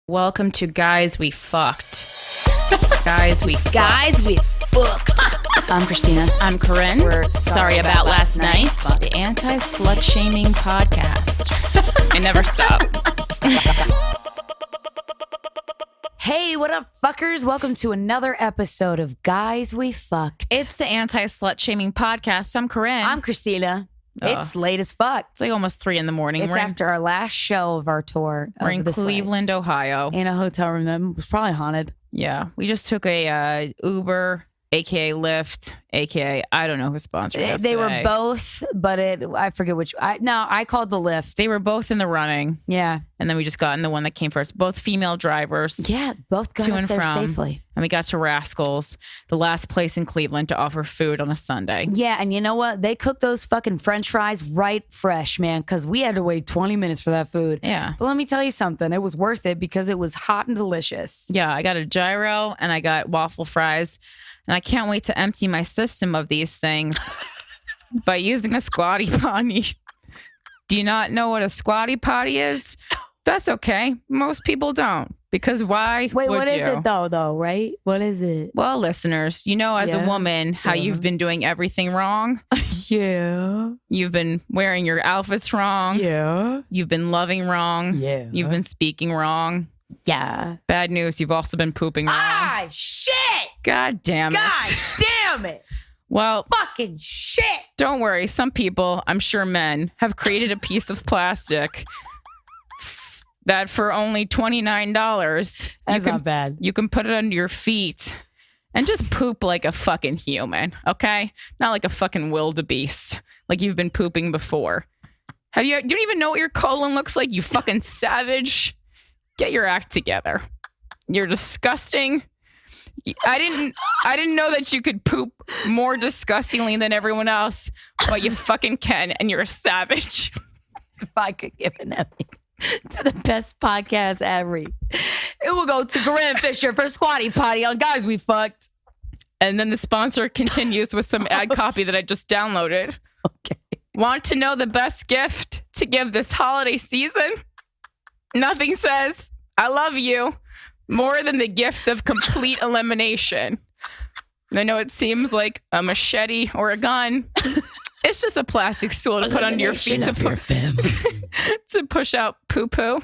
Welcome to Guys We Fucked. Guys We Fucked. Guys We Fucked. I'm Krystyna. I'm Corinne. We're sorry about last night. The anti-slut shaming podcast. I never stop. Hey, what up, fuckers? Welcome to another episode of Guys We Fucked. It's the anti-slut shaming podcast. I'm Corinne. I'm Krystyna. It's late as fuck. It's like almost 3 a.m. It's after our last show of our tour. We're in Cleveland, Ohio. In a hotel room that was probably haunted. Yeah. We just took a Uber, a.k.a. Lyft, a.k.a. I don't know who sponsored us They were today. both, but I forget which. I called the Lyft. They were both in the running. Yeah. And then we just got in the one that came first. Both female drivers. Yeah, both got to us and there from. safely. And we got to Rascals, the last place in Cleveland to offer food on a Sunday. Yeah, and you know what? They cooked those fucking French fries right fresh, man, because we had to wait 20 minutes for that food. Yeah. But let me tell you something. It was worth it because it was hot and delicious. Yeah, I got a gyro and I got waffle fries. And I can't wait to empty my system of these things by using a squatty potty. Do you not know what a squatty potty is? That's okay. Most people don't. Because why Wait, would what is you? it though, right? What is it? Well, listeners, you know as a Yeah. woman how you've been doing everything wrong. Yeah. You've been wearing your outfits wrong. Yeah. You've been loving wrong. Yeah. You've been speaking wrong. Yeah. Bad news, you've also been pooping wrong. Ah, shit! God damn it. God damn it! Well, Fucking shit! don't worry. Some people, I'm sure men, have created a piece of plastic that for only $29, That's not bad. you can put it under your feet and just poop like a fucking human, okay? Not like a fucking wildebeest, like you've been pooping before. Do you even know what your colon looks like, you fucking savage? Get your act together. You're disgusting. I didn't know that you could poop more disgustingly than everyone else, but you fucking can, and you're a savage. If I could give an Emmy to the best podcast ever, it will go to Corinne Fisher for Squatty Potty on Guys We Fucked. And then the sponsor continues with some ad copy that I just downloaded. Okay. Want to know the best gift to give this holiday season? Nothing says I love you more than the gift of complete elimination. I know it seems like a machete or a gun. It's just a plastic stool to put under your feet to push out poo-poo.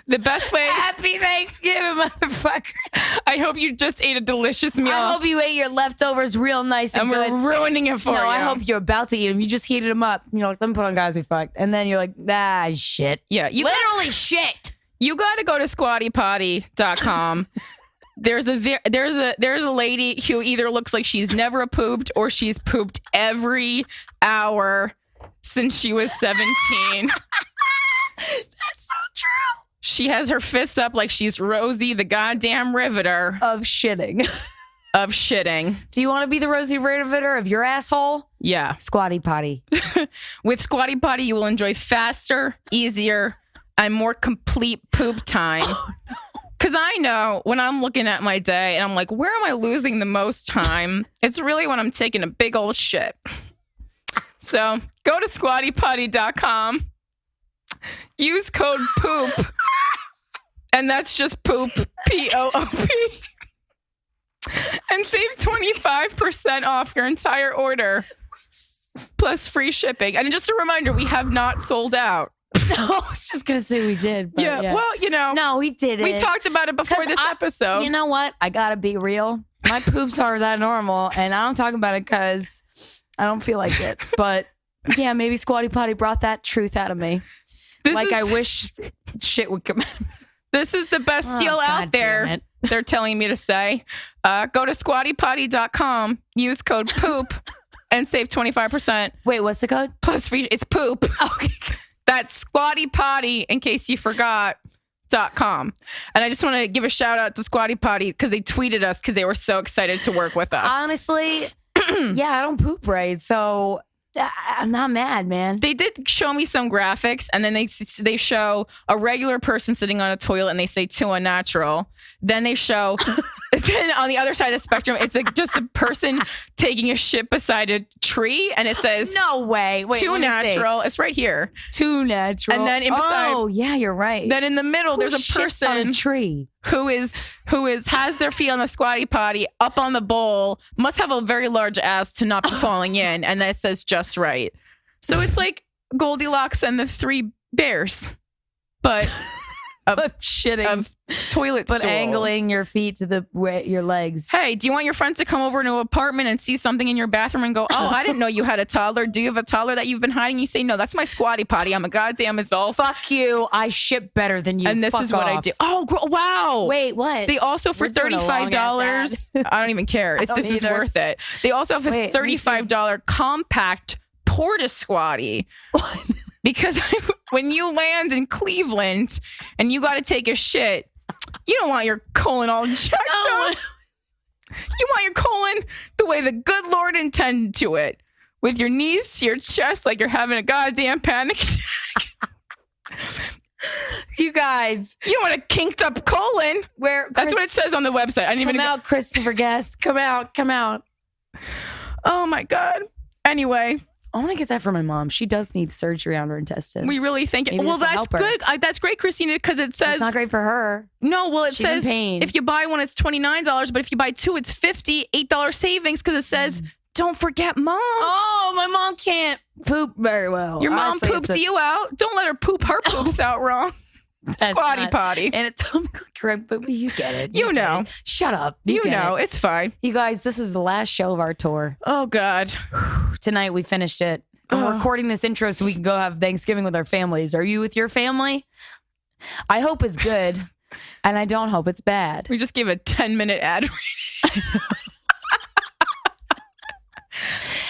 The best way. Happy Thanksgiving, motherfuckers. I hope you just ate a delicious meal. I hope you ate your leftovers real nice and good. we're ruining it for you. No, I hope you're about to eat them. You just heated them up. You're like, let me put on Guys We Fucked. And then you're like, shit. Yeah, Literally shit. You got to go to squattypotty.com. There's a lady who either looks like she's never pooped or she's pooped every hour since she was 17. That's so true. She has her fist up like she's Rosie the goddamn Riveter Of shitting. of shitting. Do you want to be the Rosie Riveter of your asshole? Yeah. Squatty Potty. With Squatty Potty, you will enjoy faster, easier, and more complete poop time. Because I know when I'm looking at my day and I'm like, where am I losing the most time? It's really when I'm taking a big old shit. So go to squattypotty.com. Use code POOP. And that's just poop, P-O-O-P. And save 25% off your entire order. Plus free shipping. And just a reminder, we have not sold out. No, I was just going to say we did. But Yeah, well, you know. No, we didn't. We talked about it before this episode. You know what? I got to be real. My poops are that normal. And I don't talk about it because I don't feel like it. But yeah, maybe Squatty Potty brought that truth out of me. I wish shit would come out. This is the best deal out there. They're telling me to say. Go to squattypotty.com, use code POOP, and save 25%. Wait, what's the code? Plus free. It's poop. Okay. That's Squatty Potty, in case you forgot, .com. And I just want to give a shout out to Squatty Potty because they tweeted us because they were so excited to work with us. Honestly, yeah, I don't poop right. So I'm not mad, man. They did show me some graphics, and then they show a regular person sitting on a toilet, and they say too unnatural. Then they show then on the other side of the spectrum, it's like just a person taking a shit beside a tree, and it says, No way. Wait, too let me see. natural. It's right here. Too natural. And then beside, oh, yeah, you're right. then in the middle, Who there's a shits on person a tree. who has their feet on the squatty potty up on the bowl, must have a very large ass to not be falling in, and that says just right. So it's like Goldilocks and the Three Bears, but shitting. of toilet But stools. angling your feet to your legs. Hey, do you want your friends to come over to an apartment and see something in your bathroom and go, oh, I didn't know you had a toddler. Do you have a toddler that you've been hiding? You say, no, that's my squatty potty. I'm a goddamn adult. Fuck you. I ship better than you. And this Fuck is what I off. do. Oh, wow. Wait, what? They also, for We're doing a long $35, ass ad. I don't even care. I don't This is either. worth it. They also have a Wait, let me see. $35 compact porta squatty. Because when you land in Cleveland and you got to take a shit, you don't want your colon all jacked up. You want your colon the way the good Lord intended to it, with your knees to your chest like you're having a goddamn panic attack. You guys, You don't want a kinked up colon. That's what it says on the website. I didn't Come even out, Christopher Guest. Come out. Oh my God. Anyway, I want to get that for my mom. She does need surgery on her intestines. we really think it. Maybe Well, this'll that's help her. good. That's great, Christina, because it says It's not great for her. no. Well, it She's in says pain. if you buy one, it's $29, but if you buy two, it's $58 savings because it says don't forget mom. Oh, my mom can't poop very well. Your mom Honestly, poops you out. Don't let her poop her poops out wrong. That's Squatty not- potty. And it's correct, but you get it. You get know. it. Shut up. You get know, it. it's fine. You guys, this is the last show of our tour. Oh God. Tonight we finished it. We're recording this intro so we can go have Thanksgiving with our families. Are you with your family? I hope it's good, and I don't hope it's bad. We just gave a 10-minute ad.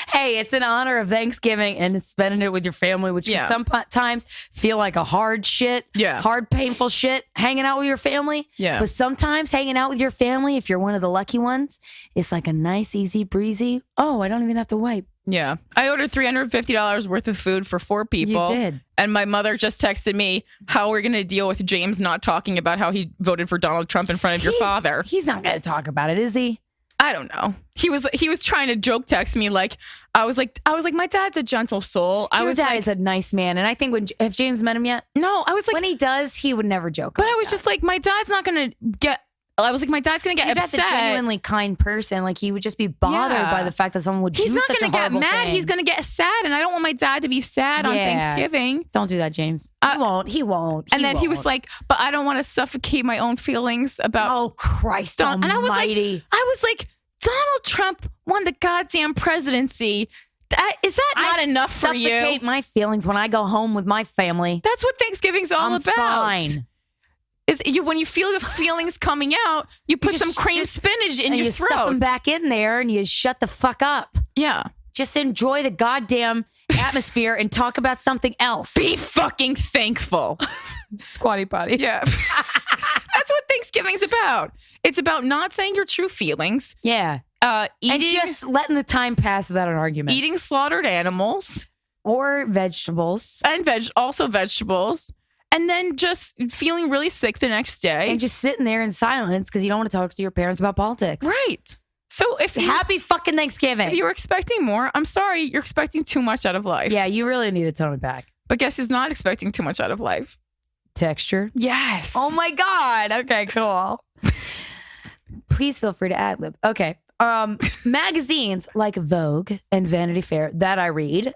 Hey, it's in honor of Thanksgiving and spending it with your family, which Yeah. can sometimes feel like a hard shit, Yeah. hard, painful shit, hanging out with your family. Yeah. But sometimes hanging out with your family, if you're one of the lucky ones, it's like a nice, easy breezy. Oh, I don't even have to wipe. Yeah. I ordered $350 worth of food for 4 people. You did. And my mother just texted me how we're going to deal with James not talking about how he voted for Donald Trump in front of your father. He's not going to talk about it, is he? I don't know. He was trying to joke text me like I was like my dad's a gentle soul. Your dad is a nice man, and I think have James met him yet? No, I was like When he does, he would never joke. but like I was that. just like my dad's not going to get I was like my dad's going to get Your dad's a upset. genuinely kind person. Like he would just be bothered Yeah. by the fact that someone would He's do not such going a to get horrible mad. thing. He's going to get sad, and I don't want my dad to be sad on Yeah. Thanksgiving. Don't do that, James. He won't. And then he was like, "But I don't want to suffocate my own feelings about." "Oh Christ And I was Almighty!" like, Donald Trump won the goddamn presidency. Is that not enough for you? Suffocate my feelings when I go home with my family. That's what Thanksgiving's all I'm about. fine. Is you when you feel the feelings coming out, you put some cream spinach in and your you throat. stuff them back in there, and you shut the fuck up. Yeah. Just enjoy the goddamn atmosphere and talk about something else. Be fucking thankful. Squatty potty. Yeah. That's what Thanksgiving's about. It's about not saying your true feelings. Yeah. And And just letting the time pass without an argument. eating slaughtered animals Or vegetables. and also vegetables, and then just feeling really sick the next day. And just sitting there in silence because you don't want to talk to your parents about politics. Right. So if Happy fucking Thanksgiving. you were expecting more, I'm sorry, you're expecting too much out of life. Yeah, you really need to tone it back. But guess who's not expecting too much out of life? Texture. Yes. Oh my God. Okay, cool. Please feel free to ad lib. Okay. Magazines like Vogue and Vanity Fair that I read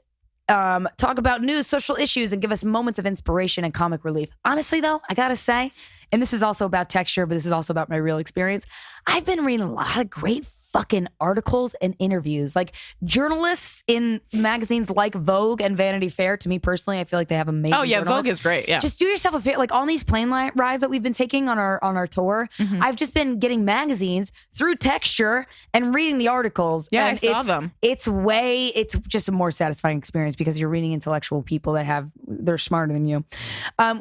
talk about news, social issues, and give us moments of inspiration and comic relief. Honestly, though, I gotta say, and this is also about texture, but this is also about my real experience. I've been reading a lot of great fucking articles and interviews. Like journalists in magazines like Vogue and Vanity Fair, to me personally, I feel like they have amazing Oh yeah, journalists. Vogue is great. Yeah. Just do yourself a favor. Like on these plane rides that we've been taking on our tour, I've just been getting magazines through Texture and reading the articles. Yeah, and I saw them. It's just a more satisfying experience because you're reading intellectual people they're smarter than you.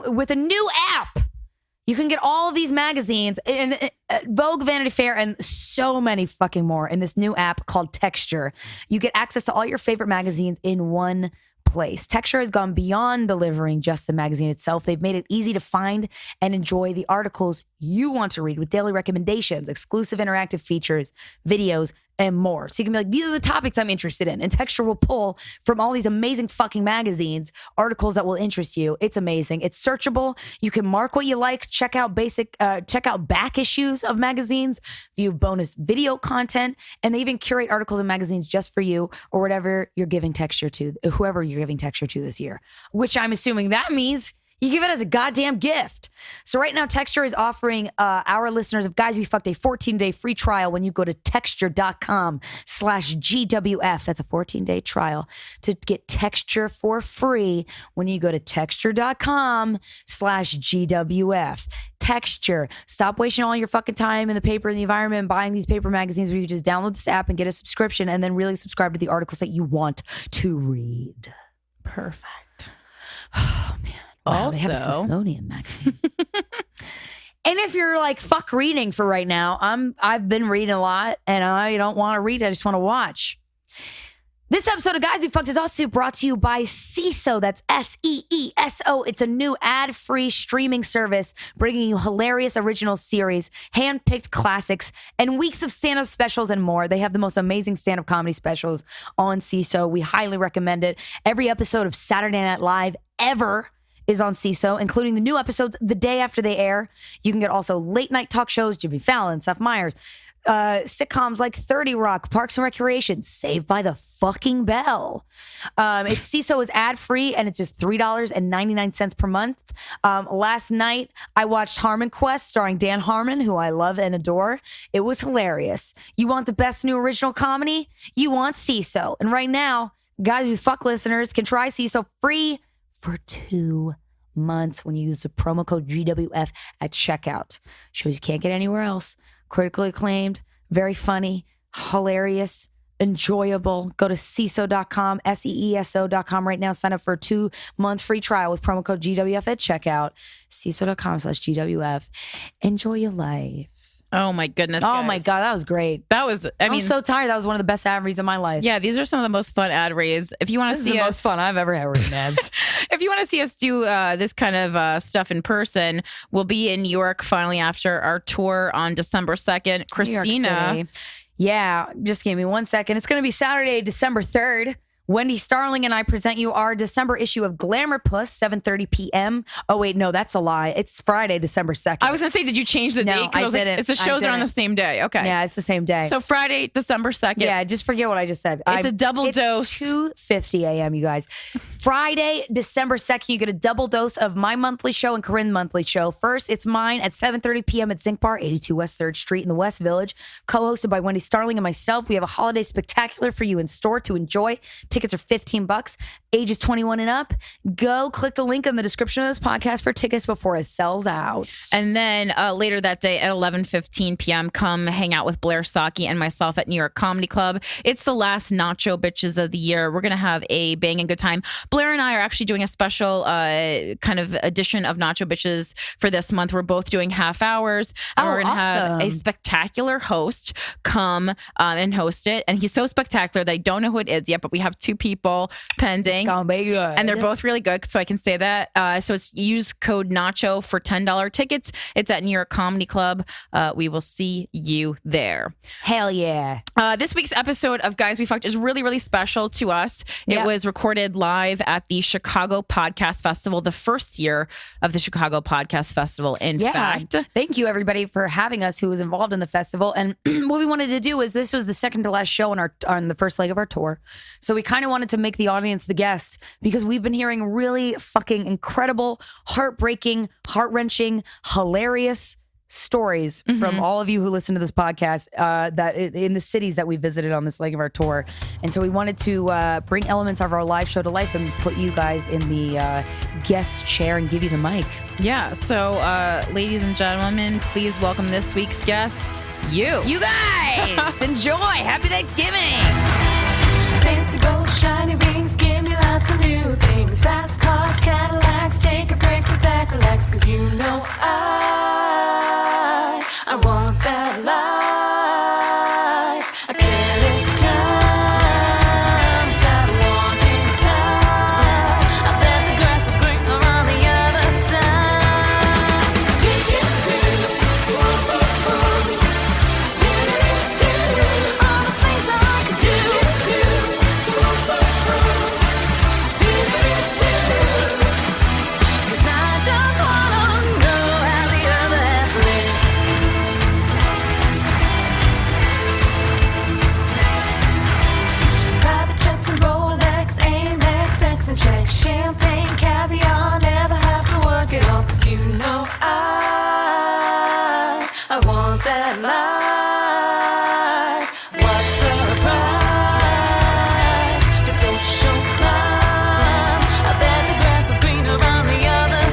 With a new app, you can get all of these magazines in Vogue, Vanity Fair, and so many fucking more in this new app called Texture. You get access to all your favorite magazines in one place. Texture has gone beyond delivering just the magazine itself. They've made it easy to find and enjoy the articles you want to read with daily recommendations, exclusive interactive features, videos, and more. So you can be like, these are the topics I'm interested in. And Texture will pull from all these amazing fucking magazines, articles that will interest you. It's amazing. It's searchable. You can mark what you like, check out back issues of magazines, view bonus video content, and they even curate articles and magazines just for you or whatever you're giving Texture to, whoever you're giving Texture to this year, which I'm assuming that means you give it as a goddamn gift. So right now, Texture is offering our listeners of Guys We Fucked a 14-day free trial when you go to texture.com/GWF. That's a 14-day trial to get Texture for free when you go to texture.com/GWF. Texture. Stop wasting all your fucking time in the paper and the environment and buying these paper magazines where you just download this app and get a subscription and then really subscribe to the articles that you want to read. Perfect. Oh, man. Wow, they have a Smithsonian magazine. And if you're like, fuck reading for right now, I've been reading a lot and I don't want to read. I just want to watch. This episode of Guys We Fucked is also brought to you by CESO. That's SEESO. It's a new ad-free streaming service bringing you hilarious original series, hand-picked classics, and weeks of stand-up specials and more. They have the most amazing stand-up comedy specials on CESO. We highly recommend it. Every episode of Saturday Night Live ever is on CESO, including the new episodes the day after they air. You can get also late night talk shows, Jimmy Fallon, Seth Meyers, sitcoms like 30 Rock, Parks and Recreation, Saved by the fucking Bell. It's CESO is ad free and it's just $3.99 per month. Last night I watched Harmon Quest starring Dan Harmon, who I love and adore. It was hilarious. You want the best new original comedy? You want CESO. And right now, Guys We Fuck listeners can try CESO free for 2 months when you use the promo code GWF at checkout. Shows you can't get anywhere else. Critically acclaimed, very funny, hilarious, enjoyable. Go to CESO.com, SEESO.com right now. Sign up for a 2-month free trial with promo code GWF at checkout. CESO.com/GWF. Enjoy your life. Oh my goodness. Oh my God, that was great. That was, I mean, I'm so tired. That was one of the best ad reads of my life. Yeah, these are some of the most fun ad reads. If you want to see the us, most fun I've ever had reading ads. if you want to see us do this kind of stuff in person, we'll be in New York finally after our tour on December 2nd. Krystyna. Yeah, just give me 1 second. It's going to be Saturday, December 3rd. Wendy Starling and I present you our December issue of Glamour Puss, 7:30 p.m. Oh, wait, no, that's a lie. It's Friday, December 2nd. I was going to say, did you change the date? No, I didn't. It's the shows are on the same day. Okay. Yeah, it's the same day. So Friday, December 2nd. Yeah, just forget what I just said. It's a double dose. 2:50 a.m., you guys. Friday, December 2nd, you get a double dose of my monthly show and Corinne's monthly show. First, it's mine at 7:30 p.m. at Zinc Bar, 82 West 3rd Street in the West Village, co-hosted by Wendy Starling and myself. We have a holiday spectacular for you in store to enjoy. Tickets are $15. Ages 21 and up. Go click the link in the description of this podcast for tickets before it sells out. And then later that day at 11:15 p.m., come hang out with Blair Saki and myself at New York Comedy Club. It's the last Nacho Bitches of the year. We're going to have a banging good time. Blair and I are actually doing a special kind of edition of Nacho Bitches for this month. We're both doing half hours. And we're going to have a spectacular host come and host it. And he's so spectacular that I don't know who it is yet, but we have 2 people pending. It's gonna be good. And they're both really good, so I can say that. So it's use code NACHO for $10 tickets. It's at New York Comedy Club. We will see you there. Hell yeah. This week's episode of Guys We Fucked is really, really special to us. It was recorded live at the Chicago Podcast Festival, the first year of the Chicago Podcast Festival, in fact. Thank you, everybody, for having us who was involved in the festival. And what we wanted to do is this was the second to last show on the first leg of our tour. So we kind of wanted to make the audience the guest because we've been hearing really fucking incredible, heartbreaking, heart-wrenching, hilarious stories from all of you who listen to this podcast that in the cities that we visited on this leg of our tour. And so we wanted to bring elements of our live show to life and put you guys in the guest chair and give you the mic. Yeah. So ladies and gentlemen, please welcome this week's guest, you guys. Enjoy. Happy Thanksgiving. Fancy gold, shiny rings, give me lots of new things. Fast cars, Cadillacs, take a break, sit back, relax, 'cause you know I want that life. A careless time, that wanting at life. What's the price to social climb? I bet the grass is greener on the other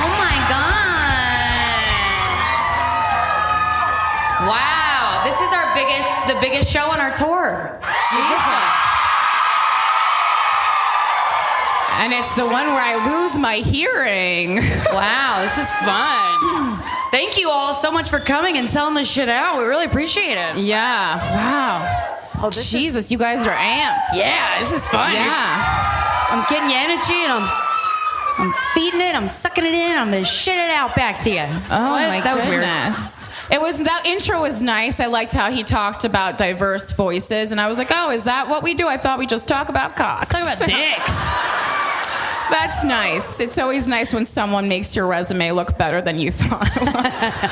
Oh my God. Wow. This is the biggest show on our tour. Jesus. And it's the one where I lose my hearing. Wow, this is fun. Thank you all so much for coming and selling this shit out. We really appreciate it. Yeah. Wow. Oh, Jesus, you guys are amped. Yeah, this is fun. Yeah. I'm getting you energy and I'm feeding it, I'm sucking it in, I'm gonna shit it out back to you. Oh my That was weird. goodness. That intro was nice. I liked how he talked about diverse voices, and I was like, oh, is that what we do? I thought we just talk about cocks. Talk about dicks. That's nice. It's always nice when someone makes your resume look better than you thought it was.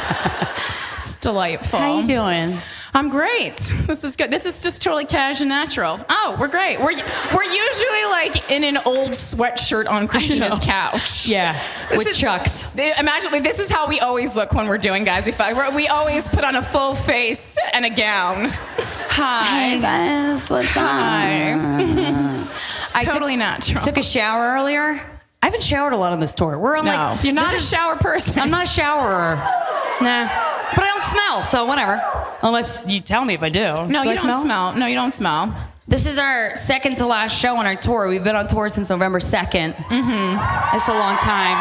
It's delightful. How you doing? I'm great. This is good. This is just totally cash and natural. Oh, we're great. We're usually like in an old sweatshirt on Christina's couch. Yeah, This with is- chucks. Imagine, like, this is how we always look when we're doing Guys We Fuck. We always put on a full face and a gown. Hi. Hey guys, what's Hi. I Totally natural. took a shower earlier. I haven't showered a lot on this tour. We're on No, like you're not this a is- shower person. I'm not a showerer. Nah, but I don't smell, so whatever. Unless you tell me if I do. No, Do you I don't smell. No, you don't smell. This is our second to last show on our tour. We've been on tour since November 2nd. Mm-hmm. That's a long time.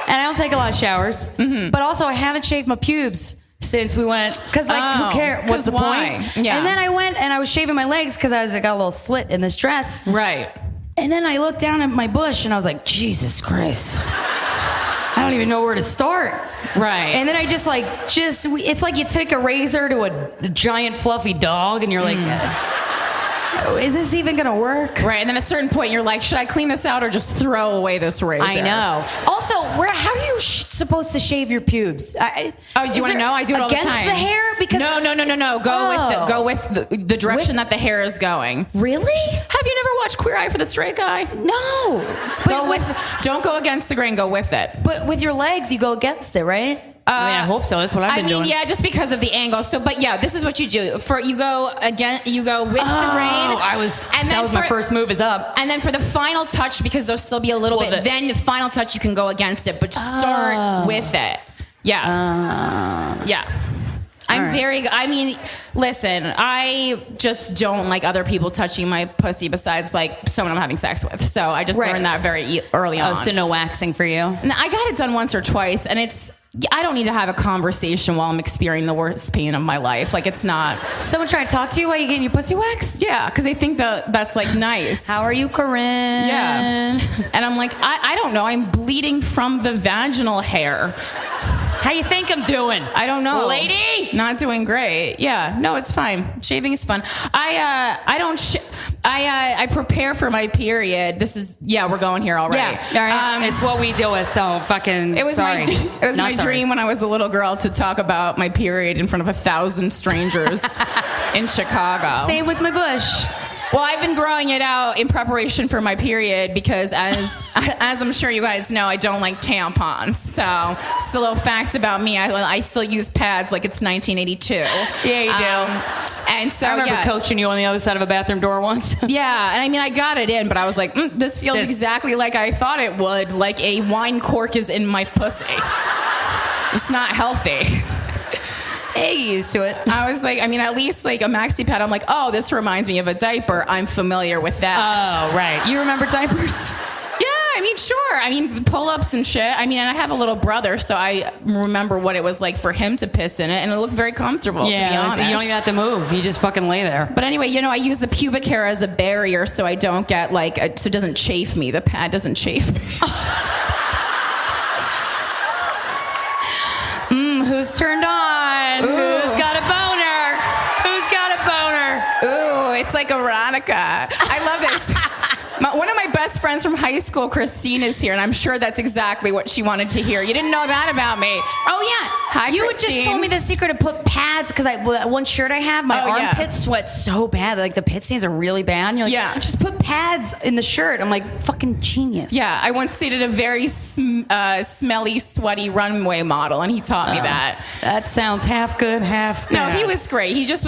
And I don't take a lot of showers. Mm-hmm. But also, I haven't shaved my pubes since we went. Because, like, Oh, who cares? What's 'cause the why? point? Yeah. And then I went and I was shaving my legs because I got a little slit in this dress. Right. And then I looked down at my bush and I was like, Jesus Christ. I don't even know where to start. Right. And then I it's like you take a razor to a giant fluffy dog and you're like, is this even gonna work? Right, and then at a certain point, you're like, should I clean this out or just throw away this razor? I know. Also, how are you supposed to shave your pubes? Oh, do you want to know? I do it all the time. Against the hair? Because no. Go with the direction that the hair is going. Really? Have you never watched Queer Eye for the Straight Guy? No. Don't go against the grain. Go with it. But with your legs, you go against it, right? I mean, I hope so. That's what I've been doing. Yeah, just because of the angle. So, but yeah, this is what you do. You go with the grain. That was my first move is up. And then for the final touch, because there'll still be a little bit, then the final touch you can go against it, but start with it. Yeah. Yeah. Listen, I just don't like other people touching my pussy besides like someone I'm having sex with. So I just learned that very early on. Oh, so no waxing for you? Now, I got it done once or twice, and I don't need to have a conversation while I'm experiencing the worst pain of my life. Like, it's not. Someone trying to talk to you while you're getting your pussy waxed? Yeah, because they think that's like nice. How are you, Corinne? Yeah. And I'm like, I don't know. I'm bleeding from the vaginal hair. How you think I'm doing? I don't know. Lady? Not doing great. Yeah. No, it's fine. Shaving is fun. I prepare for my period. We're going here already. Yeah. All right. It's what we deal with, so fucking It was sorry. my dream when I was a little girl to talk about my period in front of 1,000 strangers in Chicago. Same with my bush. Well, I've been growing it out in preparation for my period because, as I'm sure you guys know, I don't like tampons. So, it's a little fact about me. I still use pads like it's 1982. Yeah, you do. And so, I remember coaching you on the other side of a bathroom door once. Yeah, and I mean, I got it in, but I was like, this feels exactly like I thought it would. Like a wine cork is in my pussy. It's not healthy. Hey, you used to it. I was like, at least like a maxi pad. I'm like, oh, this reminds me of a diaper. I'm familiar with that. Oh, right. You remember diapers? Yeah, sure. Pull-ups and shit. And I have a little brother, so I remember what it was like for him to piss in it, and it looked very comfortable, to be honest. You don't even have to move. You just fucking lay there. But anyway, I use the pubic hair as a barrier so I don't get so it doesn't chafe me. The pad doesn't chafe me. Who's turned on? Ooh. Who's got a boner? Who's got a boner? Ooh, it's like erotica. I love this. One of my best friends from high school, Christine, is here, and I'm sure that's exactly what she wanted to hear. You didn't know that about me. Oh yeah. Hi, you Christine. just told me the secret to put pads because one shirt I have, my armpits sweat so bad. Like the pit stains are really bad. And you're like, just put pads in the shirt. I'm like, fucking genius. Yeah, I once dated a very smelly, sweaty runway model, and he taught me that. That sounds half good, half No, bad. he was great. He just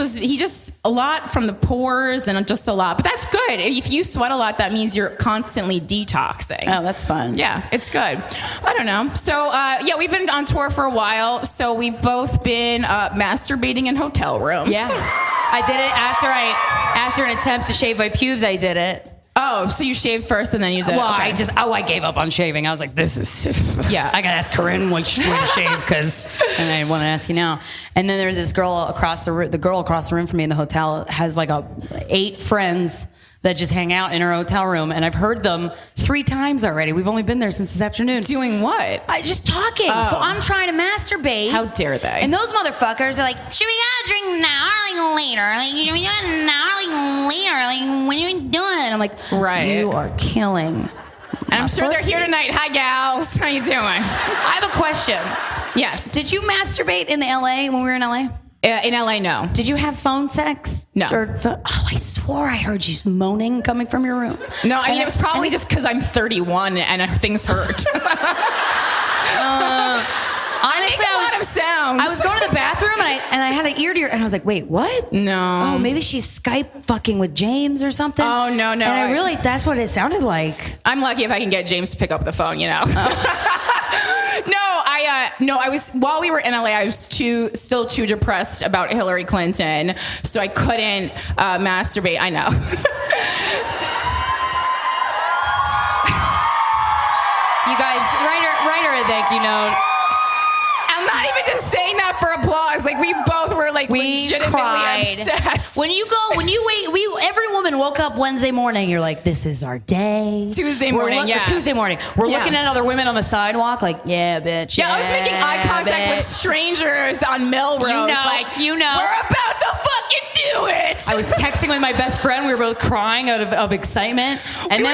a lot from the pores and just a lot. But that's good. If you sweat a lot, that means you're constantly detoxing. Oh, that's fun. Yeah, it's good. I don't know. So, we've been on tour for a while. So we've both been masturbating in hotel rooms. Yeah. I did it after an attempt to shave my pubes. I did it. Oh, so you shaved first and then you said, Well, okay. I gave up on shaving. I was like, this is, Yeah. I gotta ask Corinne which way to shave and I want to ask you now. And then there's this girl across the girl across the room from me in the hotel has like 8 friends that just hang out in her hotel room, and I've heard them 3 times already. We've only been there since this afternoon. Doing what? Just talking. Oh. So I'm trying to masturbate. How dare they? And those motherfuckers are like, should we go drink now or like later? Like, should we do it now or like later? Like, when are we doing? I'm like, Right. You are killing. And I'm sure they're here tonight. Hi, gals. How you doing? I have a question. Yes. Did you masturbate in the LA when we were in LA? In LA, no. Did you have phone sex? No. I swore I heard you moaning coming from your room. No, I mean, it was probably just because I'm 31 and things hurt. Honestly, a lot of sounds. I was going to the bathroom and I had an ear to ear and I was like, wait, what? No. Oh, maybe she's Skype fucking with James or something. Oh, no. And that's what it sounded like. I'm lucky if I can get James to pick up the phone, you know. I was, while we were in LA, I was still too depressed about Hillary Clinton, so I couldn't masturbate. I know. You guys, write her a thank you note. I'm not even just saying that for applause. Like, we both were like legitimately cried. obsessed. Every woman woke up Wednesday morning, you're like, this is our day. Tuesday morning. We're looking at other women on the sidewalk like, yeah, bitch. Yeah, I was making eye contact with bitch. strangers on Melrose. We're about to fucking do it. I was texting with my best friend. We were both crying out of excitement. And we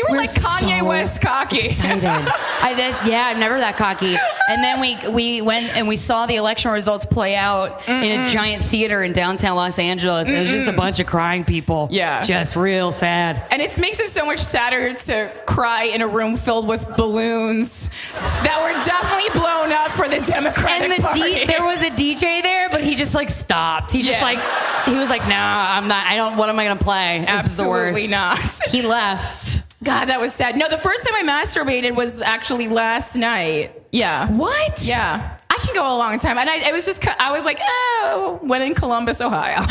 were like Kanye West cocky. Excited. I'm never that cocky. And then we went and we saw the election results play out in a giant theater in downtown Los Angeles. And it was just a bunch of crying people. Yeah. Just real sad. And it makes it so much sadder to cry in a room filled with balloons that were definitely blown up for the Democratic Party. There was a DJ there, but he just like stopped. He was like, no, what am I going to play? This is the worst. Absolutely not. He left. God, that was sad. No, the first time I masturbated was actually last night. Yeah. What? Yeah. I can go a long time. And I was like, when in Columbus, Ohio.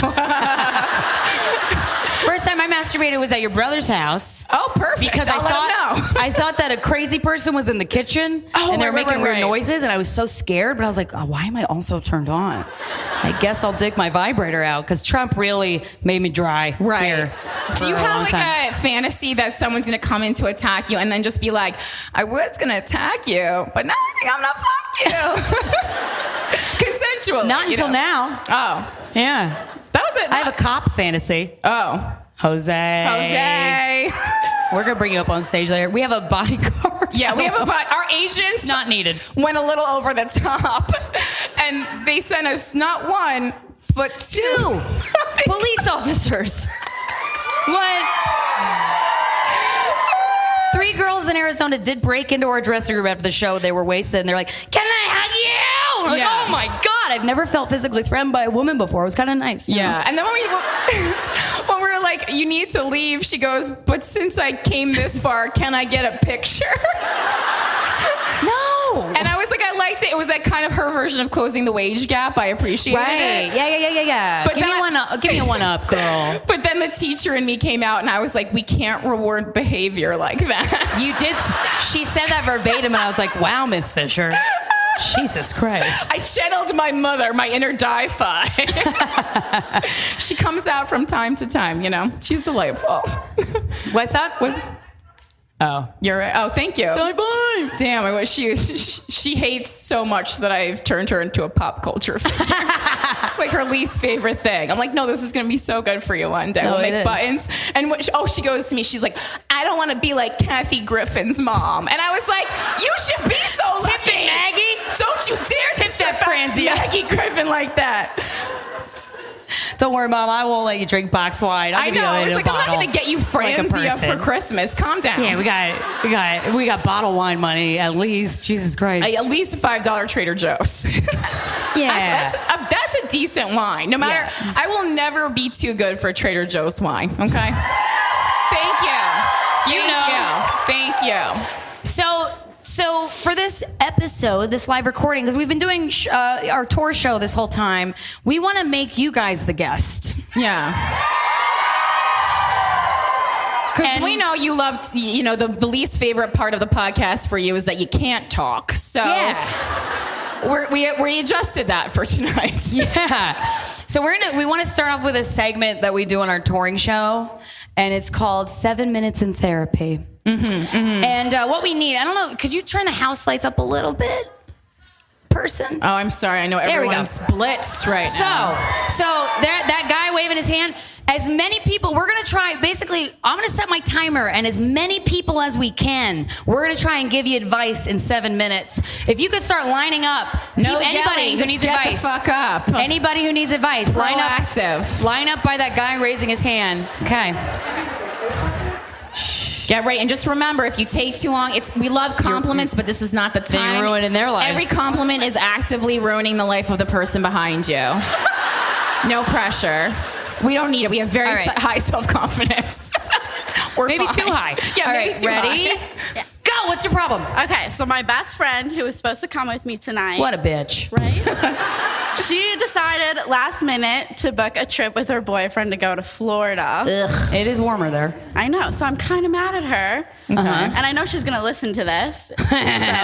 First time I masturbated was at your brother's house. Oh, perfect. Because I thought that a crazy person was in the kitchen and they were making weird noises, and I was so scared. But I was like, why am I also turned on? I guess I'll dig my vibrator out because Trump really made me dry. Right. Here Do you have like a fantasy that someone's gonna come in to attack you and then just be like, I was gonna attack you, but now I think I'm gonna fuck you? Consensual. Not until now. Oh. Yeah. That was it. I have a cop fantasy. Oh. Jose. We're going to bring you up on stage later. We have a bodyguard. Yeah, we have our agents. Not needed. Went a little over the top. And they sent us not one, but 2. Police officers. What? 3 girls in Arizona did break into our dressing room after the show. They were wasted, and they're like, can I hug you? We're like, oh my God. I've never felt physically threatened by a woman before. It was kind of nice. Yeah. And then when we were like, you need to leave, she goes, but since I came this far, can I get a picture? No. And I was like, I liked it. It was like kind of her version of closing the wage gap. I appreciated it. Yeah. But give me a one up, girl. But then the teacher in me came out, and I was like, we can't reward behavior like that. You did. She said that verbatim, and I was like, wow, Miss Fisher. Jesus Christ. I channeled my mother, my inner Di-Fi. She comes out from time to time, you know. She's delightful. What's that? Oh. You're right. Oh, thank you. Bye. Damn, I wish she hates so much that I've turned her into a pop culture figure. That's like her least favorite thing. I'm like, no, this is gonna be so good for you one day. No, We'll it make is. buttons. And she goes to me, she's like, I don't want to be like Kathy Griffin's mom. And I was like, you should be so lucky. Tip it, Maggie. Don't you dare Tip that Franzia. Maggie Griffin like that. Don't worry, Mom. I won't let you drink box wine. I know. It's like, I'm not gonna get you like a Franzia person. for Christmas. Calm down. Yeah, we got bottle wine money at least. Jesus Christ. At least a $5 Trader Joe's. Yeah. That's a decent wine. No matter, Yeah. I will never be too good for Trader Joe's wine. Okay. Thank you. Thank you. So for this episode, this live recording, because we've been doing our tour show this whole time, we want to make you guys the guest. Yeah. Because And- we know you love, the least favorite part of the podcast for you is that you can't talk. So we adjusted that for tonight. Yeah. So we want to start off with a segment that we do on our touring show, and it's called 7 Minutes in Therapy. And what we need, I don't know, could you turn the house lights up a little bit, person? Oh, I'm sorry. I know we go. everyone's blitzed right now. So that guy waving his hand, as many people, we're going to try, basically, I'm going to set my timer, and as many people as we can, we're going to try and give you advice in 7 minutes. If you could start lining up, anybody yelling, who just needs get advice. the fuck up. Anybody who needs advice, line up by that guy raising his hand. Okay. Get ready, and just remember, if you take too long, we love compliments, but this is not the Then time. you're ruining their lives. Every compliment is actively ruining the life of the person behind you. No pressure. We don't need it. We have very All right. high self-confidence. We're Maybe fine. too high. Yeah, All maybe right, too ready? high. Go. What's your problem? Okay, so my best friend who was supposed to come with me tonight, What a bitch. right? She decided last minute to book a trip with her boyfriend to go to Florida. Ugh. It is warmer there. I know, so I'm kind of mad at her. And I know she's going to listen to this. So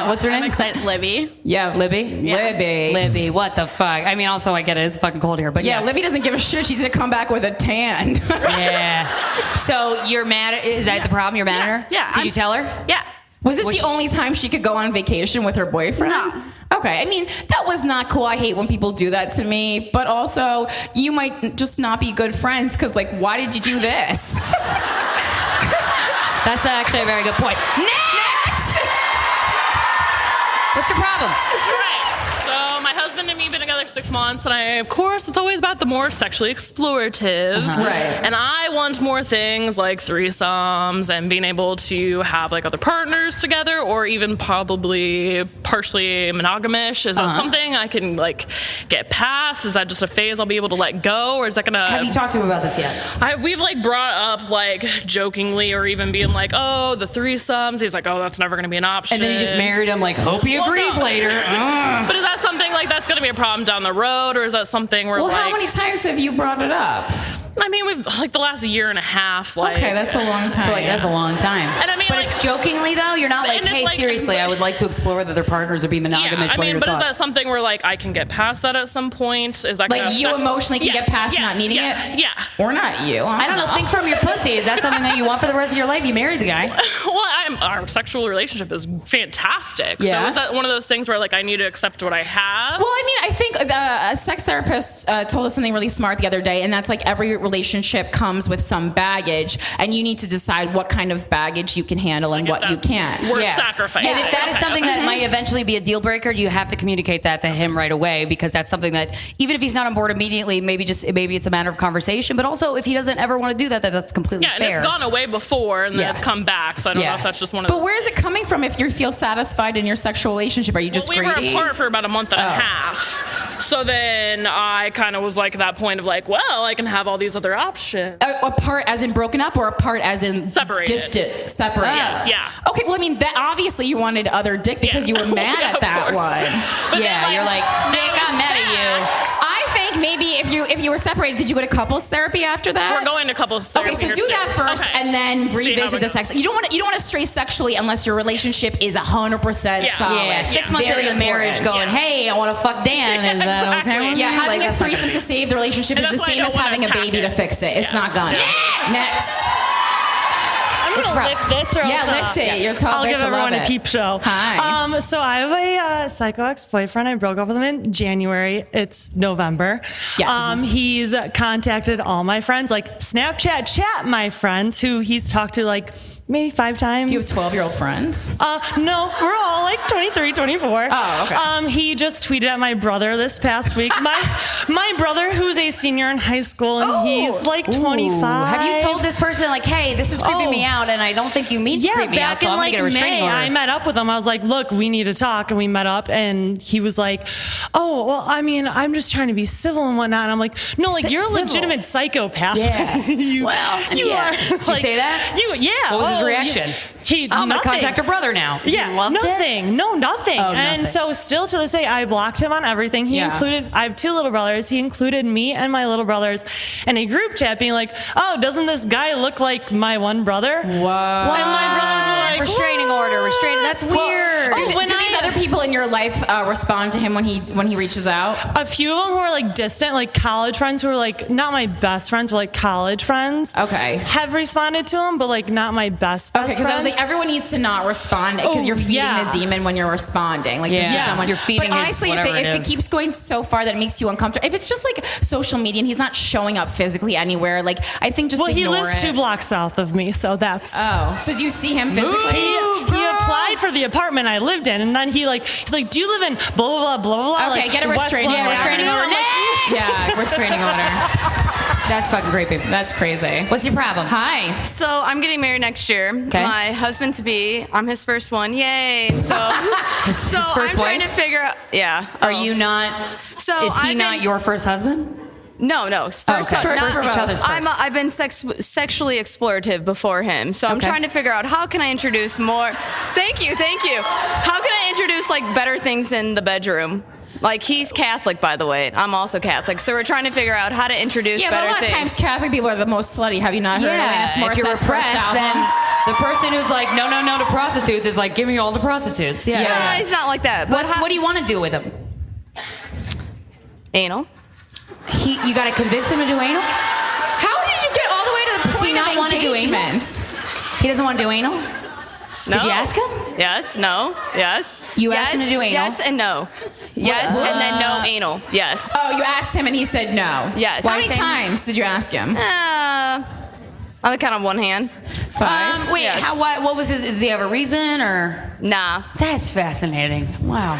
What's her name? I'm excited. Libby. Yeah, Libby? Libby. Libby, what the fuck? I mean, also, I get it. It's fucking cold here, but Yeah, yeah. Libby doesn't give a shit. She's gonna come back with a tan. Yeah. So you're mad at, is that the problem? You're mad at her? Yeah. Did you tell her? Yeah. Was this Was the she- only time she could go on vacation with her boyfriend? No. Okay, I mean, that was not cool. I hate when people do that to me, but also, you might just not be good friends because, like, why did you do this? That's actually a very good point. Next! What's your problem? Right. So my husband and me been together 6 months, and of course, it's always about the more sexually explorative. Right. And I want more things like threesomes and being able to have like other partners together, or even probably partially monogamish. Is that something I can like get past? Is that just a phase I'll be able to let go, or is that gonna? Have you talked to him about this yet? We've like brought up like jokingly, or even being like, oh, the threesomes. He's like, oh, that's never gonna be an option. And then he just married him, like, hope he Well, agrees no. later. But is that something like that's going to be a problem down the road, or is that something where Well, like how many times have you brought it up? I mean, we've like the last year and a half. Like, Okay, that's a long time. I feel like that's a long time. And I mean, but like- it's jokingly though. You're not like, And it's hey, like- seriously, I would like to explore whether their partners or be monogamish. yeah. I What are mean, your but is thoughts? that something where like I can get past that at some point? Is that Like, gonna you affect- emotionally can Yes, get past yes, not needing yeah, it? Yeah. Or not you. I don't know. Think from your pussy. Is that something that you want for the rest of your life? You married the guy. Well, our sexual relationship is fantastic. Yeah. So is that one of those things where like I need to accept what I have? Well, I mean, I think a sex therapist told us something really smart the other day, and that's like every relationship comes with some baggage, and you need to decide what kind of baggage you can handle and what you That's can't. worth Yeah. sacrificing. And if that is Okay, something okay. that might eventually be a deal breaker, you have to communicate that to him right away, because that's something that even if he's not on board immediately, maybe it's a matter of conversation. But also, if he doesn't ever want to do that, that's completely Yeah, and fair. it's gone away before, and then Yeah. it's come back. So I don't Yeah. know if that's just one of. But where is it coming from if you feel satisfied in your sexual relationship? Are you just we greedy? were apart for about a month and a half. So then I kind of was like at that point of like, well, I can have all these other options. Apart as in broken up, or apart as in Separated. distant, separated? Yeah. Okay, well, I mean, that obviously you wanted other dick because Yeah. you were mad Yeah, at of that course. one. But Yeah, then, you're like, Dick, now I'm mad at you. I think maybe if you were separated, did you go to couples therapy after that? We're going to couples therapy. Okay, so here do soon. that first, Okay. and then See how revisit it the goes. sex. You don't want to stray sexually unless your relationship is 100% Yeah. solid. Yeah, 6 months Very into the marriage, important. going, hey, I want to fuck Dan. Is that Exactly. okay? with Yeah, you? having Like, a that's not threesome gonna- to save the relationship And is the that's why I same as don't wanna having a attack baby it. to fix it. It's Yeah. not gonna. Yeah. Next. I'm What's What's your lift this or Yeah, else, lift it. You're tall I'll bitch, give I love everyone a it. peep show. Hi. So I have a psycho ex-boyfriend. I broke up with him in January. It's November. Yes. He's contacted all my friends, like Snapchat chat my friends who he's talked to like maybe 5 times. Do you have 12-year-old friends? No, we're all like 23, 24. Oh, okay. He just tweeted at my brother this past week. My brother, who's a senior in high school, and he's like 25. Have you told this person like, hey, this is creeping me out, and I don't think you mean to creep me out, back so in I'm gonna like get a restraining May, order. I met up with him. I was like, look, we need to talk, and we met up, and he was like, oh, well, I mean, I'm just trying to be civil and whatnot. And I'm like, no, like you're a Civil. legitimate psychopath. Yeah. you Well, you yeah. are. Did you say that? Yeah. What was his Oh, reaction? He I'm gonna nothing. contact her brother now. Yeah, He loved it? nothing. No, nothing. Oh, And nothing. so still to this day, I blocked him on everything. He Yeah. included, I have 2 little brothers. He included me and my little brothers in a group chat being like, oh, doesn't this guy look like my one brother? Whoa. And my brothers were like, restraining order, restraining. That's weird. Do these other people in your life respond to him when he reaches out? A few of them who are like distant, like college friends who are like not my best friends, but like college friends. Okay. Have responded to him, but like not my best Okay, friends. because I was like, everyone needs to not respond because you're feeding yeah. the demon when you're responding. Like, this is Yeah. someone You're feeding But his honestly, whatever if it it is. keeps going so far that it makes you uncomfortable, if it's just like social media and he's not showing up physically anywhere, like I think just well, he ignore lives it. 2 blocks south of me, so that's. Oh, so do you see him physically? He applied for the apartment I lived in, and then he's like, "Do you live in blah blah blah blah blah?" Okay, like, get a West restraining Blah, order. restraining order. I'm like, Yeah, restraining order. That's fucking creepy. That's crazy. What's your problem? Hi. So I'm getting married next year. Okay. My husband to be, I'm his first one. Yay! So, His so first I'm trying wife? to figure out. Yeah. Are you not? So is he I've not been- your first husband? No. First, Okay. First not- each other's first. I've been sexually explorative before him, so I'm Okay. trying to figure out how can I introduce more. Thank you. How can I introduce like better things in the bedroom? Like he's Catholic, by the way. I'm also Catholic, so we're trying to figure out how to introduce Yeah, but a better lot of things. times Catholic people are the most slutty. Have you not heard Alanis if you're Morissette's first repressed, album? then the person who's like, no to prostitutes is like, give me all the prostitutes. Yeah. Yeah. No, he's not like that. But What do you want to do with him? anal? You got to convince him to do anal? How did you get all the way to the Does he point not of wanna do anal? engagement? He doesn't want to do anal? No. Did you ask him? Yes. No. Yes. You yes, asked him to do anal? Yes and no. Yes and then no anal. Yes. Oh, you asked him and he said no. Yes. How Why many say- times did you ask him? On the count of one hand. 5. Wait, Yes. what was his, does he have a reason or? Nah. That's fascinating. Wow.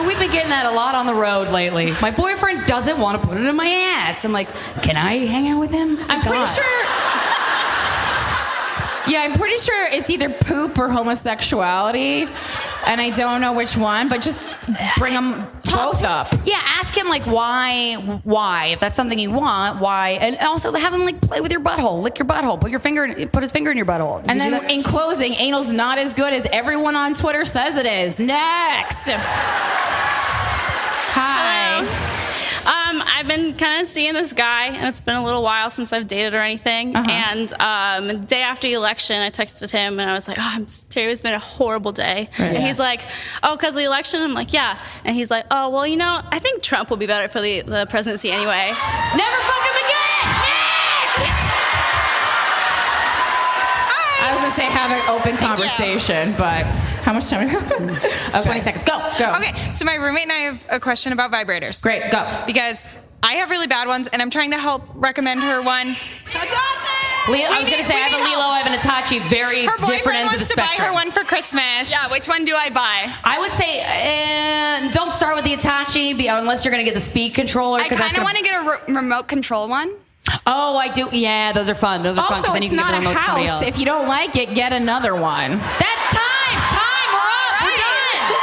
We've been getting that a lot on the road lately. My boyfriend doesn't want to put it in my ass. I'm like, can I hang out with him? I'm pretty God. sure. Yeah, I'm pretty sure it's either poop or homosexuality, and I don't know which one. But just bring them both up. Yeah, ask him like why if that's something you want, why, and also have him like play with your butthole, lick your butthole, put his finger in your butthole. Does And he do then that? in closing, anal's not as good as everyone on Twitter says it is. Next. Hi. I've been kind of seeing this guy, and it's been a little while since I've dated or anything. And the day after the election, I texted him, and I was like, "Oh, today's been a horrible day." And he's like, "Oh, because of the election?" I'm like, "Yeah." And he's like, "Oh, well, I think Trump will be better for the presidency anyway." Never fuck him again. Next. I was gonna say have an open conversation, but how much time? Okay. 20 seconds. Go. Okay, so my roommate and I have a question about vibrators. Great, go. Because I have really bad ones, and I'm trying to help recommend her one. I was gonna say I have a Lilo, I have an Hitachi, very Her different boyfriend ends of the wants to buy spectrum. her one for Christmas. Yeah, which one do I buy? I would say don't start with the Hitachi unless you're gonna get the speed controller. I kind of want to get a remote control one. Oh, I do. Yeah, those are fun. Those are fun Also, because then you it's can give not the a remote to somebody house. else. If you don't like it, get another one. That's time. We're up. We're done.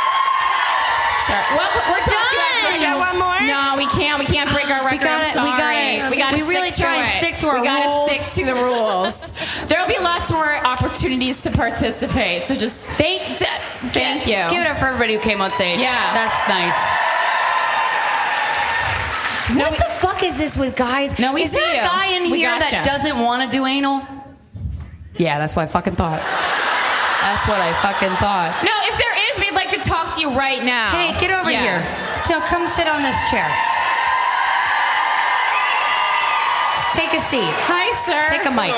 Well, we're done. one more? No, we can't. We can't break our record. I'm sorry. We really stick to try and it. stick to our We gotta rules. stick to the rules. There'll be lots more opportunities to participate. So just thank you. Give it up for everybody who came on stage. Yeah. That's nice. What the fuck is this with guys? No, we is see there a you. guy in We here gotcha. that doesn't want to do anal? Yeah, that's what I fucking thought. That's what I fucking thought. No, if there is, we'd like to talk to you right now. Hey, get over here. So come sit on this chair. take a seat. Hi, sir. Take a mic.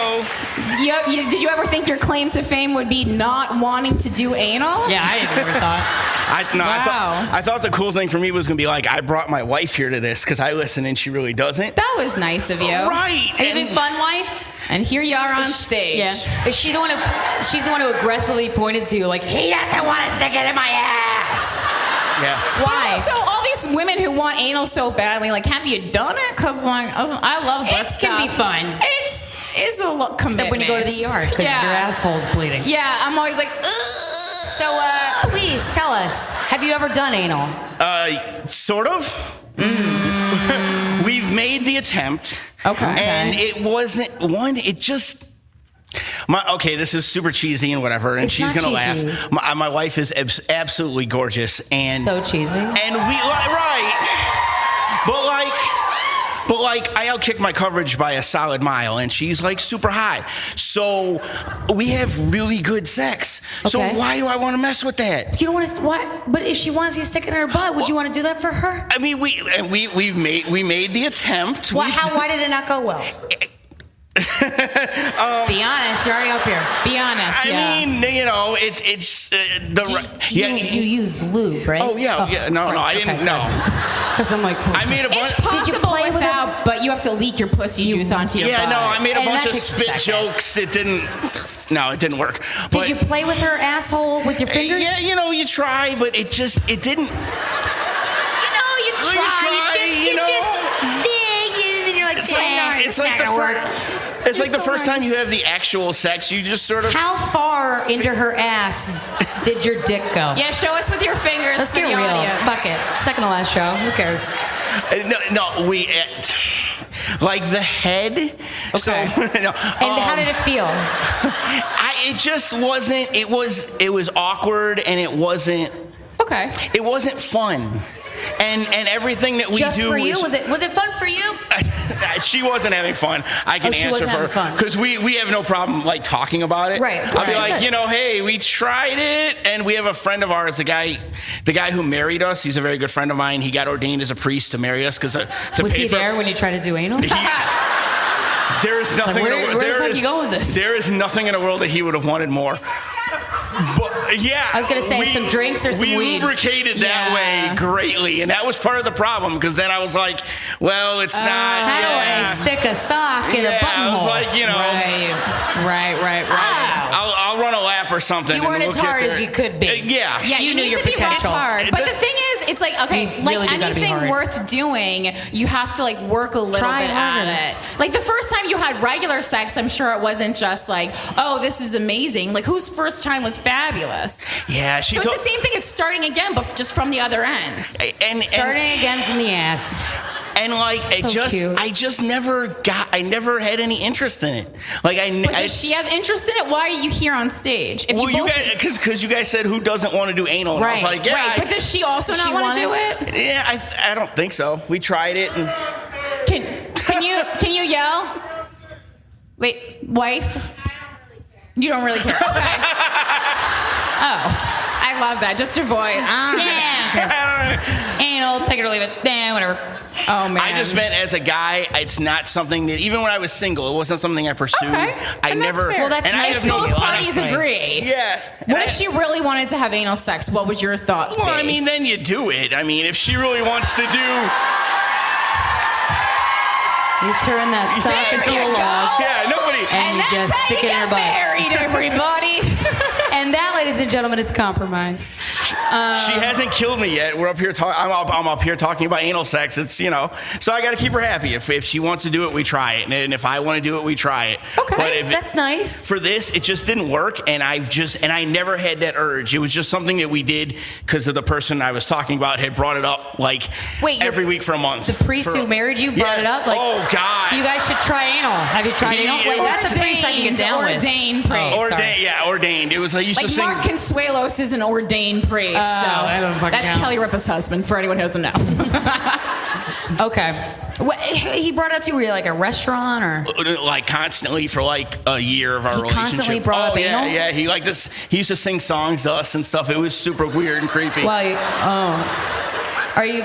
Did you ever think your claim to fame would be not wanting to do anal? Yeah, I never thought. I thought the cool thing for me was gonna be like, I brought my wife here to this because I listen and she really doesn't. That was nice of you. Right. Are you having fun, wife? And here you are on stage. Yeah. Is she the one who? She's the one who aggressively pointed to you, like, he doesn't want to stick it in my ass. Yeah. Why? So all these women who want anal so badly, like, have you done it? Cause like, I love butt It stuff. can be fun. It's a commitment. Except when you go to the ER because your asshole's bleeding. Yeah, I'm always like, ugh. So, please tell us, have you ever done anal? Sort of. We've made the attempt. Okay. And it wasn't one. It just. Okay, this is super cheesy and whatever, and It's she's not gonna cheesy. laugh. My wife is absolutely gorgeous, and So cheesy. And right, but like I outkicked my coverage by a solid mile, and she's like super high. So we have really good sex. So Okay. why do I want to mess with that? You don't want to. What? But if she wants you to stick it in her butt, would you want to do that for her? I mean, we made the attempt. Why did it not go well? Be honest. You're already up here. Be honest. I mean, you know, it's You use lube, right? Oh yeah. No, I didn't. No. Because I'm like, I made a bunch. It's possible Did you play with without, but you have to leak your pussy juice onto your butt. Yeah, no, I made a And bunch that of takes a spit second. jokes. It didn't. No, it didn't work. Did you play with her asshole with your fingers? Yeah, you know, you try, but it didn't. You you're like, It's like the first. It's like the first time you have the actual sex. You just sort of. How far into her ass did your dick go? Yeah, show us with your fingers. Let's for get the real. audience. Fuck it. Second to last show. Who cares? No, we. Like the head. Okay. So, no, And how did it feel? It just wasn't. It was awkward, and it wasn't. Okay. It wasn't fun. And everything that we Just do for you? Was it fun for you? She wasn't having fun. I can she answer wasn't for having fun. because we have no problem like talking about it. Right. I'll be Right. like, you know, hey, we tried it, and we have a friend of ours, the guy who married us. He's a very good friend of mine. He got ordained as a priest to marry us because to Was pay he for. there when you tried to do anal? There is nothing. where in the, the there fuck is- you going with this? There is nothing in the world that he would have wanted more. But yeah, I was gonna say some drinks or some we weed. lubricated that way greatly, and that was part of the problem because then I was like, well, it's not. How do I stick a sock in a I buttonhole? was like, you know, Right. I'll run a lap or something. You and weren't we'll as get hard there. as you could be. Yeah. Yeah, You you knew need your to be rock potential. hard. But the thing is, it's like, okay, You like really do gotta be anything hard. worth doing, you have to like work a little Try bit harder. at it. Like the first time you had regular sex, I'm sure it wasn't just like, oh, this is amazing. Like whose first time was fabulous? Yeah, she So told. it's the same thing as starting again, but just from the other end. Starting again from the ass. And like I never had any interest in it. Like But does she have interest in it? Why are you here on stage? If well, you both, because you guys said who doesn't want to do anal, and I was like, yeah, right. But does she also not want to do it? yeah, I don't think so. We tried it, and Can you yell? Wait, wife? You don't really care. Okay. Oh, I love that. Just your voice. Yeah. Anal, take it or leave it. Damn, whatever. Oh man. I just meant as a guy, it's not something that even when I was single, it wasn't something I pursued. Okay. I And never. that's fair. Well, that's and I nice. have If no both parties agree. Yeah. What if she really wanted to have anal sex? What would your thoughts Well, be? I mean, then you do it. I mean, if she really wants to do. You turn that sock There into you a log. go. Yeah, nobody. And you that's just how stick you it in her get butt. married, everybody. And that, ladies and gentlemen, is compromise. She hasn't killed me yet. We're up here talking. I'm up here talking about anal sex. It's so I got to keep her happy. If she wants to do it, we try it, and if I want to do it, we try it. Okay. But if That's nice. for this, it just didn't work, and I never had that urge. It was just something that we did because of the person I was talking about had brought it up like Wait, every week for a month. The priest who married you brought it up? Like, oh God. you guys should try anal. Have you tried anal? Wait, that's the priest I can get down with. Ordained priest. Ordained, yeah, ordained. It was I used Like to sing. Mark Consuelos is an ordained priest. so I don't fucking that's count. Kelly Ripa's husband. For anyone who doesn't know. Okay. What, he brought it up to you, were you like a restaurant or? Like constantly for like a year of our He relationship. constantly brought up yeah, anal? yeah. He like this. He used to sing songs to us and stuff. It was super weird and creepy. Well, are you?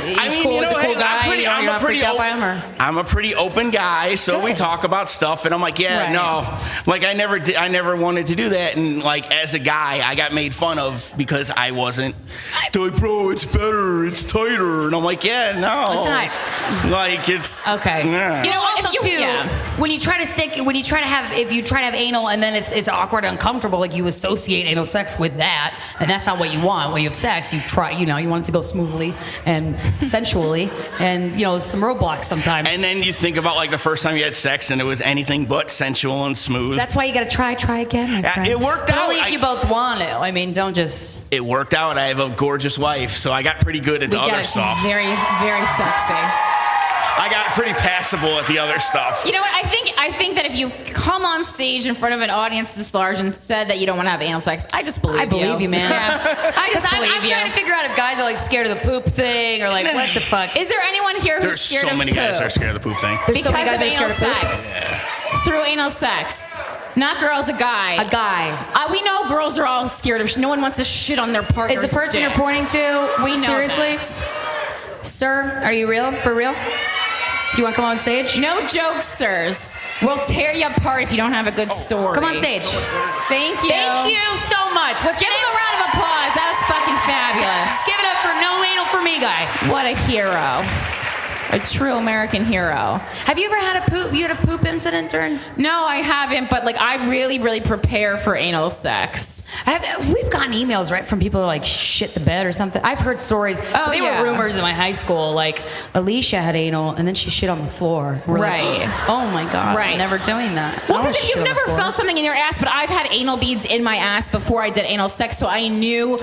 He's cool. He's a cool guy. You're not freaked out by him, or? I'm a pretty open guy, so we talk about stuff, and I'm like, no, like I never wanted to do that, and like as a guy, I got made fun of because I wasn't. They're like, bro, it's better, it's tighter, and I'm like, yeah, no, it's not. Like it's okay. Yeah. You know, also too, when you try to have anal, and then it's awkward, and uncomfortable, like you associate anal sex with that, and that's not what you want. When you have sex, you try, you want it to go smoothly and sensually, and some roadblocks sometimes. And then you think about like the first time you had sex, and it was anything but sensual and smooth. That's why you got to try again. My friend. It worked out. Only if you both want to. I mean, don't just. It worked out. I have a gorgeous wife, so I got pretty good at the other stuff. She's very, very sexy. I got pretty passable at the other stuff. You know what? I think that if you come on stage in front of an audience this large and said that you don't want to have anal sex, I just believe you. I believe you, man. Yeah. I'm trying to figure out if guys are like scared of the poop thing or like what the fuck. Is there anyone here who's There's scared of so many poop? guys that are scared of the poop thing. There's so many guys that are scared of poop. Sex. Yeah. Through anal sex. Not girls, a guy. A guy. We know girls are all scared of. No one wants to shit on their partner's Is the person dick. you're pointing to? We know seriously, that. Sir, are you real? For real? Do you want to come on stage? No jokes, sirs. We'll tear you apart if you don't have a good story. Come on stage. Thank you. Thank you so much. What's Give your him a round of applause. That was fucking fabulous. Give it up for no anal for me guy. What a hero. A true American hero. Have you ever had a poop? You had a poop incident during? No, I haven't. But like, I really, really prepare for anal sex. We've gotten emails right from people who like shit the bed or something. I've heard stories. Oh, they were rumors in my high school. Like Alicia had anal and then she shit on the floor. We're right. Like, oh my god. Right. I'm never doing that. Well, because you've never felt something in your ass, but I've had anal beads in my ass before I did anal sex, so I knew.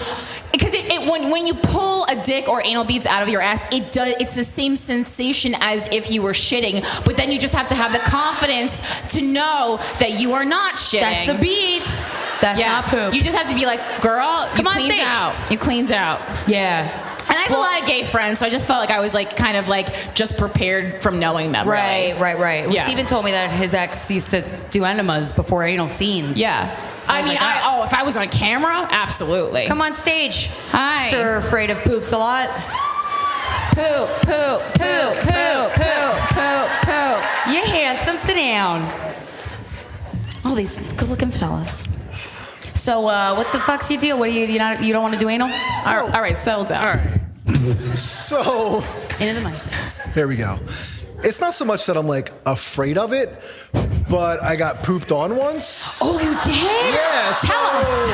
Because when you pull a dick or anal beads out of your ass, it's the same sensation as if you were shitting, but then you just have to have the confidence to know that you are not shitting. That's the beads. That's not poop. You just have to be like, girl, Come on stage. You cleaned out. Yeah. And I have a lot of gay friends, so I just felt like I was like kind of like just prepared from knowing them. Right. Well, Yeah. Steven told me that his ex used to do enemas before anal scenes. Yeah. So if I was on camera, absolutely. Come on stage. Hi. Sir, afraid of poops a lot? Poop, poop, poop, poop, poop, poop, poop. You're handsome. Sit down. All these good-looking fellas. So, what the fuck's your deal? What do you don't want to do anal? All right, settle down. All right. So, into the mic. There we go. It's not so much that I'm like afraid of it, but I got pooped on once. Oh, you did? Yeah. So Tell us.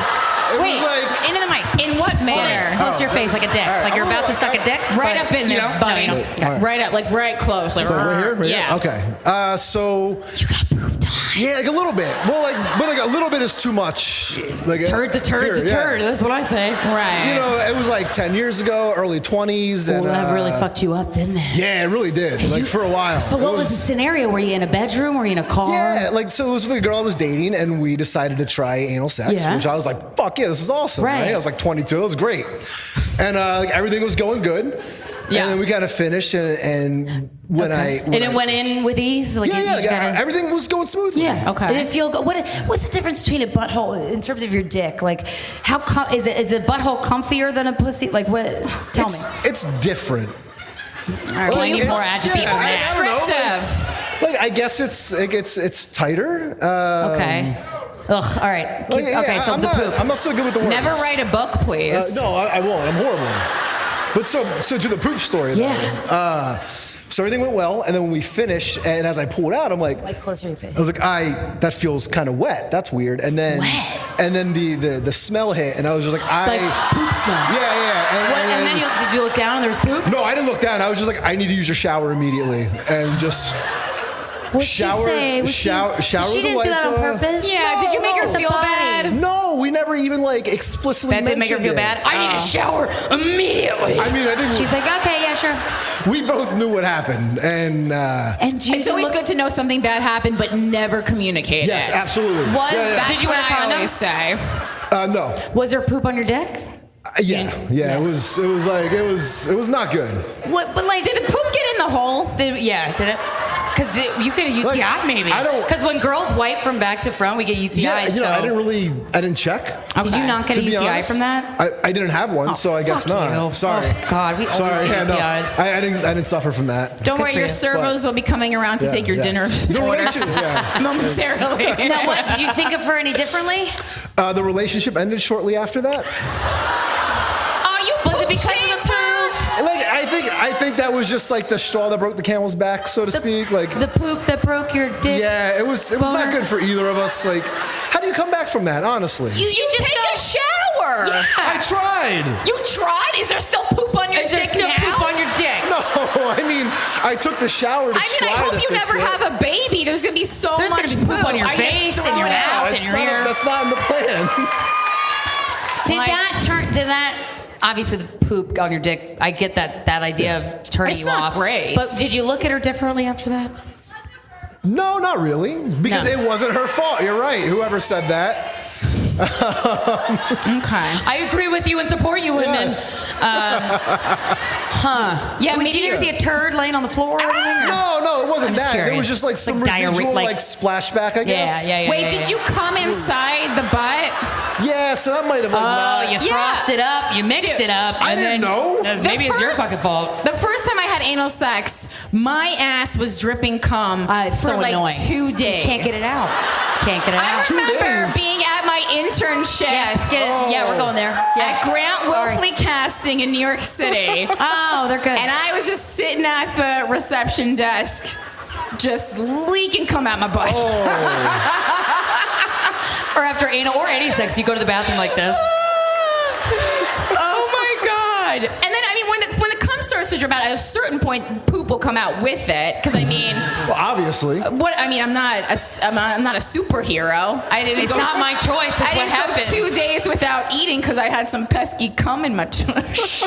it Wait, was like, into the mic. In what manner? Close to your face like a dick. right. Like you're about to suck a dick. Right but, up in there, buddy. No. right. Right up, like right close. Like, so right here? Right yeah. Here? Okay. So. You got pooped on. Yeah, like a little bit. Well, but a little bit is too much. Like Turd's a turd. That's what I say. Right. You know, it was like 10 years ago, early 20s. Well, and that really fucked you up, didn't it? Yeah, it really did. Like for a while. So what was the scenario? Were you in a bedroom? Were you in a car? Yeah, like so it was with a girl I was dating, and we decided to try anal sex, Yeah. which I was like, "Fuck yeah, this is awesome!" Right. I was like 22, it was great, and like everything was going good. Yeah. And then we kind of finished, and when it went in with ease. Like everything was going smoothly. Yeah. Okay. Did it feel good? What's the difference between a butthole in terms of your dick? Like, is a butthole comfier than a pussy? Like, what? Tell me. It's different. All right, can you more adjective on that? I don't know, Descriptive. like I guess it's tighter. Okay. Ugh. All right. Okay. So I'm the poop. I'm not so good with the words. Never write a book, please. No, I won't. I'm horrible. But so to the poop story. Yeah. So everything went well, and then when we finished, and as I pulled out, I'm like closer to your face. I was like, that feels kind of wet. That's weird. And then the smell hit, and I was just like, like poop smell. Yeah. And then did you look down and there was poop? No, I didn't look down. I was just like, I need to use your shower immediately, and just. What'd shower, she say? shower. She didn't do that on purpose. Yeah. Did you make her feel bad? No, we never even like explicitly. That didn't make her feel bad. I need a shower immediately. I mean, I think she's like, okay, yeah, sure. We both knew what happened, and it's always good to know something bad happened, but never communicate yes, it. absolutely. Did you wear a condom? I always say. No. Was there poop on your dick? Yeah. It was not good. What? But like, did the poop get in the hole? Did it? Because you get a UTI Like, maybe. I don't- Because when girls wipe from back to front, we get UTIs. Yeah, you know, so. I didn't check. Did you not get a To be UTI honest, from that? I didn't have one, so I guess fuck not. you. Sorry. Oh, God, we always Sorry, get no. UTIs. I didn't suffer from that. Don't Good worry, for your you. servos will be coming around to Yeah, take your yeah. dinner The orders relationship, yeah. momentarily. Now, what did you think of her any differently? The relationship ended shortly after that. Oh, you Was it because of the poo? Like I think that was just like the straw that broke the camel's back, so to speak. Like The poop that broke your dick? yeah, it was not boner? good for either of us. Like, how do you come back from that? Honestly, You just take a shower. I tried. You tried? Is there still poop on your Is there dick still now? poop on your dick? No, I mean I took the shower to I try mean, I hope to you fix never it. have a baby. There's gonna be so There's much gonna be poop on your I face just and your throw it mouth out. and your ear. That's not in the plan. Did that obviously the poop on your dick, I get that idea of turning It's you not off. great. But did you look at her differently after that? No, not really, because No. it wasn't her fault. You're right. Whoever said that. Okay. I agree with you and support you, women. Yes. Yeah, me Did you neither. see a turd laying on the floor or anything? No, it wasn't I'm just that. It curious. was just like It's some like diarrhea, residual like- like splashback, I guess. Yeah. Wait, did you come inside the butt? Yeah, so that might have like Oh, not. you Yeah. frothed it up, you mixed Dude, it up. I and didn't then- know. Maybe it's your first- fucking fault. The first time I had anal sex, my ass was dripping cum It's for so like annoying. 2 days. You can't get it out. Can't get it I out. 2 remember days? being at my internship Yes, get it. Yeah, we're going there. Yeah. at Grant Sorry. Wilfley Casting in New York City. Oh, they're good. And I was just sitting at the reception desk, just leaking cum out my butt. Or after anal or any sex, you go to the bathroom like this. Oh my god! And then I mean, when the cum starts to drip out, at a certain point, poop will come out with it. Because I mean, Well, obviously. what I mean, I'm not a superhero. I didn't. It's go, not my choice. It's I what didn't happens. go 2 days without eating because I had some pesky cum in my tush.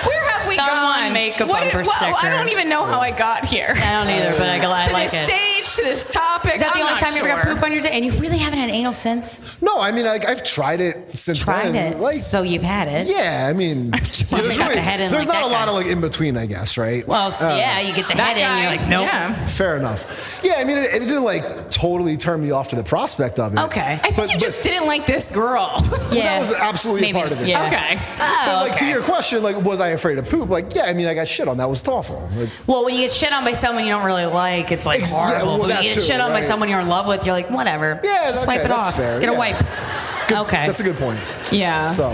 Where have we Someone gone? make a What bumper I sticker. don't even know how I got here. I don't either, but I to like this it. stage, to this topic. Is that the I'm only not time you ever got sure. poop on your dick? And you really haven't had anal since? No, I mean, like I've tried it since Tried then. it. Like, So you've had it. yeah, I mean, there's, got the head in there's like not that a lot guy. of like in between, I guess, right? Well, yeah, you get the That head in, and guy, you're like, nope. Yeah. Fair enough. Yeah, I mean, it didn't like totally turn me off to the prospect of it. Okay. I think you just didn't like this girl. Yeah. That was absolutely Maybe. a part of it. Yeah. Okay. But like to okay. your question, like was I afraid of poop? Like yeah, I mean I got shit on. That was awful. Like, Well, when you get shit on by someone you don't really like, it's like Yeah, horrible. well, But when that you get too, shit on by right. someone you're in love with, you're like, whatever. Yeah, just okay, wipe it that's off. fair, Get a yeah. wipe. Okay. that's a good point. Yeah. So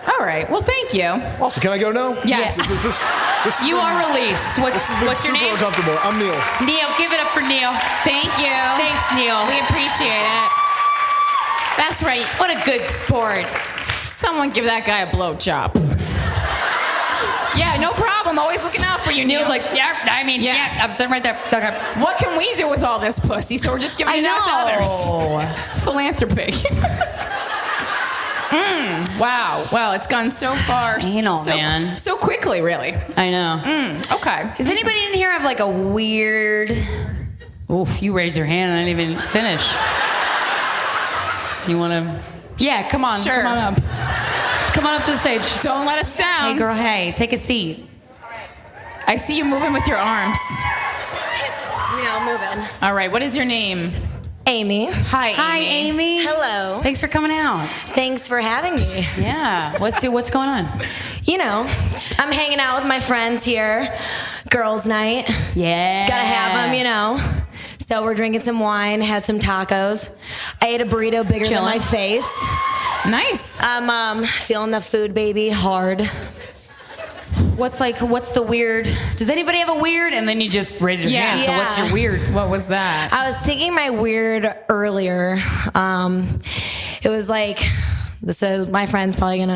All right. Well, thank you. also, can I go now? Yes. This has You been- are released. This has been What's your super name? uncomfortable. I'm Neil. Neil. Give it up for Neil. Thank you. Thanks, Neil. We appreciate it. That's right. What a good sport. Someone give that guy a blowjob. Yeah, no problem. Always looking out for you, Neil. Neil's like, yeah, I mean, Yeah. yeah, I'm sitting right there. Okay. What can we do with all this pussy? So we're just giving I it out to others. know. Philanthropy. Wow. Well, it's gone so far. Anal, so, man. So quickly, really. I know. Okay. Does anybody in here have like a weird... Oof, you raised your hand and I didn't even finish. You want to... Yeah, come on. Sure. Come on up. Come on up to the stage. Don't let us down. Hey, girl, hey, take a seat. I see you moving with your arms. You know, moving. All right. What is your name? Amy. Hi, Hi, Amy. Hello. Thanks for coming out. Thanks for having me. Yeah. What's going on? You know, I'm hanging out with my friends here. Girls' night. Yeah. Gotta have them, you know. So we're drinking some wine, had some tacos. I ate a burrito bigger than my Chilling. face. Nice. I'm feeling the food baby hard. What's the weird? Does anybody have a weird? And then you just raise your hand. So what's your weird? What was that? I was thinking my weird earlier. It was like, this is my friend's probably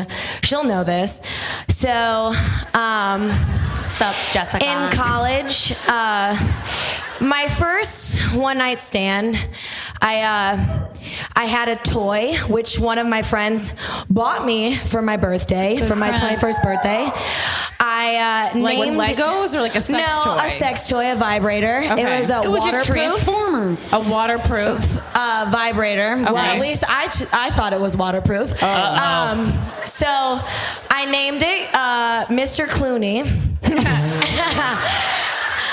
she'll know this. So, Sup, Jessica? in college, my first one night stand, I had a toy which one of my friends bought me for my birthday, for my friend. 21st birthday. I Like with named Legos or like a sex no, toy? a sex toy, a vibrator. Okay. It was a waterproof. transformer. A waterproof. Vibrator. Well, at Nice. least I thought it was waterproof. So I named it Mr. Clooney.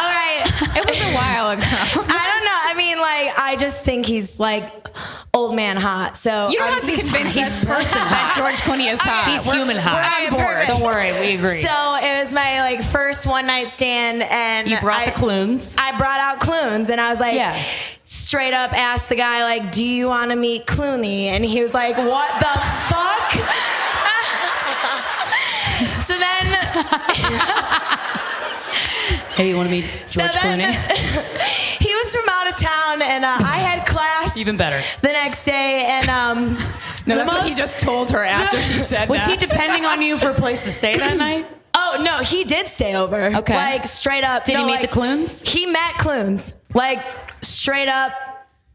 All right, It was a while ago. I don't know. I mean, like, I just think he's like old man hot. So You don't have to convince this person that George Clooney is hot. He's human hot. We're on board. Don't worry, we agree. So it was my like first one night stand, and You brought the clunes. I brought out clunes, and I was like, straight up asked the guy like, "Do you want to meet Clooney?" And he was like, "What the fuck?" So then, Hey, you want to meet George Clooney? he was from out of town, and I had class Even better. the next day, and No, that's what he just told her after she said Was that. he depending on you for a place to stay that night? Oh no, he did stay over. Okay. Like straight up. Did he meet like, the clunes? He met clunes. Like straight up.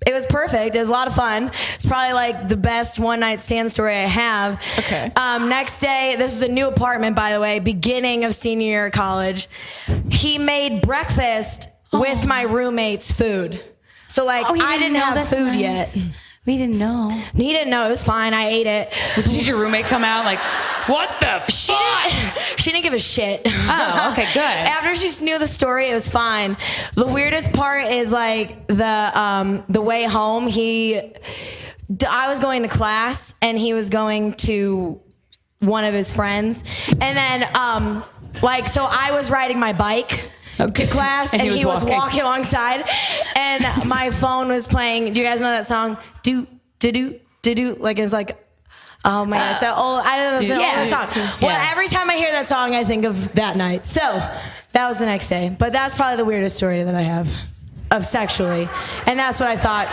It was perfect. It was a lot of fun. It's probably like the best one night stand story I have. Okay. Next day, this was a new apartment, by the way, beginning of senior year of college. He made breakfast with my roommate's food. So like I didn't have food yet. We didn't know. He didn't know. It was fine. I ate it. Did your roommate come out like, what the fuck? She didn't give a shit. Oh, okay, good. After she knew the story, it was fine. The weirdest part is like the way home. I was going to class and he was going to one of his friends, and then so I was riding my bike. To class, and he was walking alongside, and my phone was playing. Do you guys know that song? Do do do do do. Like it's like, oh man, it's an old. I don't know, it's an older song. Well, every time I hear that song, I think of that night. So that was the next day. But that's probably the weirdest story that I have of sexually, and that's what I thought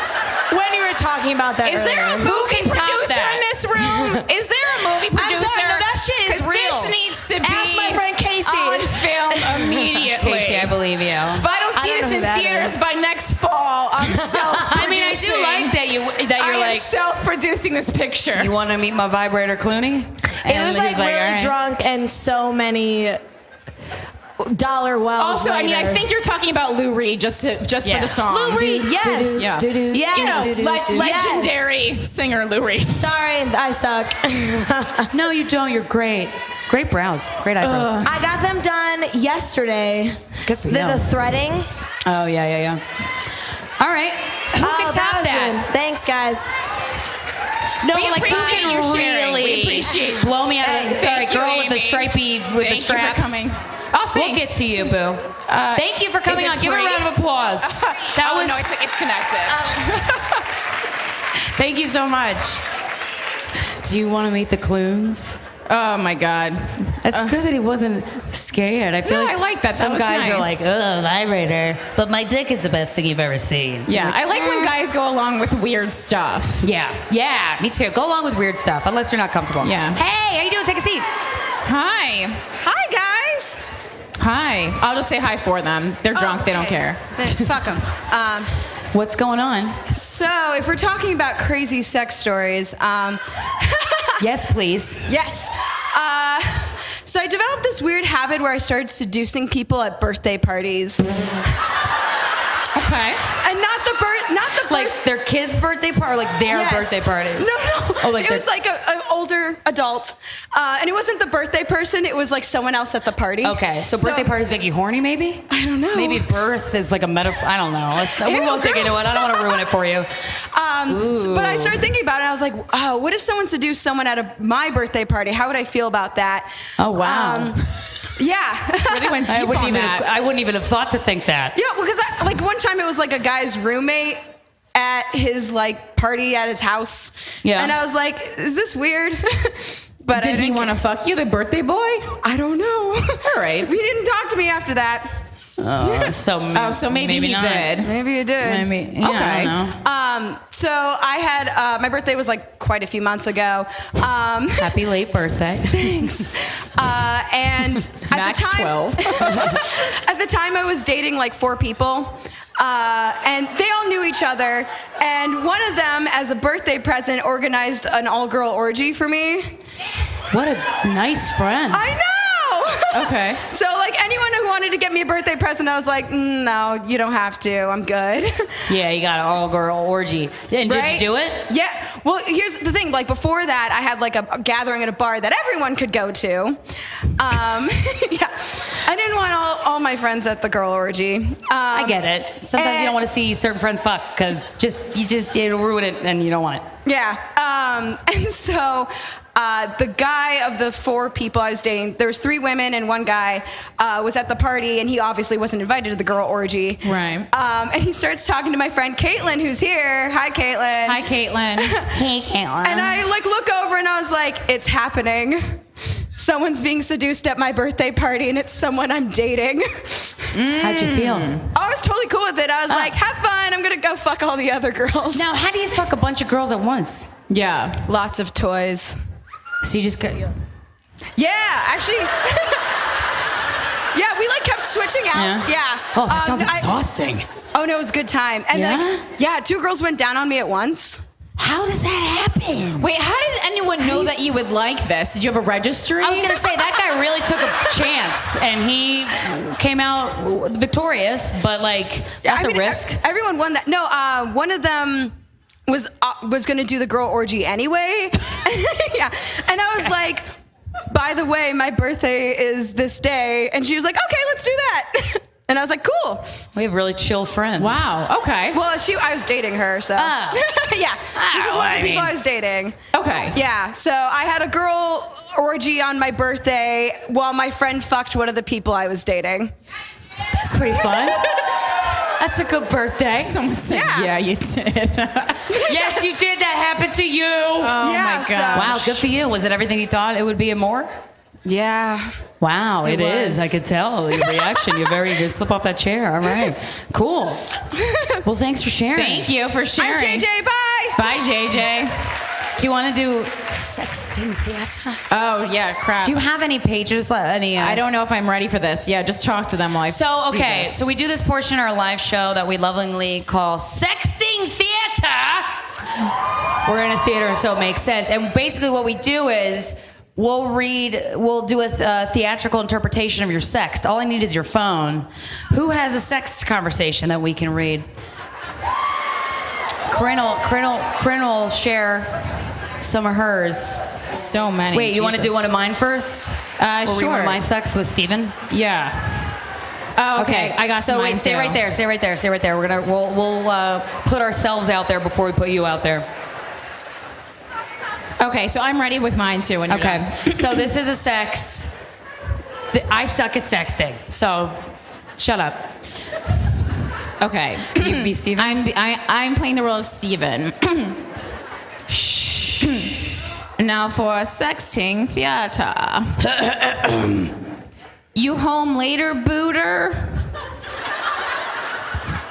when you were talking about that. Is there a earlier. movie producer in this room? Is there a movie producer? I'm sorry, no, that shit is real. This needs to be Ask my friend Casey. on film immediately. Casey, I believe you. If I don't see this in theaters by next fall, I'm self-producing. I mean, I do like that you're I like am self-producing this picture. You want to meet my vibrator, Clooney? It was like he's really all right. drunk and so many dollar wells. Also, I mean, I later. think you're talking about Lou Reed just for the song. Lou Reed, yes. Yeah. Yes. You know, legendary singer Lou Reed. Sorry, I suck. No, you don't. You're great. Great brows. Great eyebrows. I got them done yesterday. Good for you. The threading. Oh, yeah. All right. Who can top that? Thanks, guys. No, We like who appreciate can you sharing. really We appreciate blow me out of the sorry, Thank you, girl with the Amy. stripy with Thank the you straps. for coming. Oh, We'll thanks. get to you, boo. Thank you for coming is on. it Give her a free? round of applause. That was. No, it's connected. Thank you so much. Do you want to meet the Clunes? Oh my God. It's good that he wasn't scared. I feel No, like I like that. That Some was guys are nice. like, oh, vibrator, but my dick is the best thing you've ever seen. Yeah, I like when guys go along with weird stuff. Yeah, me too. Go along with weird stuff, unless you're not comfortable. Yeah. Hey, how you doing? Take a seat. Hi. Hi, guys. Hi. I'll just say hi for them. They're drunk. They don't care. Then fuck them. What's going on? So, if we're talking about crazy sex stories, Yes, please. yes. So I developed this weird habit where I started seducing people at birthday parties. Okay. And not the Like their kids' birthday party, or like their Yes. birthday parties. No. Oh, like it was like an older adult, and it wasn't the birthday person. It was like someone else at the party. Okay, so birthday parties make you horny, maybe? I don't know. Maybe birth is like a metaphor. I don't know. We Ew, won't dig into it. gross. I don't want to ruin it for you. But I started thinking about it. And I was like, oh, what if someone seduced someone at my birthday party? How would I feel about that? Oh, wow. Yeah. Really went deep I wouldn't on even. that. I wouldn't even have thought to think that. Yeah, because like one time it was like a guy's roommate at his like party at his house. Yeah. And I was like, is this weird? But Did he want to fuck you, the birthday boy? I don't know. All right. He didn't talk to me after that. So maybe he not. did. Maybe he did. Maybe. Yeah, Okay. I don't know. So I had my birthday was like quite a few months ago. Happy late birthday. Thanks. And at Max the time, 12. at the time I was dating like 4 people. And they all knew each other. And one of them, as a birthday present, organized an all-girl orgy for me. What a nice friend. I know. Okay. So like anyone who wanted to get me a birthday present. I was like, no, you don't have to. I'm good. Yeah, you got an all-girl orgy. And did you do it? Yeah. Well, here's the thing. Like before that, I had like a gathering at a bar that everyone could go to. Yeah. I didn't want all my friends at the girl orgy. I get it. Sometimes you don't want to see certain friends fuck because it'll ruin it and you don't want it. Yeah. And so the guy of the 4 people I was dating, there was 3 women and 1 guy was at the party, and he obviously wasn't invited to the girl orgy. Right. And he starts talking to my friend Caitlin, who's here. Hi, Caitlin. Hi, Caitlin. Hey, Caitlin. And I look over and I was like, it's happening. Someone's being seduced at my birthday party, and it's someone I'm dating. How'd you feel? I was totally cool with it. I was like, have fun. I'm going to go fuck all the other girls. Now, how do you fuck a bunch of girls at once? Yeah. Lots of toys. So you just got... Yeah, actually. Yeah, we like kept switching out. Yeah. Oh, that sounds exhausting. Oh, no, it was a good time. And Yeah? 2 girls went down on me at once. How does that happen? Wait, how did anyone know that you would like this? Did you have a registry? I was going to say, that guy really took a chance, and he came out victorious, but, like, that's a risk. Everyone won that. No, one of them was going to do the girl orgy anyway. Yeah. And I was like, by the way, my birthday is this day. And she was like, okay, let's do that. And I was like, cool. We have really chill friends. Wow, okay. Well, I was dating her, so. Yeah, this is one of the people I was dating. Okay. Yeah, so I had a girl orgy on my birthday while my friend fucked one of the people I was dating. That's pretty fun. That's a good birthday. Someone said, yeah you did. Yes, you did. That happened to you. Oh my God. Wow, good for you. Was it everything you thought it would be and more? Yeah. Wow, it is. I could tell your reaction. You slip off that chair. All right. Cool. Well, thanks for sharing. Thank you for sharing. I'm JJ, bye. Bye, JJ. Do you want to do sexting theater? Oh, yeah, crap. Do you have any pages? I don't know if I'm ready for this. Yeah, just talk to them while I So, see okay, this. so we do this portion of our live show that we lovingly call Sexting Theater. We're in a theater, so it makes sense. And basically what we do is we'll do a theatrical interpretation of your sext. All I need is your phone. Who has a sext conversation that we can read? Corinne will share some of hers. So many. Wait, you want to do one of mine first? Sure. My sex with Steven? Yeah. Oh, okay. I got so mine wait, stay too. right there. Stay right there. Stay right there. We'll put ourselves out there before we put you out there. Okay, so I'm ready with mine too. When you're Okay. done. So this is a sex. I suck at sexting. So shut up. Okay. You be Steven? I'm playing the role of Steven. Now for sexting theater. You home later, booter?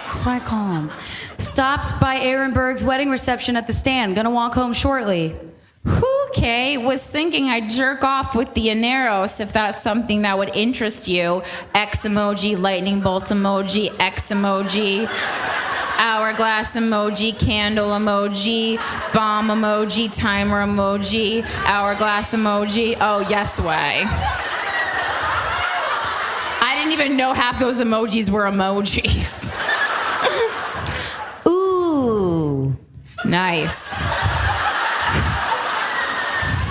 That's what I call him. Stopped by Aaron Berg's wedding reception at the stand. Gonna walk home shortly. Okay, was thinking I'd jerk off with the Aneros if that's something that would interest you. X emoji, lightning bolt emoji, X emoji, hourglass emoji, candle emoji, bomb emoji, timer emoji, hourglass emoji. Oh, yes way. I didn't even know half those emojis were emojis. Ooh. Nice.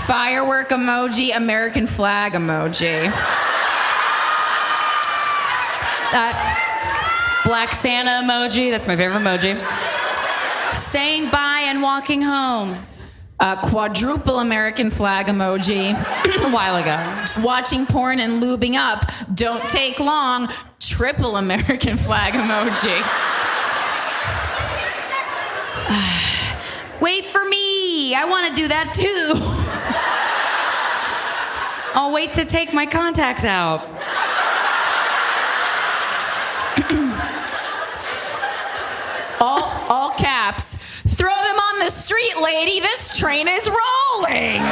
Firework emoji, American flag emoji. Black Santa emoji. That's my favorite emoji. Saying bye and walking home. Quadruple American flag emoji. It's a while ago. Watching porn and lubing up. Don't take long. Triple American flag emoji. Wait for me. I want to do that too. I'll wait to take my contacts out. all caps. Throw them on the street, lady. This train is rolling.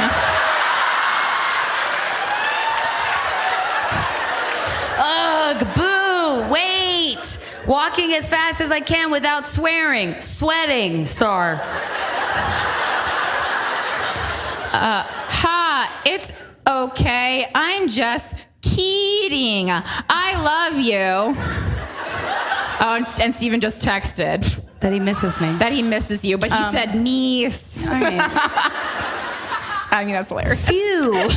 Ugh, boo, wait. Walking as fast as I can without swearing. Sweating, star. Ha, it's okay. I'm just kidding. I love you. Oh, and Steven just texted That he misses me. that he misses you, but he said niece. I mean, that's hilarious. Phew.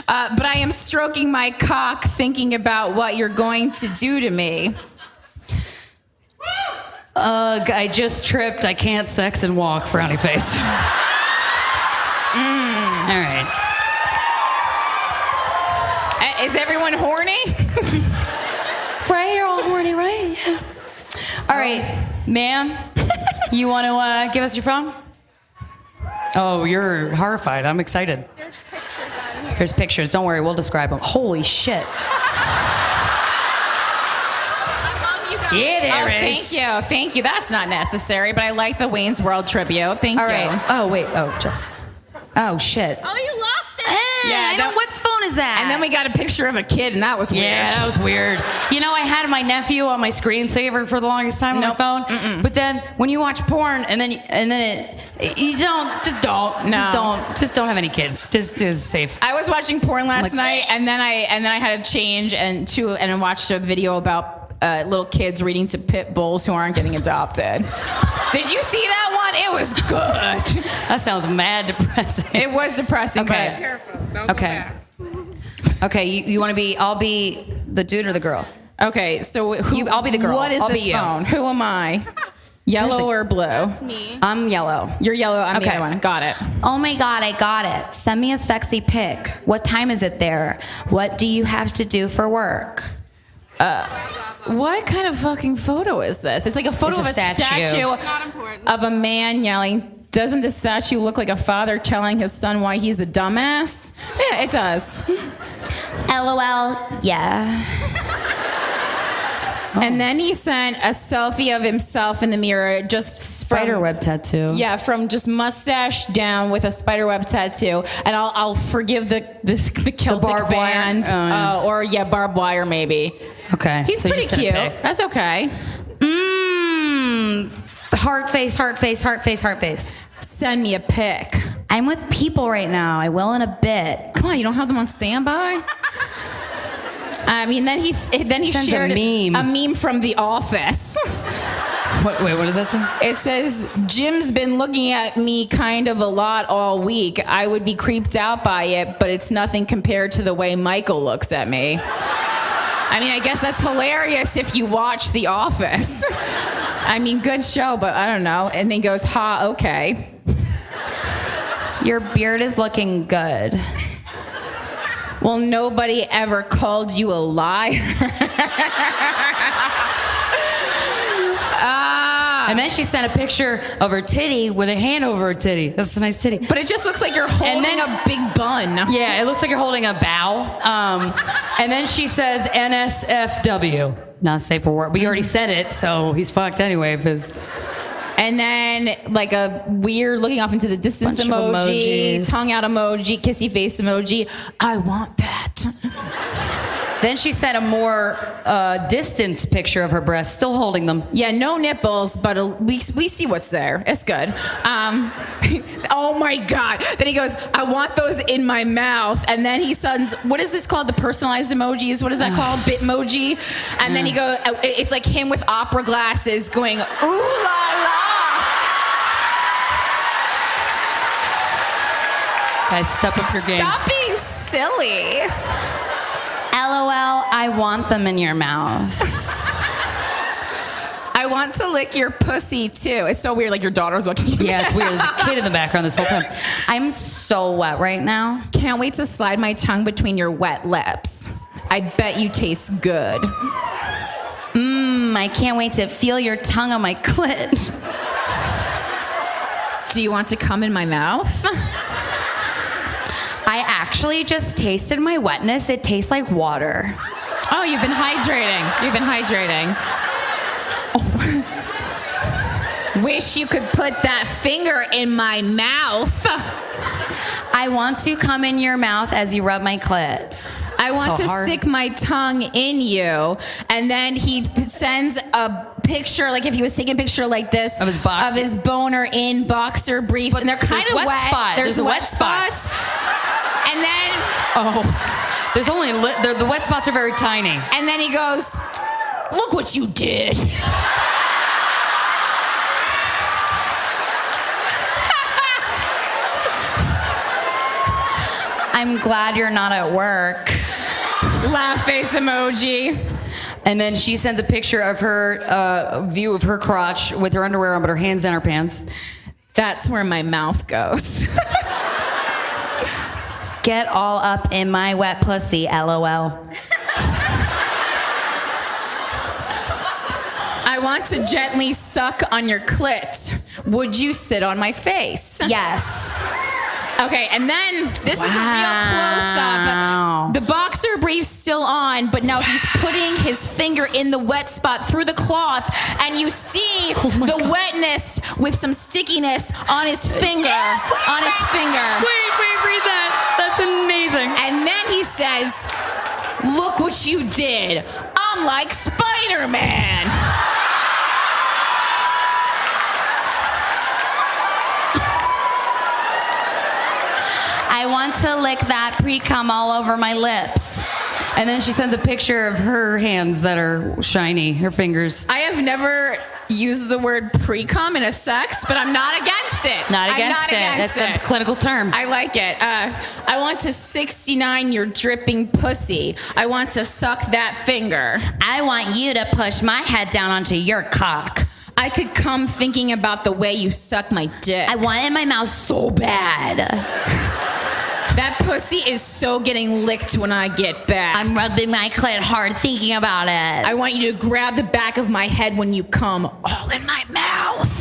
But I am stroking my cock thinking about what you're going to do to me. Ugh, I just tripped. I can't sex and walk. Frowny face. All right. Is everyone horny? Right, you're all horny, right? Yeah. All right, ma'am, you want to give us your phone? Oh, you're horrified. I'm excited. There's pictures on here. There's pictures. Don't worry, we'll describe them. Holy shit. Yeah, there is. Thank you. That's not necessary, but I like the Wayne's World tribute. Thank All you. right. Oh, wait. Oh, just. Oh, shit. Oh, you lost it. I know. What phone is that? And then we got a picture of a kid, and that was weird. Yeah, that was weird. You know, I had my nephew on my screensaver for the longest time on my phone. But then when you watch porn, and then you don't have any kids. Just safe. I was watching porn last night, and then I had to change and watched a video about little kids reading to pit bulls who aren't getting adopted. Did you see that one? It was good. That sounds mad depressing. It was depressing. Okay. But Careful. Don't Okay. Okay, you want to be? I'll be the dude or the girl. okay, so I'll be the girl. What is I'll this be you. phone? Who am I? Yellow or blue? That's me. I'm yellow. You're yellow. I'm the Okay. other one. Got it. Oh my God, I got it. Send me a sexy pic. What time is it there? What do you have to do for work? What kind of fucking photo is this? It's like a photo It's a of a statue. Not important. of a man yelling. Doesn't the statue look like a father telling his son why he's a dumbass? Yeah, it does. LOL, yeah. And then he sent a selfie of himself in the mirror, just Spiderweb tattoo. Yeah, from just mustache down with a spiderweb tattoo. And I'll forgive the Celtic barbed wire? band, or barbed wire maybe. Okay. He's so you pretty just sent a cute. pic. That's okay. Heart face, heart face, heart face, heart face. Send me a pic. I'm with people right now. I will in a bit. Come on, you don't have them on standby? I mean, then he Sends a shared meme. a meme from The Office. Wait, what does that say? It says, Jim's been looking at me kind of a lot all week. I would be creeped out by it, but it's nothing compared to the way Michael looks at me. I mean, I guess that's hilarious if you watch The Office. I mean, good show, but I don't know. And then he goes, ha, okay. Your beard is looking good. Well, nobody ever called you a liar. And then she sent a picture of her titty with a hand over her titty. That's a nice titty. But it just looks like you're holding a big bun. Yeah, it looks like you're holding a bow. And then she says NSFW. Not safe for work. We already said it, so he's fucked anyway. And then like a weird looking off into the distance Bunch of emoji, emojis. tongue out emoji, kissy face emoji. I want that. Then she sent a more distant picture of her breasts, still holding them. Yeah, no nipples, but we see what's there. It's good. Oh my God. Then he goes, I want those in my mouth. And then he sends, what is this called? The personalized emojis. What is that called? Bitmoji. And then he goes, it's like him with opera glasses going, ooh la la. Guys, step up your game. Stop being silly. LOL, I want them in your mouth. I want to lick your pussy too. It's so weird, like your daughter's looking at you. Yeah, it's weird. There's a kid in the background this whole time. I'm so wet right now. Can't wait to slide my tongue between your wet lips. I bet you taste good. I can't wait to feel your tongue on my clit. Do you want to come in my mouth? I actually just tasted my wetness. It tastes like water. Oh, you've been hydrating. You've been hydrating. Oh. Wish you could put that finger in my mouth. I want to come in your mouth as you rub my clit. I want So to hard. stick my tongue in you. And then he sends a picture, like if he was taking a picture like this Of his boxer. of his boner in boxer briefs, and they're kind there's of wet wet. spot. There's a wet spots. And then There's only the wet spots are very tiny. And then he goes, "Look what you did." I'm glad you're not at work. Laugh face emoji. And then she sends a picture of her view of her crotch with her underwear on, but her hands in her pants. That's where my mouth goes. Get all up in my wet pussy, LOL. I want to gently suck on your clit. Would you sit on my face? Yes. Okay, and then this is a real close-up. The boxer brief's still on, but now he's putting his finger in the wet spot through the cloth, and you see the wetness with some stickiness on his finger. On his finger. Wait, read that. That's amazing. And then he says, "Look what you did. I'm like Spider-Man." I want to lick that pre-cum all over my lips. And then she sends a picture of her hands that are shiny, her fingers. I have never used the word pre-cum in a sex, but I'm not against it. Not against it. That's a clinical term. I like it. I want to 69 your dripping pussy. I want to suck that finger. I want you to push my head down onto your cock. I could come thinking about the way you suck my dick. I want it in my mouth so bad. That pussy is so getting licked when I get back. I'm rubbing my clit hard thinking about it. I want you to grab the back of my head when you come, all in my mouth.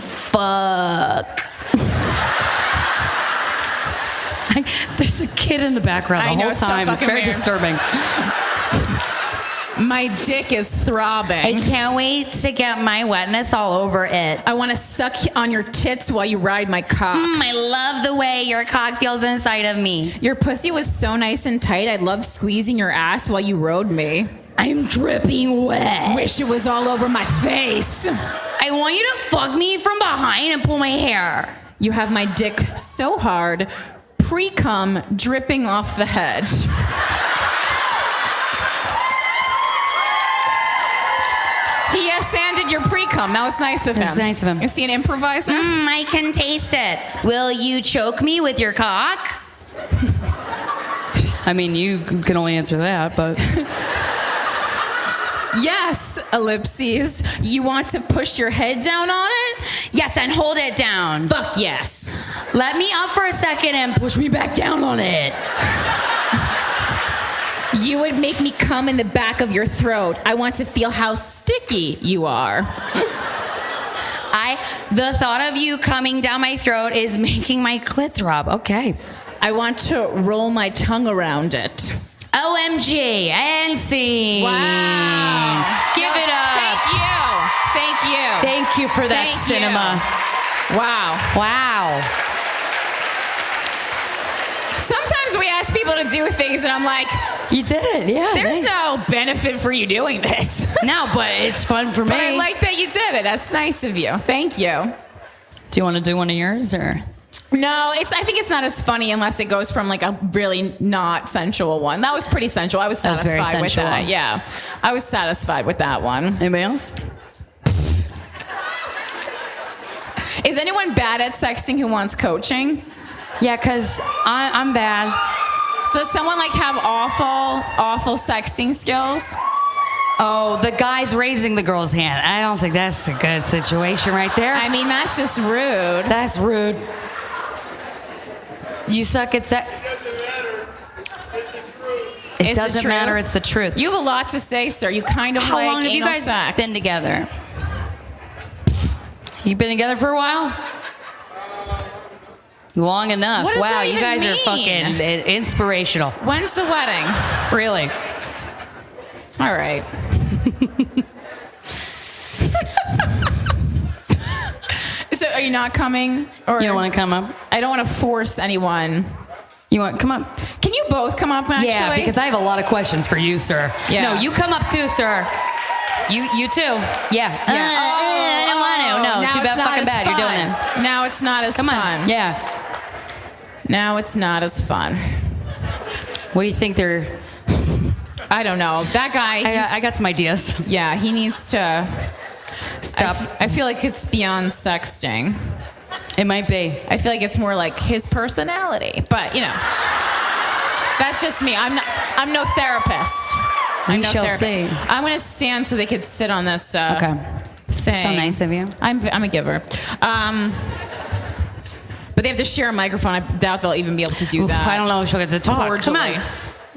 Fuck. There's a kid in the background the whole time. It's very disturbing. My dick is throbbing. I can't wait to get my wetness all over it. I want to suck on your tits while you ride my cock. I love the way your cock feels inside of me. Your pussy was so nice and tight. I love squeezing your ass while you rode me. I'm dripping wet. Wish it was all over my face. I want you to fuck me from behind and pull my hair. You have my dick so hard, pre-cum dripping off the head. He sanded your pre-cum. That was nice of him. That's nice of him. Is he an improviser? I can taste it. Will you choke me with your cock? I mean, you can only answer that, but... Yes, ellipses. You want to push your head down on it? Yes, and hold it down. Fuck yes. Let me up for a second and push me back down on it. You would make me come in the back of your throat. I want to feel how sticky you are. The thought of you coming down my throat is making my clit throb. Okay. I want to roll my tongue around it. OMG, and scene. Wow. Give it up. Thank you. Thank you for that cinema. Wow. Wow. Sometimes we ask people to do things and I'm like, you did it, yeah. There's no benefit for you doing this. No, but it's fun for me. But I like that you did it. That's nice of you. Thank you. Do you want to do one of yours or? No, I think it's not as funny unless it goes from like a really not sensual one. That was pretty sensual. I was satisfied with that. Yeah. I was satisfied with that one. Anybody else? Is anyone bad at sexting who wants coaching? Yeah, because I'm bad. Does someone like have awful sexting skills? Oh, the guy's raising the girl's hand. I don't think that's a good situation right there. I mean, that's just rude. That's rude. You suck at sex. It doesn't matter. It's the truth. You have a lot to say, sir. You kind of How like long have you anal guys sex. been together? You been together for a while? Long enough. What does wow, that you even guys are mean? fucking inspirational. When's the wedding? Really? All right. So are you not coming? Or You don't want to come up? I don't want to force anyone. You want to come up? Can you both come up, actually? Yeah, because I have a lot of questions for you, sir. Yeah. No, you come up too, sir. You too. Yeah. I don't want to. No, now too it's bad not fucking as bad. You're doing fun. it. Now it's not as Come fun. on. Yeah. Now it's not as fun. What do you think they're? I don't know. That guy. I got some ideas. Yeah, he needs to stop. I feel like it's beyond sexting. It might be. I feel like it's more like his personality, but that's just me. I'm no therapist. We shall see. I'm gonna stand so they could sit on this Okay. thing. So nice of you. I'm a giver. But they have to share a microphone. I doubt they'll even be able to do that. I don't know if she'll get to talk. Cordially. Come on.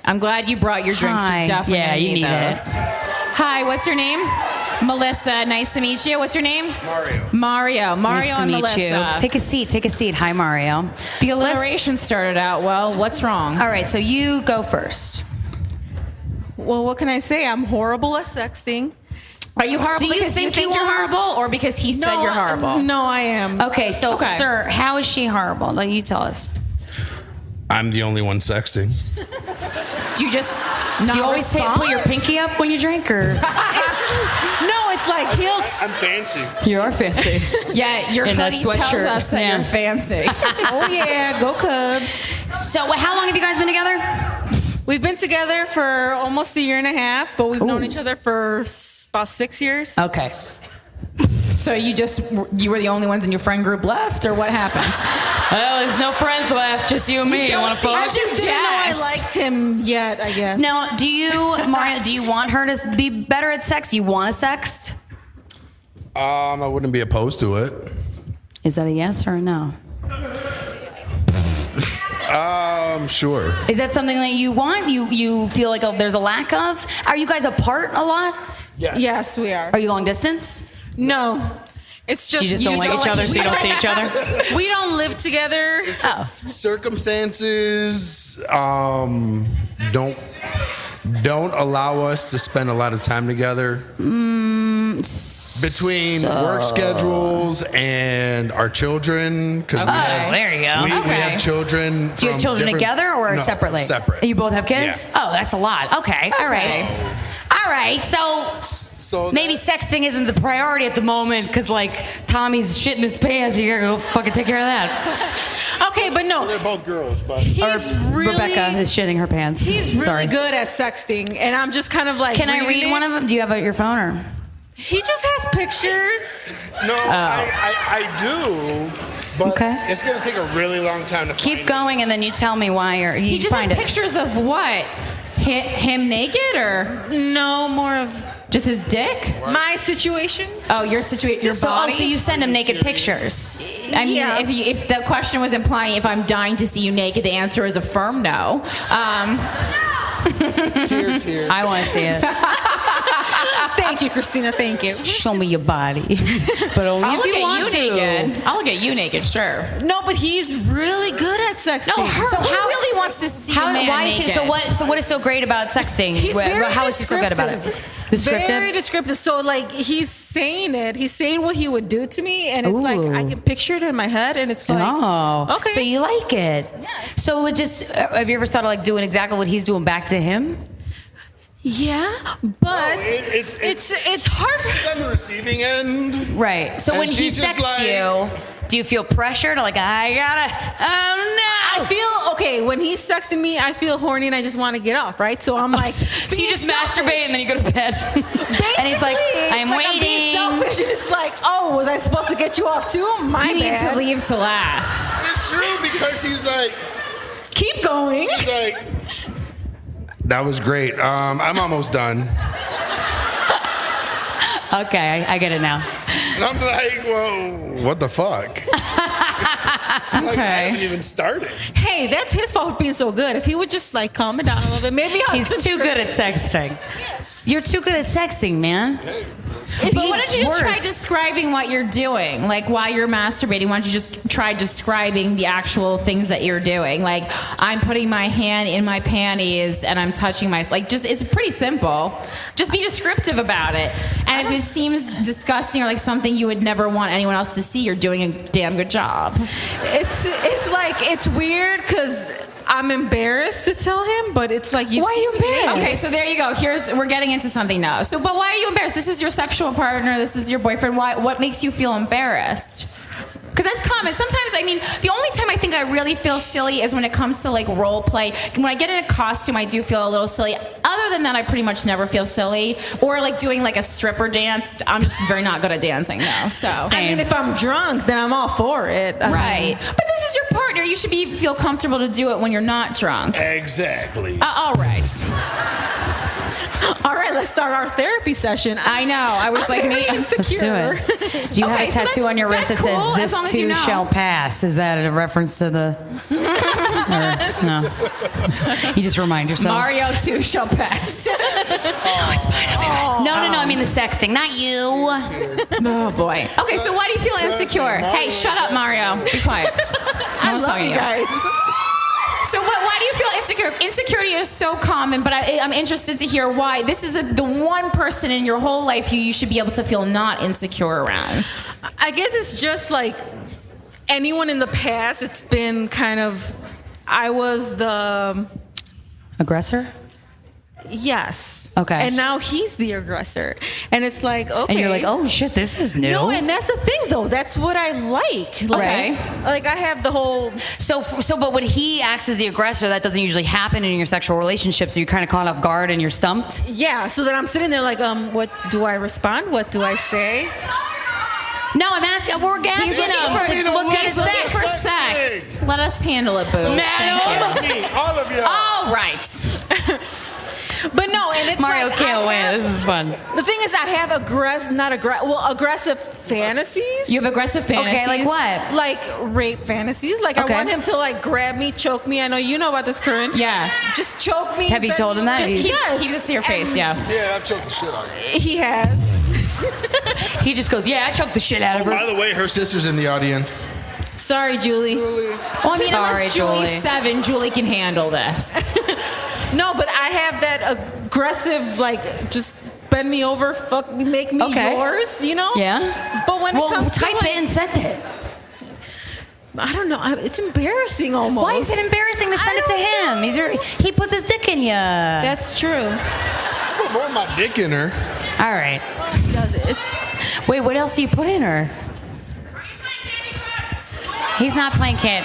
I'm glad you brought your drinks. Hi. You're definitely Yeah, gonna you need those. it. Hi, what's your name? Melissa. Nice to meet you. What's your name? Mario. Nice to and meet Melissa. you. Take a seat. Hi, Mario. The alliteration started out well. What's wrong? All right, so you go first. Well, what can I say? I'm horrible at sexting. Are you horrible Do you because think you you are are? horrible, or because he said you're horrible? No, I am. Okay, so Okay. sir, how is she horrible? Like, you tell us. I'm the only one sexting. Do you just not Do you always put your pinky up when you drink, or? No, it's like I'm fancy. You are fancy. Yeah, your In that hoodie tells sweatshirt. us that Yeah. you're fancy. Oh yeah, go Cubs. So, how long have you guys been together? We've been together for almost a year and a half, but we've known each other for about 6 years. Okay. So you were the only ones in your friend group left, or what happened? Well, there's no friends left, just you and me. You want to I pose? just didn't know I liked him yet, I guess. Now, Mario, do you want her to be better at sex? Do you want to sext? I wouldn't be opposed to it. Is that a yes or a no? Sure. Is that something that you want? You feel like there's a lack of? Are you guys apart a lot? Yeah. Yes, we are. Are you long distance? No. It's just You just don't like each other, so you don't see each other? We don't live together. It's just circumstances don't allow us to spend a lot of time together. Between work schedules and our children, because there you go. we have children. Do you have children together or separately? Separate. You both have kids? Yeah. Oh, that's a lot. Okay. All right. So maybe sexting isn't the priority at the moment because, like, Tommy's shitting his pants. You gotta go fucking take care of that. Okay, but no. They're both girls, but He's really, Rebecca is shitting her pants. He's really Sorry. good at sexting, and I'm just kind of like. Can I read it. one of them? Do you have your phone or? He just has pictures. no, I do. But Okay. it's gonna take a really long time to Keep find going, and then you tell me why you He just find has it. pictures of what? Him naked, or No, more of just his dick? my situation. Oh, your situation, your body. So you send him naked pictures. I mean, Yeah. if the question was implying if I'm dying to see you naked, the answer is a firm no. Tear. I want to see it. Thank you, Christina. Thank you. Show me your body, but only I'll if look you at want you to. naked. I'll look at you naked, sure. No, but he's really good at sexting. No, who really wants to see a man Why is naked? he, so what is so great about sexting? He's very How is he so good about it? Descriptive. Very descriptive. So like he's saying it. He's saying what he would do to me, and it's like I can picture it in my head, and it's like, Oh, okay. So you like it? Yes. So it just have you ever thought of like doing exactly what he's doing back to him? Yeah, but it's hard. It's on the receiving end. Right. So And when he she's just sexts you, do you feel pressure to like I gotta? Oh no! I feel okay when he's sexting me. I feel horny and I just want to get off. Right, so I'm like, So you being just selfish. masturbate and then you go to bed. And he's like, Basically, I'm it's like I'm being waiting. selfish, and it's like, oh, was I supposed to get you off too? My He needs bad. to leave to laugh. It's true because she's like, Keep going. she's like, that was great. I'm almost done. Okay, I get it now. And I'm like, whoa, what the fuck? Like, I haven't even started. Hey, that's his fault for being so good. If he would just like calm it down a little bit, maybe I'll He's too good at sexting. You're too good at sexting, man. But why don't you just try worse. describing what you're doing? Like while you're masturbating, why don't you just try describing the actual things that you're doing? Like I'm putting my hand in my panties and I'm touching my it's pretty simple. Just be descriptive about it. And if it seems disgusting or like something you would never want anyone else to see, you're doing a damn good job. It's like it's weird because I'm embarrassed to tell him, but it's like Why are you embarrassed? Okay, so there you go. We're getting into something now. So, but why are you embarrassed? This is your sexual partner. This is your boyfriend. What makes you feel embarrassed? Because that's common. Sometimes, I mean, the only time I think I really feel silly is when it comes to like role play. When I get in a costume, I do feel a little silly. Other than that, I pretty much never feel silly. Or like doing like a stripper dance. I'm just very not good at dancing though. So I mean, if I'm drunk, then I'm all for it. Right. But this is your partner. You should feel comfortable to do it when you're not drunk. Exactly. All right. All right, let's start our therapy session. I know. I was like, very insecure. Let's do it. Do you have a tattoo on your wrist that says, cool, as long "This as you too know." shall pass"? Is that a reference to the? Or, no. You just remind yourself. Mario too shall pass. No, it's fine. I'll be fine. No. I mean the sexting, not you. Oh boy. Okay, so why do you feel insecure? Hey, shut up, Mario. Be quiet. I love you guys. So why do you feel insecure? Insecurity is so common, but I'm interested to hear why. This is the one person in your whole life who you should be able to feel not insecure around. I guess it's just like anyone in the past. It's been kind of, I was the aggressor. Yes. Okay. And now he's the aggressor. And it's like, okay. And you're like, oh shit, this is new. No, and that's the thing though. That's what I like. Okay. Like I have the whole. But when he acts as the aggressor, that doesn't usually happen in your sexual relationship. So you're kind of caught off guard and you're stumped. Yeah. So then I'm sitting there like, what do I respond? What do I say? No, I'm asking. We're asking him to look at his looking for sex. Let us handle it, boo. Thank you. All of you. All right. But no, and it's Mario like can't win. This is fun. The thing is, I have aggressive fantasies. You have aggressive fantasies? Okay, like what? Like rape fantasies. Like Okay. I want him to like grab me, choke me. I know you know about this, Corinne. Yeah. Just choke me. Have you bend told me him that? over. Just keep this to your face, yeah. Yeah, I've choked the shit out of you. He has. He just goes, yeah, I choked the shit out of her. By the way, her sister's in the audience. Sorry, Julie. Well, I mean, unless Julie's 7, Julie can handle this. No, but I have that aggressive, like, just bend me over, fuck me, make me yours, you know? Yeah. But when it comes to type like, it and send it. I don't know. It's embarrassing almost. Why is it embarrassing to send it to him? He puts his dick in you. That's true. I put more of my dick in her. All right. He does it. Wait, what else do you put in her? He's not playing kid.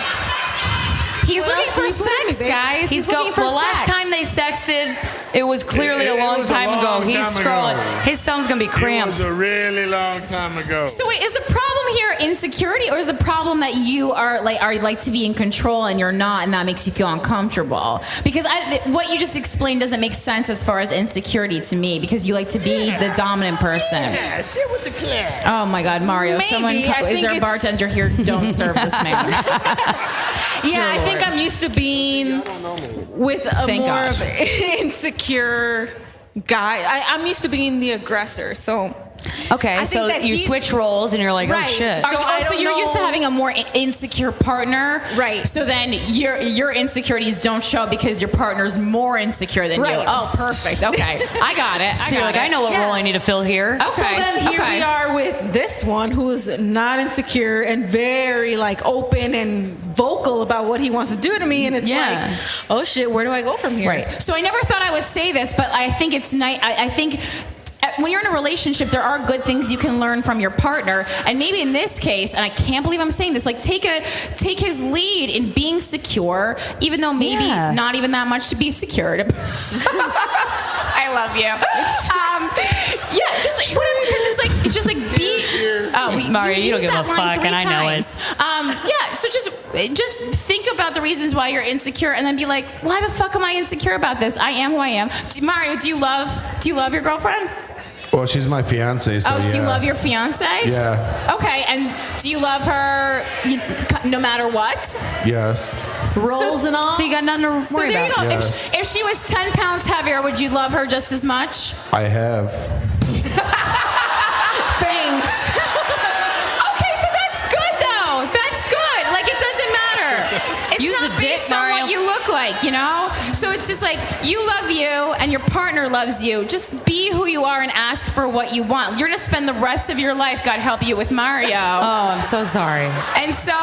He's looking for sex, guys. He's looking for sex. Last time they sexted, it was clearly a long time ago. He's scrolling. His thumb's gonna be cramped. It was a really long time ago. So wait, is the problem here insecurity, or is the problem that you are like to be in control and you're not, and that makes you feel uncomfortable? Because what you just explained doesn't make sense as far as insecurity to me, because you like to be the dominant person. Yeah, shit with the class. Oh my God, Mario! Maybe. Is there a bartender here? Don't serve this man. Yeah, I think I'm used to being with a Thank more God. of an insecure guy. I'm used to being the aggressor, so. Okay, I so think that you he's- switch roles and you're like, Right. oh shit. So I So don't you're used to know- having a more insecure partner, Right. So then your insecurities don't show because your partner's more insecure than you. Right. Oh, perfect. Okay, I got it. So you're like, I know what role I need to fill here. Okay. So then here okay. we are with this one who's not insecure and very like open and vocal about what he wants to do to me, and it's Yeah. like, oh shit, where do I go from here? Right. So I never thought I would say this, but I think it's nice. I think when you're in a relationship, there are good things you can learn from your partner, and maybe in this case, and I can't believe I'm saying this, like take his lead in being secure, even though maybe not even that much to be secured. I love you. Yeah, just like whatever, because it's just like be. Oh, Mario, you don't used give a that line fuck, 3 and I know it. times. Yeah, so just think about the reasons why you're insecure, and then be like, why the fuck am I insecure about this? I am who I am. Mario, do you love your girlfriend? Well, she's my fiance, so yeah. Do you love your fiance? Yeah. Okay, and do you love her no matter what? Yes. Roles and all. So you got nothing to worry So there you about. go. Yes. If she was 10 pounds heavier, would you love her just as much? I have. Thanks. Okay, so that's good though. That's good. Like it doesn't matter. It's Use not a dick, based on Mario. what you look like, you know? So it's just like you love you and your partner loves you. Just be who you are and ask for what you want. You're gonna spend the rest of your life, God help you, with Mario. Oh, I'm so sorry. And so,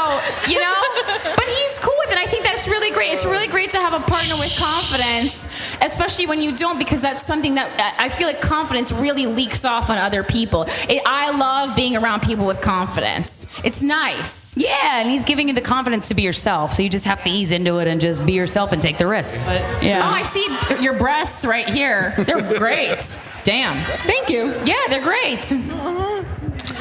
you know, but he's cool with it. I think that's really great. It's really great to have a partner with confidence especially when you don't, because that's something that I feel like confidence really leaks off on other people. I love being around people with confidence. It's nice. Yeah, and he's giving you the confidence to be yourself, so you just have to ease into it and just be yourself and take the risk. But Oh, I see your breasts right here. They're great. Damn. Thank you. Yeah, they're great.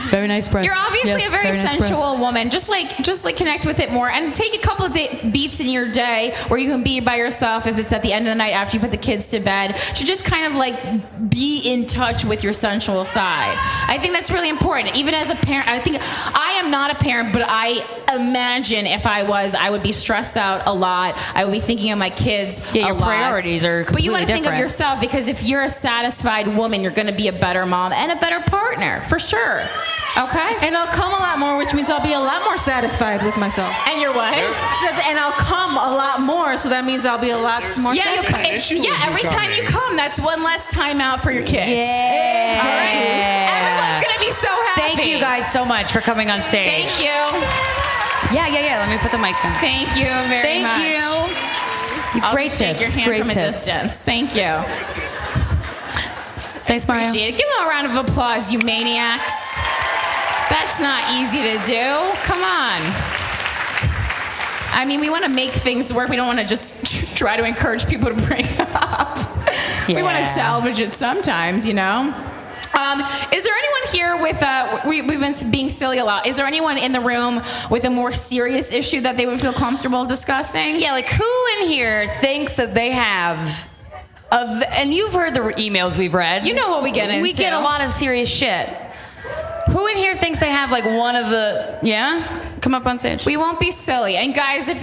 Very nice breasts. You're obviously Yes, a very nice sensual breasts. woman. Just like connect with it more, and take a couple of beats in your day where you can be by yourself. If it's at the end of the night after you put the kids to bed, to just kind of like be in touch with your sensual side. I think that's really important. Even as a parent, I think I am not a parent, but I imagine if I was, I would be stressed out a lot. I would be thinking of my kids. Yeah, your a lot. priorities are But you completely want to think of different. yourself, because if you're a satisfied woman, you're going to be a better mom and a better partner for sure. Okay. And I'll come a lot more, which means I'll be a lot more satisfied with myself. And you're what? And I'll come a lot more, so that means I'll be a lot more satisfied. Every time you come, that's one less time out for your kids. Yeah. All right? Everyone's going to be so happy. Thank you guys so much for coming on stage. Thank you. Yeah. Let me put the mic down. Thank you very much. Thank you. I'll Great just shake tips. your hand Great from a tips. distance. Thank you. Thanks, Mario. Appreciate it. Give them a round of applause, you maniacs. That's not easy to do. Come on. I mean, we want to make things work. We don't want to just try to encourage people to break up. We want to salvage it sometimes, you know? Is there anyone here with, we've been being silly a lot. Is there anyone in the room with a more serious issue that they would feel comfortable discussing? Yeah, like who in here thinks that they have, and you've heard the emails we've read. You know what we get into. We get a lot of serious shit. Who in here thinks they have like one of the, come up on stage. We won't be silly. And guys, if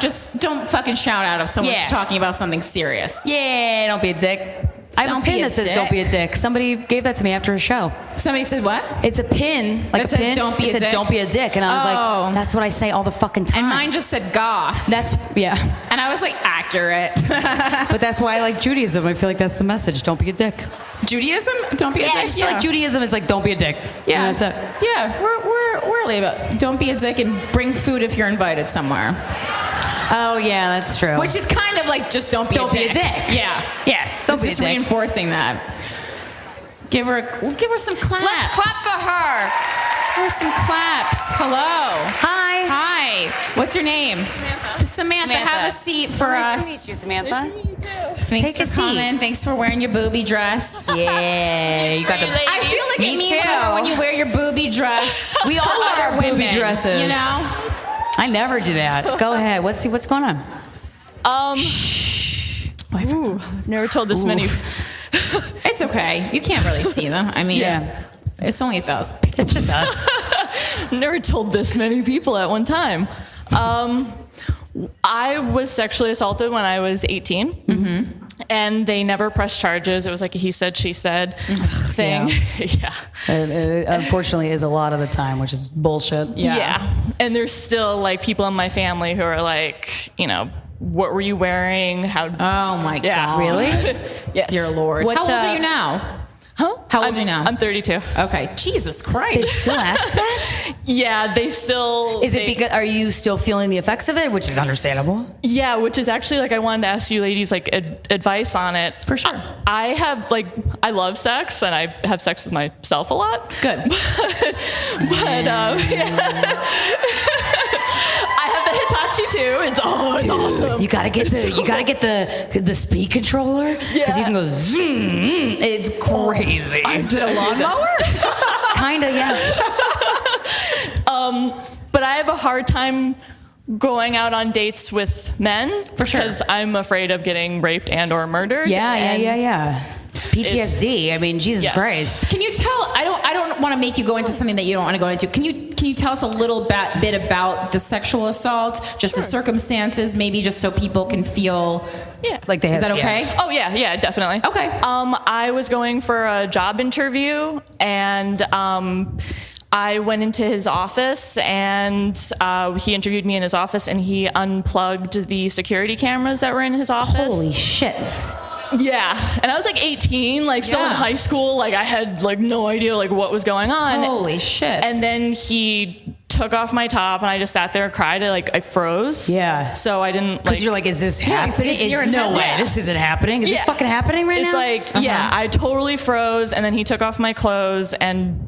just don't fucking shout out if someone's talking about something serious. Yeah, don't be a dick. I have a pin that says "Don't be a dick." Somebody gave that to me after a show. Somebody said what? It's a pin, like That a said, pin. "Don't be it a said, dick"? "Don't be a dick," and I was like, "That's what I say all the fucking time." And mine just said "goth." That's And I was like, accurate. But that's why I like Judaism. I feel like that's the message. Don't be a dick. Judaism? Don't be a dick. I just feel like Judaism is like, don't be a dick. Yeah, And that's it. Yeah, we're really about don't be a dick and bring food if you're invited somewhere. Oh yeah, that's true. Which is kind of like just don't be a dick. Yeah. Don't be a just dick. reinforcing that. Give her some claps. Let's clap for her. Give her some claps. Hello. Hi. What's your name? Samantha. Have a seat for us. Nice to meet you, Samantha. Thanks Take a for seat. coming. Thanks for wearing your booby dress. Yeah, you got the. I feel like Me it means too. more when you wear your booby dress. We all for wear other our booby women, dresses. You know? I never do that. Go ahead. What's going on? I've never told this many. It's okay. You can't really see them. I mean, it's only 1,000. It's just us. Never told this many people at one time. I was sexually assaulted when I was 18. Mm-hmm. And they never pressed charges. It was like a he said, she said thing. Yeah. It unfortunately is a lot of the time, which is bullshit. Yeah. And there's still like people in my family who are like, what were you wearing? How? Oh my God. Really? Yes. Dear Lord. What's, How old are you now? Huh? How old are you now? I'm 32. Okay. Jesus Christ. They still ask that? Yeah, they still. Is it because, are you still feeling the effects of it, which is understandable? Yeah, which is actually like I wanted to ask you ladies like advice on it. For sure. I have I love sex and I have sex with myself a lot. Good. But I have the Hitachi too. It's awesome. You gotta get the speed controller because you can go zoom. It's crazy. Is it a lawnmower? Kinda, yeah. But I have a hard time going out on dates with men because I'm afraid of getting raped and or murdered. Yeah. PTSD. I mean, Jesus Christ. Can you tell? I don't want to make you go into something that you don't want to go into. Can you tell us a little bit about the sexual assault, just the circumstances, maybe just so people can feel. Yeah. Like they have. Is that okay? Yeah. Oh yeah, definitely. Okay. I was going for a job interview and I went into his office and he interviewed me in his office and he unplugged the security cameras that were in his office. Holy shit. Yeah, and I was like 18, like still in high school, like I had like no idea like what was going on. Holy shit. And then he took off my top and I just sat there and cried. I froze. Yeah. So I didn't. Because you're like, is this happening? No way. This isn't happening. Is this fucking happening right now? It's like, yeah, I totally froze, and then he took off my clothes and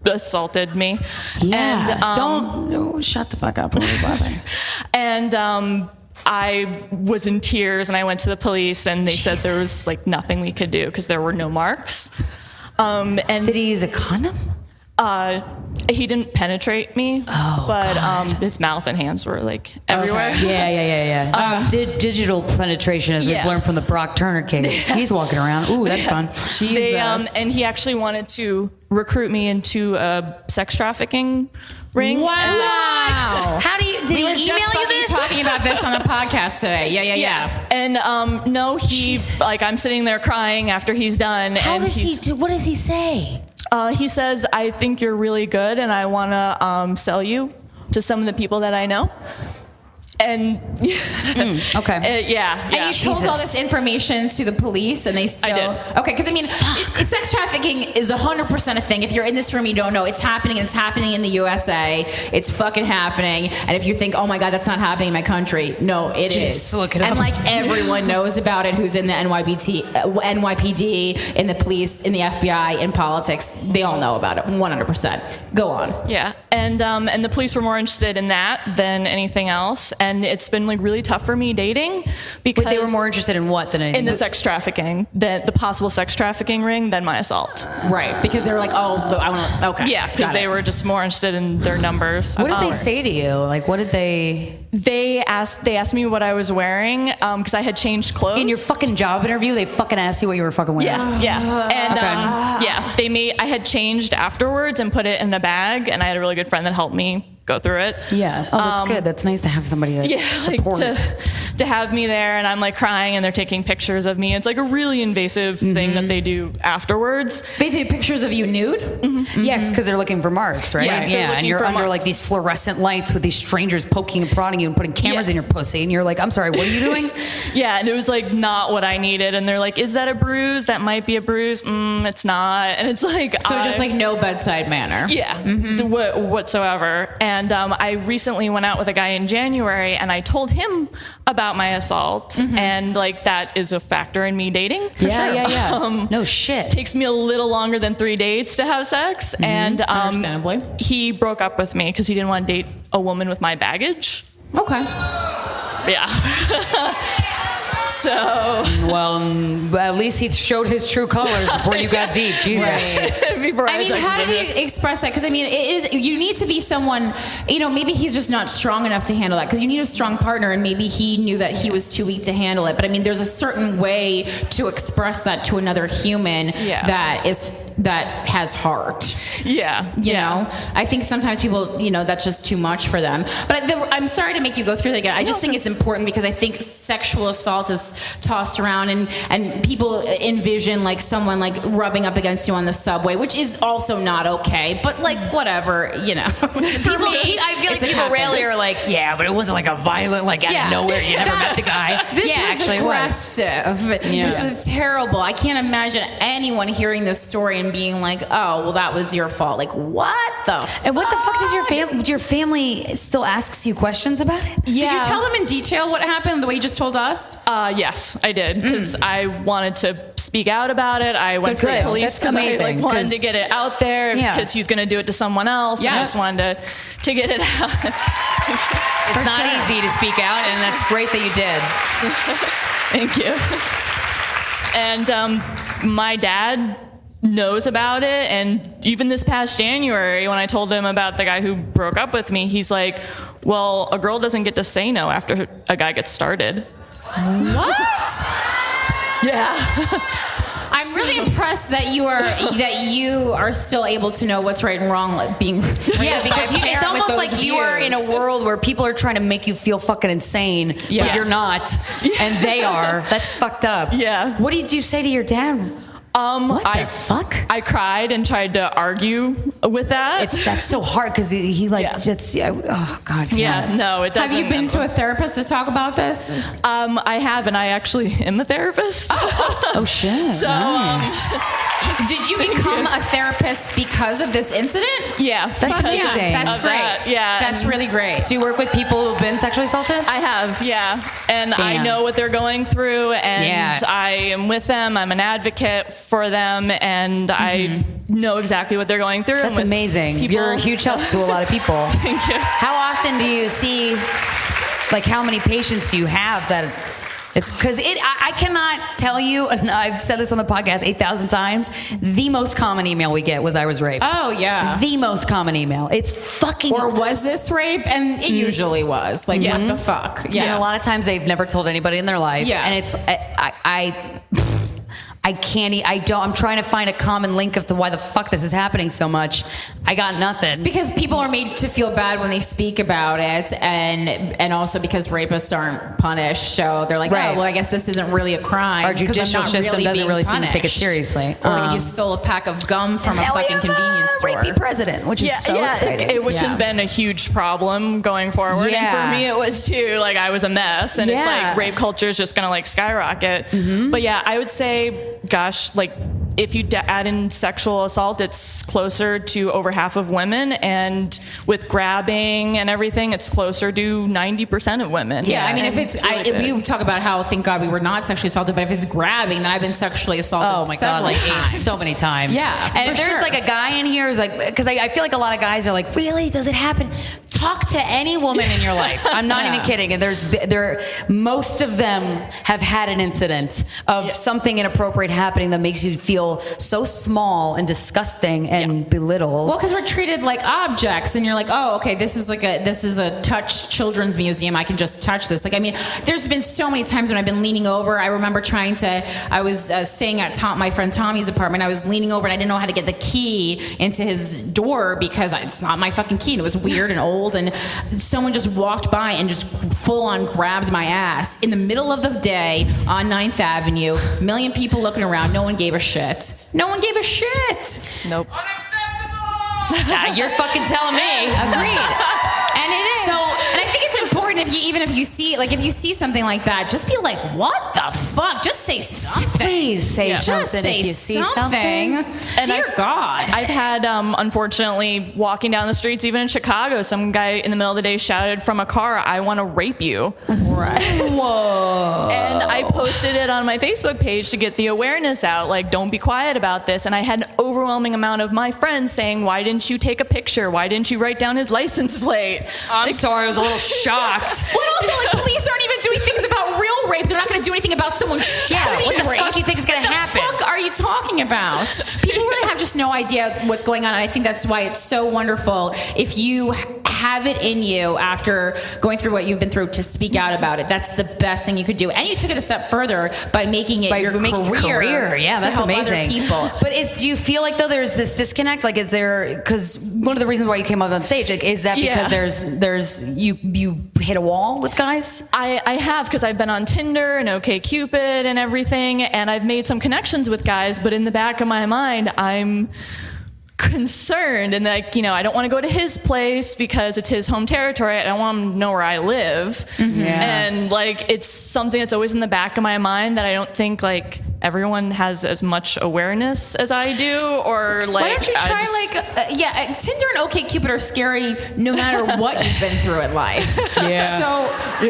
assaulted me. Yeah. And shut the fuck up. What was laughing? And I was in tears, and I went to the police, and they said there was like nothing we could do because there were no marks. And did he use a condom? He didn't penetrate me, but his mouth and hands were like everywhere. Okay. Yeah. Digital penetration, as we've learned from the Brock Turner case. He's walking around. Ooh, that's fun. Jesus. And he actually wanted to recruit me into a sex trafficking ring. Wow. How do you? Did he email you this? Talking about this on a podcast today. Yeah. And no, he I'm sitting there crying after he's done. How does he do? What does he say? He says, I think you're really good, and I want to sell you to some of the people that I know. And okay. And you told all this information to the police, and they still. I did. Okay, because I mean, sex trafficking is 100% a thing. If you're in this room, you don't know it's happening. It's happening in the USA. It's fucking happening. And if you think, oh my God, that's not happening in my country, no, it is. Look it up. And like everyone knows about it. Who's in the NYPD, in the police, in the FBI, in politics? They all know about it. 100%. Go on. Yeah, and the police were more interested in that than anything else. And it's been like really tough for me dating because they were more interested in what than anything? In the sex trafficking, the possible sex trafficking ring than my assault. Right, because they were like, oh, I want to. Okay, yeah, because they were just more interested in their numbers. What did they say to you? Like, what did they? They asked me what I was wearing because I had changed clothes. In your fucking job interview, they fucking asked you what you were fucking wearing. Yeah. And I had changed afterwards and put it in a bag, and I had a really good friend that helped me go through it. Yeah. Oh, that's good. That's nice to have somebody support. To have me there, and I'm like crying, and they're taking pictures of me. It's like a really invasive thing that they do afterwards. They take pictures of you nude? Yes, because they're looking for marks, right? Yeah. And you're under like these fluorescent lights with these strangers poking and prodding you and putting cameras in your pussy, and you're like, I'm sorry, what are you doing? Yeah, and it was like not what I needed, and they're like, is that a bruise? That might be a bruise. It's not. And it's like, so just like no bedside manner. Yeah, whatsoever. And I recently went out with a guy in January, and I told him about my assault, and like that is a factor in me dating. For sure. Yeah. No shit. Takes me a little longer than 3 dates to have sex, and understandably, he broke up with me because he didn't want to date a woman with my baggage. Okay. Yeah. So, well, at least he showed his true colors before you got deep. Jesus. Before I mean, how did he express that? Because I mean, you need to be someone, maybe he's just not strong enough to handle that, because you need a strong partner, and maybe he knew that he was too weak to handle it. But I mean, there's a certain way to express that to another human that has heart. Yeah. You know, I think sometimes people, that's just too much for them. But I'm sorry to make you go through that again. I just think it's important, because I think sexual assault is tossed around, and people envision like someone like rubbing up against you on the subway, which is also not okay, but like whatever, For me, I feel like people rarely are like, yeah, but it wasn't like a violent, like out of nowhere, you never met the guy. This was aggressive. This was terrible. I can't imagine anyone hearing this story and being like, oh, well, that was your fault. Like, what the fuck? And what the fuck does your family still asks you questions about it? Yeah. Did you tell them in detail what happened the way you just told us? Yes, I did, because I wanted to speak out about it. I went to the police because I wanted to get it out there, because he's going to do it to someone else. Yeah. And I just wanted to get it out. It's not easy to speak out, and that's great that you did. Thank you. And my dad knows about it, and even this past January, when I told him about the guy who broke up with me, he's like, well, a girl doesn't get to say no after a guy gets started. What? Yeah. I'm really impressed that you are still able to know what's right and wrong, like being because it's almost like you are in a world where people are trying to make you feel fucking insane, but you're not, and they are. That's fucked up. Yeah. What did you say to your dad? What the fuck? I cried and tried to argue with that. That's so hard, because he just oh god. Yeah, no, it doesn't. Have you been to a therapist to talk about this? I have, and I actually am a therapist. Oh shit. So nice. Did you become a therapist because of this incident? Yeah. That's because amazing. That's of great. that, yeah. That's really great. Do you work with people who've been sexually assaulted? I have, yeah. And I Damn. know what they're going through, and Yeah. I am with them. I'm an advocate for them, and I know exactly what they're going through. That's and with amazing. people- You're a huge help to a lot of people. Thank you. How often do you see, like, how many patients do you have that it's because I cannot tell you, and I've said this on the podcast 8,000 times, the most common email we get was I was raped. Oh, yeah. The most common email. It's fucking. Or was this rape? And it usually was. Like, what the fuck? Yeah. And a lot of times they've never told anybody in their life. Yeah. And it's, I can't, I'm trying to find a common link of to why the fuck this is happening so much. I got nothing. It's because people are made to feel bad when they speak about it, and also because rapists aren't punished, so they're like, Right. oh, well, I guess this isn't really a crime. Our 'cause I'm judicial not system doesn't being really seem to take it punished. seriously. Or like you stole a pack of gum from a Hell fucking yeah, convenience store. rapey president, which is so exciting. Which has been a huge problem going forward. Yeah. And for me, it was too, like, I was a mess. And it's Yeah. like rape culture is just going to, like, skyrocket. But yeah, I would say, gosh, like, if you add in sexual assault, it's closer to over half of women. And with grabbing and everything, it's closer to 90% of women. Yeah, I mean, if it's, we talk about how, thank God we were not sexually assaulted, but if it's grabbing, then I've been sexually assaulted Oh my God, several like times. so many times. Yeah, and if for there's sure. like a guy in here who's like, because I feel like a lot of guys are like, really, does it happen? Talk to any woman in your life. I'm not even kidding. And most of them have had an incident of something inappropriate happening that makes you feel so small and disgusting and belittled. Well, because we're treated like objects, and you're like, oh, okay, this is a touch children's museum. I can just touch this. Like, I mean, there's been so many times when I've been leaning over. I remember I was staying at my friend Tommy's apartment. I was leaning over and I didn't know how to get the key into his door because it's not my fucking key. And it was weird and old. And someone just walked by and just full on grabbed my ass in the middle of the day on 9th Avenue. A million people looking around. No one gave a shit. No one gave a shit. Nope. You're fucking telling me. Agreed. And it is. So- and I think it's important if you see something like that, just be like, what the fuck? Just say something. Please say Just something say if you see something. And Dear God. I've had, unfortunately, walking down the streets, even in Chicago, some guy in the middle of the day shouted from a car, I want to rape you. Right. Whoa. And I posted it on my Facebook page to get the awareness out, like, don't be quiet about this. And I had an overwhelming amount of my friends saying, why didn't you take a picture? Why didn't you write down his license plate? I'm sorry, I was a little shocked. Well, and also, like, police aren't even doing things about real rape. They're not going to do anything about someone's shouting what the rape. fuck you think is going to happen? What the fuck are you talking about? People really have just no idea what's going on. And I think that's why it's so wonderful if you have it in you after going through what you've been through to speak out about it. That's the best thing you could do. And you took it a step further by making it your career. Yeah, to that's help amazing. Other people. But do you feel like though there's this disconnect? Like, is there? Because one of the reasons why you came up on stage, like, is that because there's you hit a wall with guys? I have, because I've been on Tinder and OkCupid and everything, and I've made some connections with guys, but in the back of my mind, I'm concerned and like, I don't want to go to his place because it's his home territory. I don't want him to know where I live. And like, it's something that's always in the back of my mind that I don't think like everyone has as much awareness as I do, or like, why don't you try Tinder and OkCupid are scary no matter what you've been through in life. Yeah. So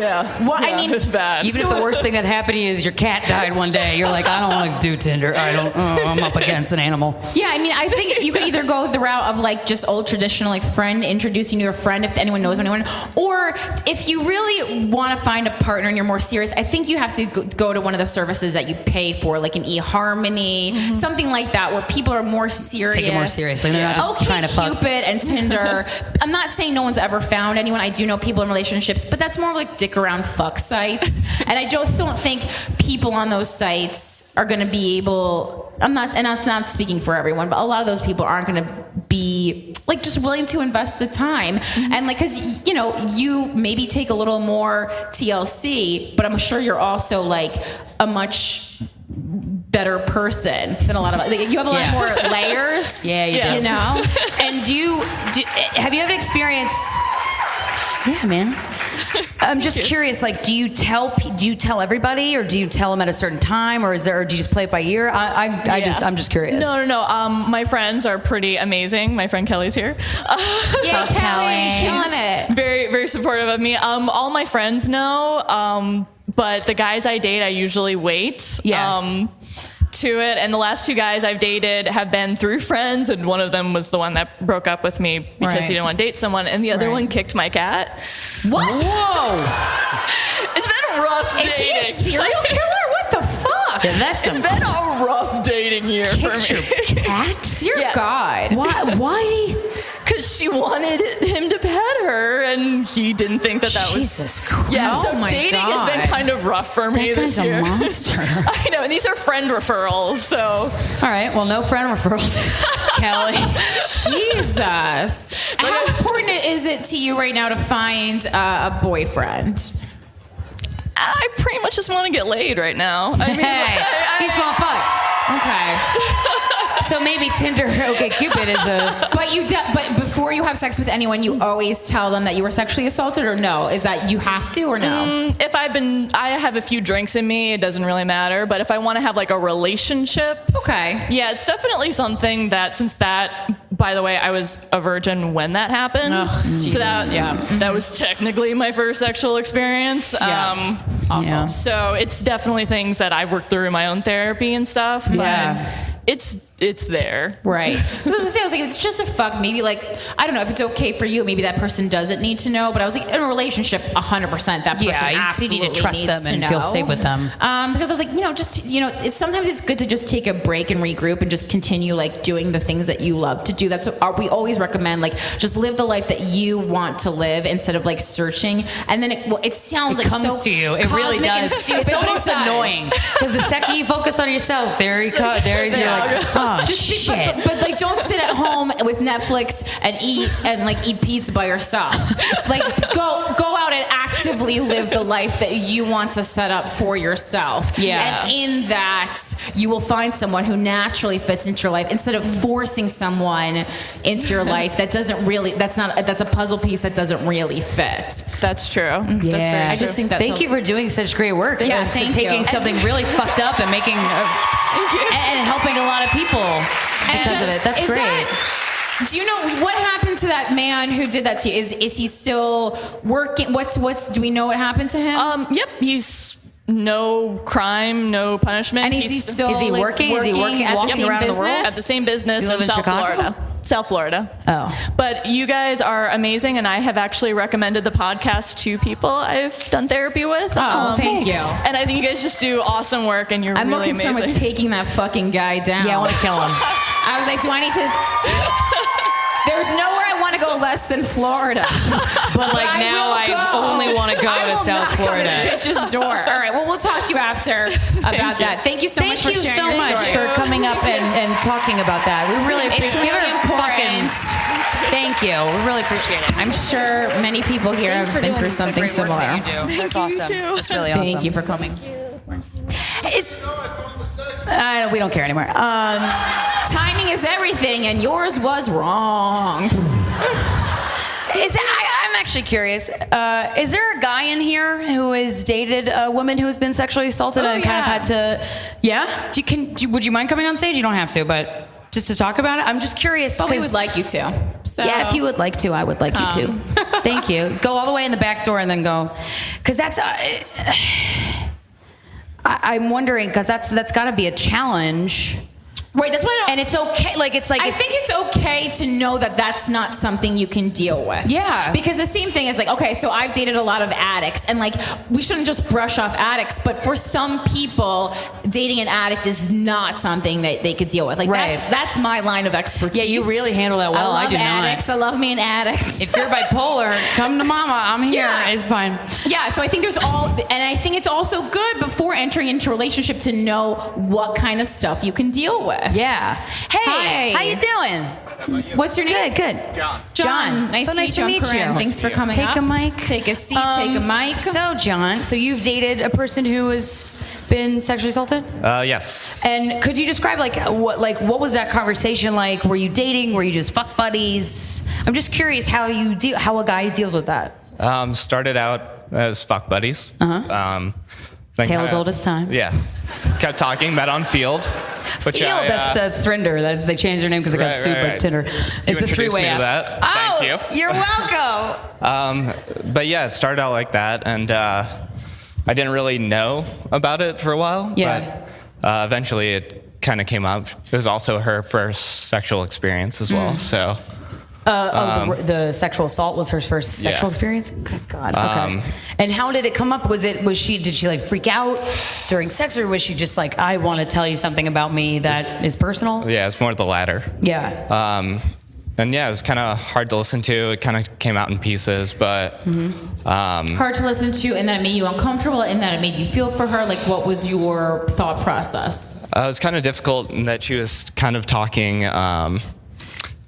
I mean, it's bad. Even if the worst thing that happened to you is your cat died one day, you're like, I don't want to do Tinder. I'm up against an animal. Yeah, I mean, I think you could either go the route of like just old traditional, like friend introducing you to a friend if anyone knows anyone, or if you really want to find a partner and you're more serious, I think you have to go to one of the services that you pay for, like an eHarmony, something like that, where people are more serious. Take it more seriously. They're not just trying to fuck. OkCupid and Tinder. I'm not saying no one's ever found anyone. I do know people in relationships, but that's more like dick around fuck sites. And I just don't think people on those sites are going to be able. I'm not speaking for everyone, but a lot of those people aren't going to be like just willing to invest the time. And like, cause you maybe take a little more TLC, but I'm sure you're also like a much better person than a lot of you have a lot more layers. Yeah, you do. You know? And have you ever experienced? Yeah, man. I'm just curious. Like, do you tell everybody, or do you tell them at a certain time, or do you just play it by ear? I'm just curious. No. My friends are pretty amazing. My friend Kelly's here. Yeah, Kelly, killing it. Very, very supportive of me. All my friends know, but the guys I date, I usually wait. Yeah. To it, and the last 2 guys I've dated have been through friends, and one of them was the one that broke up with me because he didn't want to date someone, and the other one kicked my cat. What? Whoa! It's been rough dating. Is he a serial killer? What the fuck? Yeah, It's been a rough dating year for me. Cat? Dear God. Why? Because she wanted him to pet her, and he didn't think that was. Jesus Christ! Yeah, Oh so my dating has been God. kind of rough for me That this guy's year. a monster. I know, and these are friend referrals, so. All right. Well, no friend referrals, Kelly. Jesus. How important is it to you right now to find a boyfriend? I pretty much just want to get laid right now. I mean, You small fuck. Okay. So maybe Tinder, OkCupid is a. But before you have sex with anyone, you always tell them that you were sexually assaulted, or no? Is that you have to, or no? If I have a few drinks in me, it doesn't really matter. But if I want to have like a relationship, Okay. yeah, it's definitely something that by the way, I was a virgin when that happened. So that was technically my first sexual experience. Yeah. So it's definitely things that I've worked through in my own therapy and stuff. But it's there. Right. So I was like, if it's just a fuck, maybe like, I don't know if it's okay for you. Maybe that person doesn't need to know. But I was like, in a relationship, 100%, that person absolutely you need to trust needs them to and know. feel safe with them. Because I was like, it's sometimes it's good to just take a break and regroup and just continue like doing the things that you love to do. That's what we always recommend. Like, just live the life that you want to live instead of like searching. And then it sounds like comes so to you. It really cosmic and does. stupid, It's but it almost does. annoying because the second you focus on yourself, there's you're like, oh shit. But like, don't sit at home with Netflix and eat pizza by yourself. Like, go out and actively live the life that you want to set up for yourself. Yeah. And in that, you will find someone who naturally fits into your life instead of forcing someone into your life that's a puzzle piece that doesn't really fit. That's true. That's very I just think that's Thank you for doing such great work. Yeah, and thank taking you. something really fucked up and making and helping a lot of people because of it. That's Is great. Do you know what happened to that man who did that to you? Is he still working? Do we know what happened to him? Yep, he's no crime, no punishment. And is he still Is he like, working? Is he working, at the walking same around the business? world? At the same business Does he live in in South Chicago? Florida. South Florida. Oh. But you guys are amazing, and I have actually recommended the podcast to people I've done therapy with. Oh, thank you. And I think you guys just do awesome work, and you're I'm more really concerned amazing. with taking that fucking guy down. Yeah, I want to kill him. I was like, do I need to? There's nowhere I want to go less than Florida. But like now I only want to go to South Florida. This bitch's door. All right. Well, we'll talk to you after about that. Thank you so much for sharing so your much story. for coming up and talking about that. We really It's appreciate really important. Thank you. We really appreciate it. I'm sure many people here Thanks have for been doing through the something great work similar. that you do. That's awesome. That's really awesome. Thank you for coming. We don't care anymore. Timing is everything, and yours was wrong. I'm actually curious. Is there a guy in here who has dated a woman who has been sexually assaulted and kind of had to? Yeah. Would you mind coming on stage? You don't have to, but just to talk about it. I'm just curious. But we would like you to. So. Yeah, if you would like to, I would like you to. Thank you. Go all the way in the back door and then go, because that's. I'm wondering because that's got to be a challenge. Right, that's why and it's okay. Like it's like I think it's okay to know that that's not something you can deal with. Yeah. Because the same thing is like, okay, so I've dated a lot of addicts, and like we shouldn't just brush off addicts, but for some people, dating an addict is not something that they could deal with. Like that's my line of expertise. Yeah, you really handle that well. I do addicts. not. I love me an addict. If you're bipolar, come to mama. I'm here. Yeah. It's fine. Yeah, so I think there's and I think it's also good before entering into a relationship to know what kind of stuff you can deal with. Yeah. Hey, Hi. how you doing? What's your name? Good. John. Nice to meet you. I'm Corinne. Thanks for coming Take up. a mic. Take a seat. Take a mic. So, John, you've dated a person who has been sexually assaulted? Yes. And could you describe what was that conversation like? Were you dating? Were you just fuck buddies? I'm just curious how a guy deals with that. Started out as fuck buddies. Then Tale as kinda- old as time. Yeah. Kept talking, met on Field. Which Field, that's Thrinder. They changed their name because it got Right, sued by right. Tinder. You It's a introduced three-way me to app. that. Thank you. You're welcome. But yeah, it started out like that, and I didn't really know about it for a while. Yeah. But eventually, it kind of came up. It was also her first sexual experience as well. So. The sexual assault was her first sexual Yeah. experience. Good God. Okay. And how did it come up? Did she like freak out during sex, or was she just like, I want to tell you something about me that is personal? Yeah, it's more the latter. Yeah. And yeah, it was kind of hard to listen to. It kind of came out in pieces, but Hard to listen to, and that it made you uncomfortable, and that it made you feel for her. Like, what was your thought process? it was kind of difficult in that she was kind of talking, I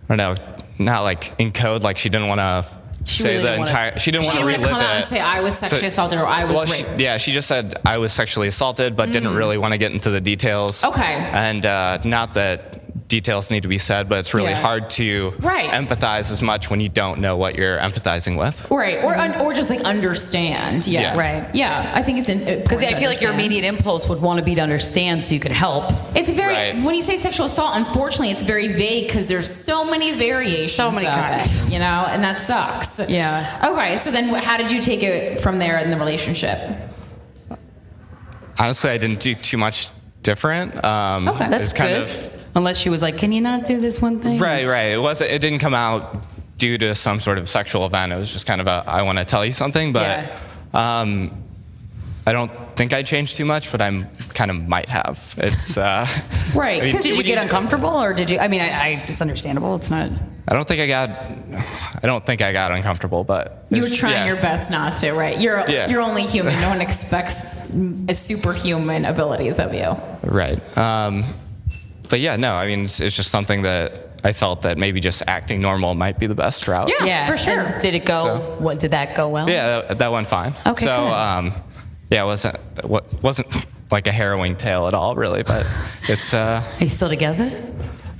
don't know, not like in code, like she didn't want to say the entire. She didn't want to relive come out it. and say I was sexually assaulted or I was raped. She just said I was sexually assaulted, but didn't really want to get into the details. Okay. And not that details need to be said, but it's really Yeah. hard to empathize as much when you don't know what you're empathizing with. Right, or just like understand. Yeah, Yeah. Right. Yeah, I think it's Because I feel like your immediate impulse would want to be to understand so you could help. It's very Right. when you say sexual assault, unfortunately, it's very vague because there's so many variations, So many of kinds. it, you know, and that sucks. Yeah. Okay, so then how did you take it from there in the relationship? Honestly, I didn't do too much different. Okay. It That's was kind good. of Unless she was like, can you not do this one thing? right. It didn't come out due to some sort of sexual event. It was just kind of I want to tell you something, but I don't think I changed too much, but I kind of might have. It's Right. I mean, Did you get uncomfortable, or did you? I mean, it's understandable. It's not. I don't think I got uncomfortable, but You were trying your best not to, right? You're only human. No one expects superhuman abilities of you. Right. But yeah, no. I mean, it's just something that I felt that maybe just acting normal might be the best route. Yeah, for sure. And did it go? What did that go well? Yeah, that went fine. Okay, So, good. yeah, it wasn't like a harrowing tale at all, really. But it's. Are you still together?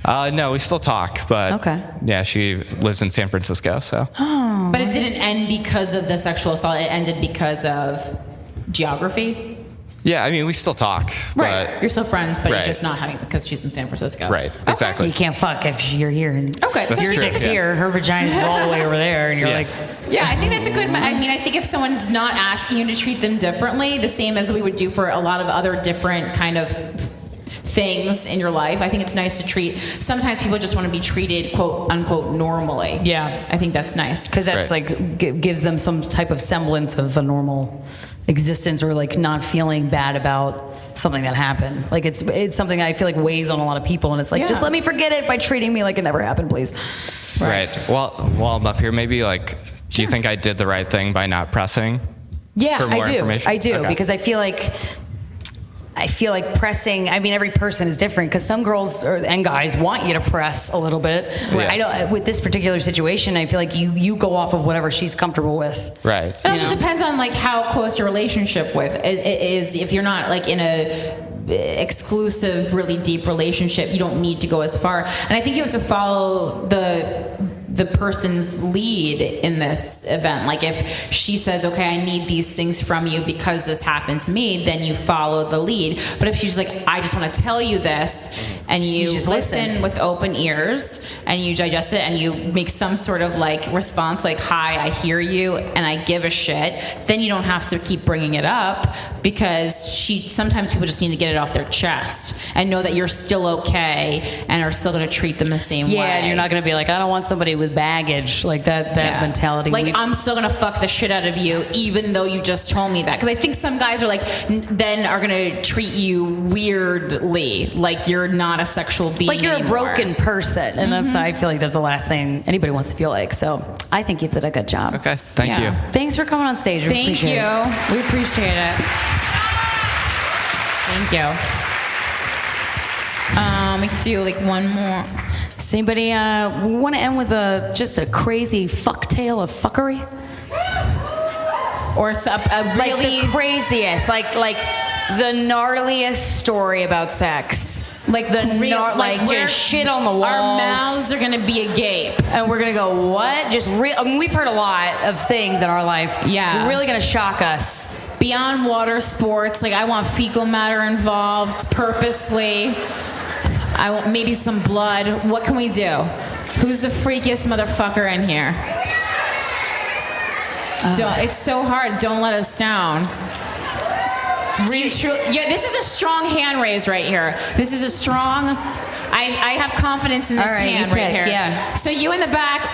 No, we still talk, but Okay. yeah, she lives in San Francisco, so. Oh. But it didn't end because of the sexual assault. It ended because of geography. Yeah, I mean, we still talk. Right. But, You're still friends, but you're Right. just not having because she's in San Francisco. Right. Exactly. You can't fuck if you're here. And Okay, that's your true. dick's Yeah. here, her vagina's all the way over there, and you're like, Yeah, I think that's a good. I mean, I think if someone's not asking you to treat them differently, the same as we would do for a lot of other different kind of things in your life, I think it's nice to treat. Sometimes people just want to be treated, quote unquote, normally. Yeah. I think that's nice because that's like gives them some type of semblance of a normal existence, or like not feeling bad about something that happened. Like it's something I feel like weighs on a lot of people, and it's like, just let me forget it by treating me like it never happened, please. Right. Well, while I'm up here, maybe like, do you think I did the right thing by not pressing? Yeah, for more I do. information? I do Okay. because I feel like pressing. I mean, every person is different because some girls and guys want you to press a little bit. Right. I don't. With this particular situation, I feel like you go off of whatever she's comfortable with. Right. It also depends on like how close your relationship with is. If you're not like in a exclusive, really deep relationship, you don't need to go as far. And I think you have to follow the person's lead in this event. Like if she says, okay, I need these things from you because this happened to me, then you follow the lead. But if she's like, I just want to tell you this, and you just listen with open ears and you digest it and you make some sort of like response like, hi, I hear you and I give a shit, then you don't have to keep bringing it up, because sometimes people just need to get it off their chest and know that you're still okay and are still going to treat them the same way. Yeah, and you're not going to be like, I don't want somebody with baggage, like that mentality. Like, I'm still gonna fuck the shit out of you, even though you just told me that. Because I think some guys are like, then are gonna treat you weirdly, like you're not a sexual being. Like you're anymore. a broken person, and that's I feel like that's the last thing anybody wants to feel like. So I think you did a good job. Okay, thank you. Thanks for coming on stage. We Thank appreciate you. it. We appreciate it. Thank you. We could do like one more. Does anybody we want to end with just a crazy fuck tale of fuckery? Or a really like the craziest, like the gnarliest story about sex. Like the real, like we're- just shit on the walls. Our mouths are gonna be agape, and we're gonna go, what? Just real. I mean, we've heard a lot of things in our life. Yeah. You're really gonna shock us. Beyond water sports, like I want fecal matter involved purposely. I want maybe some blood. What can we do? Who's the freakiest motherfucker in here? It's so hard. Don't let us down. This is a strong hand raise right here. This is a strong. I have confidence in this hand right here. Yeah. So you in the back,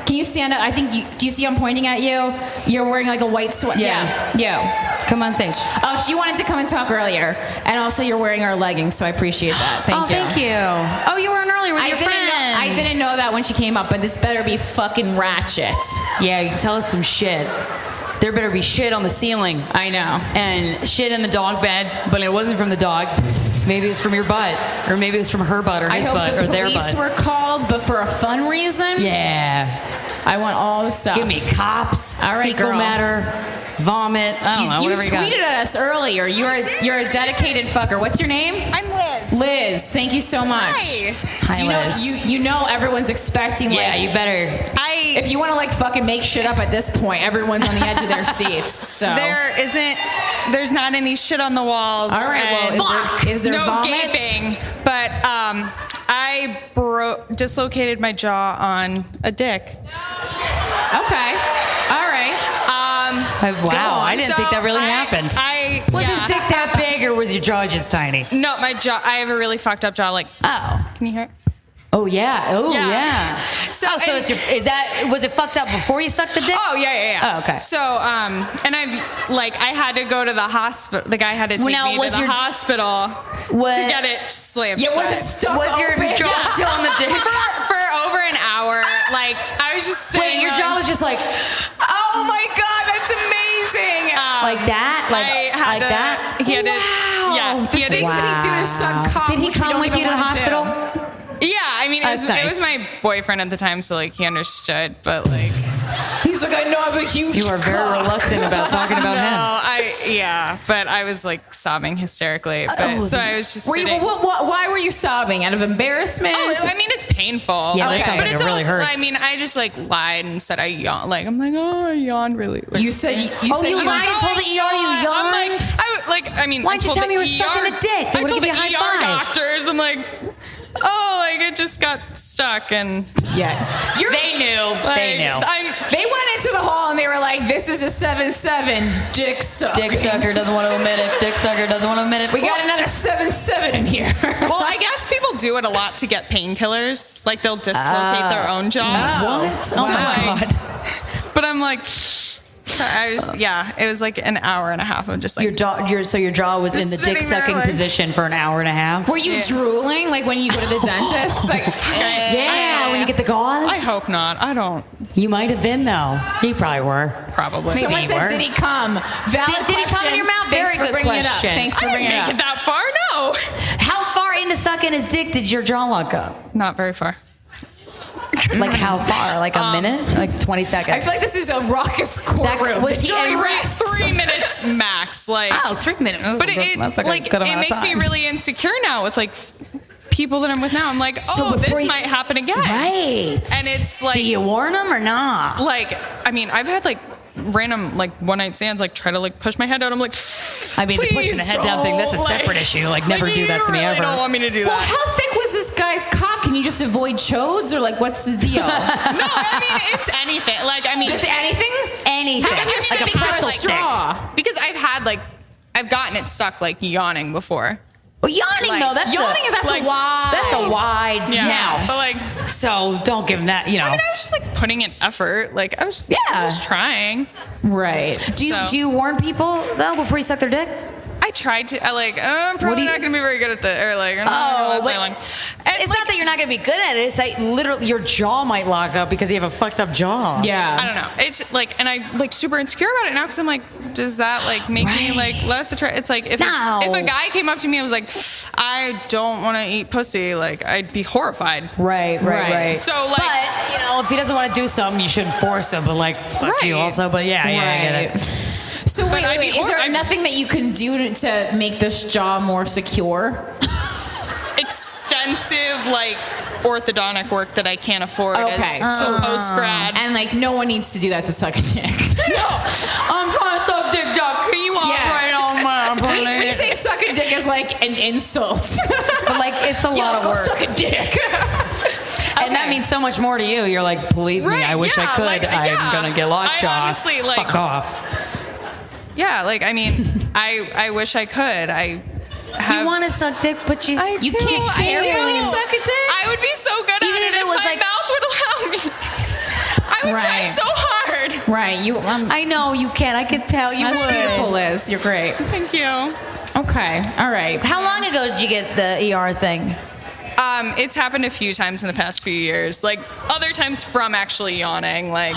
can you stand up? I think do you see I'm pointing at you? You're wearing like a white sweater. Yeah. Come on stage. Oh, she wanted to come and talk earlier. And also you're wearing our leggings, so I appreciate that. Thank you. Thank you. Oh, you weren't earlier with your friend. I didn't know that when she came up, but this better be fucking ratchet. Yeah, you tell us some shit. There better be shit on the ceiling. I know. And shit in the dog bed, but it wasn't from the dog. Maybe it's from your butt, or maybe it's from her butt, or his butt, or their butt. I hope the police were called, but for a fun reason. Yeah. I want all the stuff. Give me cops, all right, fecal girl. matter, vomit. I don't know, whatever you got. You tweeted at us earlier. You're a dedicated fucker. What's your name? I'm Liz. Liz, thank you so much. Hi, Do you Liz. know you know everyone's expecting. Yeah, you better. If you want to like fucking make shit up at this point, everyone's on the edge of their seats. So There's not any shit on the walls. All right, well, is there no vomit? gaping? But I dislocated my jaw on a dick. Okay. All right. Wow, I didn't think that really happened. Was his dick that big, or was your jaw just tiny? No, my jaw. I have a really fucked up jaw. Like, can you hear it? Oh yeah. Oh yeah. So it's was it fucked up before you sucked the dick? Oh yeah. Oh, okay. So and I had to go to the hospital. The guy had to take me to the hospital to get it slammed shut. Was it stuck Was your open? jaw still on the dick? for over an hour. Like I was just sitting. Wait, your jaw was just like. Oh my god, that's amazing. Like that? Like that? He had to. Wow. Yeah. He had to. He do his son cock, Did he which we come don't with even you to the wanna do. hospital? Yeah, I mean, That's it nice. was my boyfriend at the time, so like he understood, but like he's like, I know I have a huge. You are very reluctant about talking about him. But I was like sobbing hysterically. But so I was just. Sitting. Why were you sobbing? Out of embarrassment? Oh, I mean, it's painful. Yeah, that sounds but like it's it really also, hurts. I mean, I just like lied and said I yawned. Like I'm like, oh, I yawned really. Like, You said you said you lied and told the ER you I'm yawned? like, I mean, Why'd you tell me you were sucking a dick? They I would've told the given you a high ER five. doctors. I'm like, oh, like it just got stuck and. Yeah. They knew. They knew. They went into the hall and they were like, this is a 7-7 dick sucker. Dick sucker doesn't want to admit it. Dick sucker doesn't want to admit it. We got another 7-7 in here. Well, I guess people do it a lot to get painkillers. Like they'll dislocate their own jaws. What? Oh my god. But I'm like, so I was, it was like an hour and a half of just like Your jaw was in the sitting dick there, sucking like- position for an hour and a half. Were you drooling like when you go to the dentist? Like, Yeah, when you get the gauze. I hope not. I don't. You might have been though. You probably were. Probably. Someone you said, were. did he come? Valid Did he come in your mouth? Very Thanks for good bringing question. It up. Thanks for I bringing didn't it make up. it that far. No. How far into sucking his dick did your jaw lock up? Not very far. Like how far? Like a minute? Like 20 seconds? I feel like this is a raucous courtroom. was he Jury in rests. 3 minutes max. Like. Oh, 3 minutes. But it That's like a like good it amount of makes me time. really insecure now with like people that I'm with now. I'm like, So this before you- might happen again. Right. And it's like, do you warn them or not? like, I mean, I've had like random like one night stands like try to like push my head out. I'm like, I mean, the pushing the head down thing, that's a don't, separate issue. Like, never do that to me You really ever. don't want me to do Well, that. how thick was this guy's cock? Can you just avoid chodes or like what's the deal? No, I mean it's anything. Like I mean, Just anything? Anything. How If you're Like a sitting pretzel like, stick. straw. because I've gotten it stuck like yawning before. Well, yawning Like, though, that's a wide. That's a wide Yeah, mouth. but like, So don't give him that. You know. I mean, I was just like putting in effort. Like I was just trying. Right. Do you warn people though before you suck their dick? I tried to. I'm probably not going to be very good at the or like. I'm not gonna last very long. And It's not that you're not going to be good at it. It's like literally your jaw might lock up because you have a fucked up jaw. Yeah. I don't know. It's like, and I'm like super insecure about it now because I'm like, does that like make me like less attractive? It's like if a guy came up to me and was like, I don't want to eat pussy, like I'd be horrified. Right. So like, But you know, if he doesn't want to do something, you shouldn't force him. But like, fuck you Right. also. But yeah, I get it. So wait, is there nothing that you can do to make this jaw more secure? Extensive, like, orthodontic work that I can't afford Okay, as post-grad. And like, no one needs to do that to suck a dick. No, I'm trying to suck dick, Doc. Can you operate on my When you say suck a dick is like an insult. But like, it's a lot of go work. suck a dick. And that means so much more to you. You're like, believe me, I wish I could. I'm gonna get lockjaw. I honestly, like, fuck off. Yeah, like, I mean, I wish I could. You want to suck dick, but you can't carefully suck a dick. I would be so good Even at if it it was my like- mouth would allow me. I would try so hard. Right. I know you can. I could tell you That's would. beautiful, Liz. You're great. Thank you. Okay. All right. How long ago did you get the ER thing? It's happened a few times in the past few years. Like, other times from actually yawning. Like,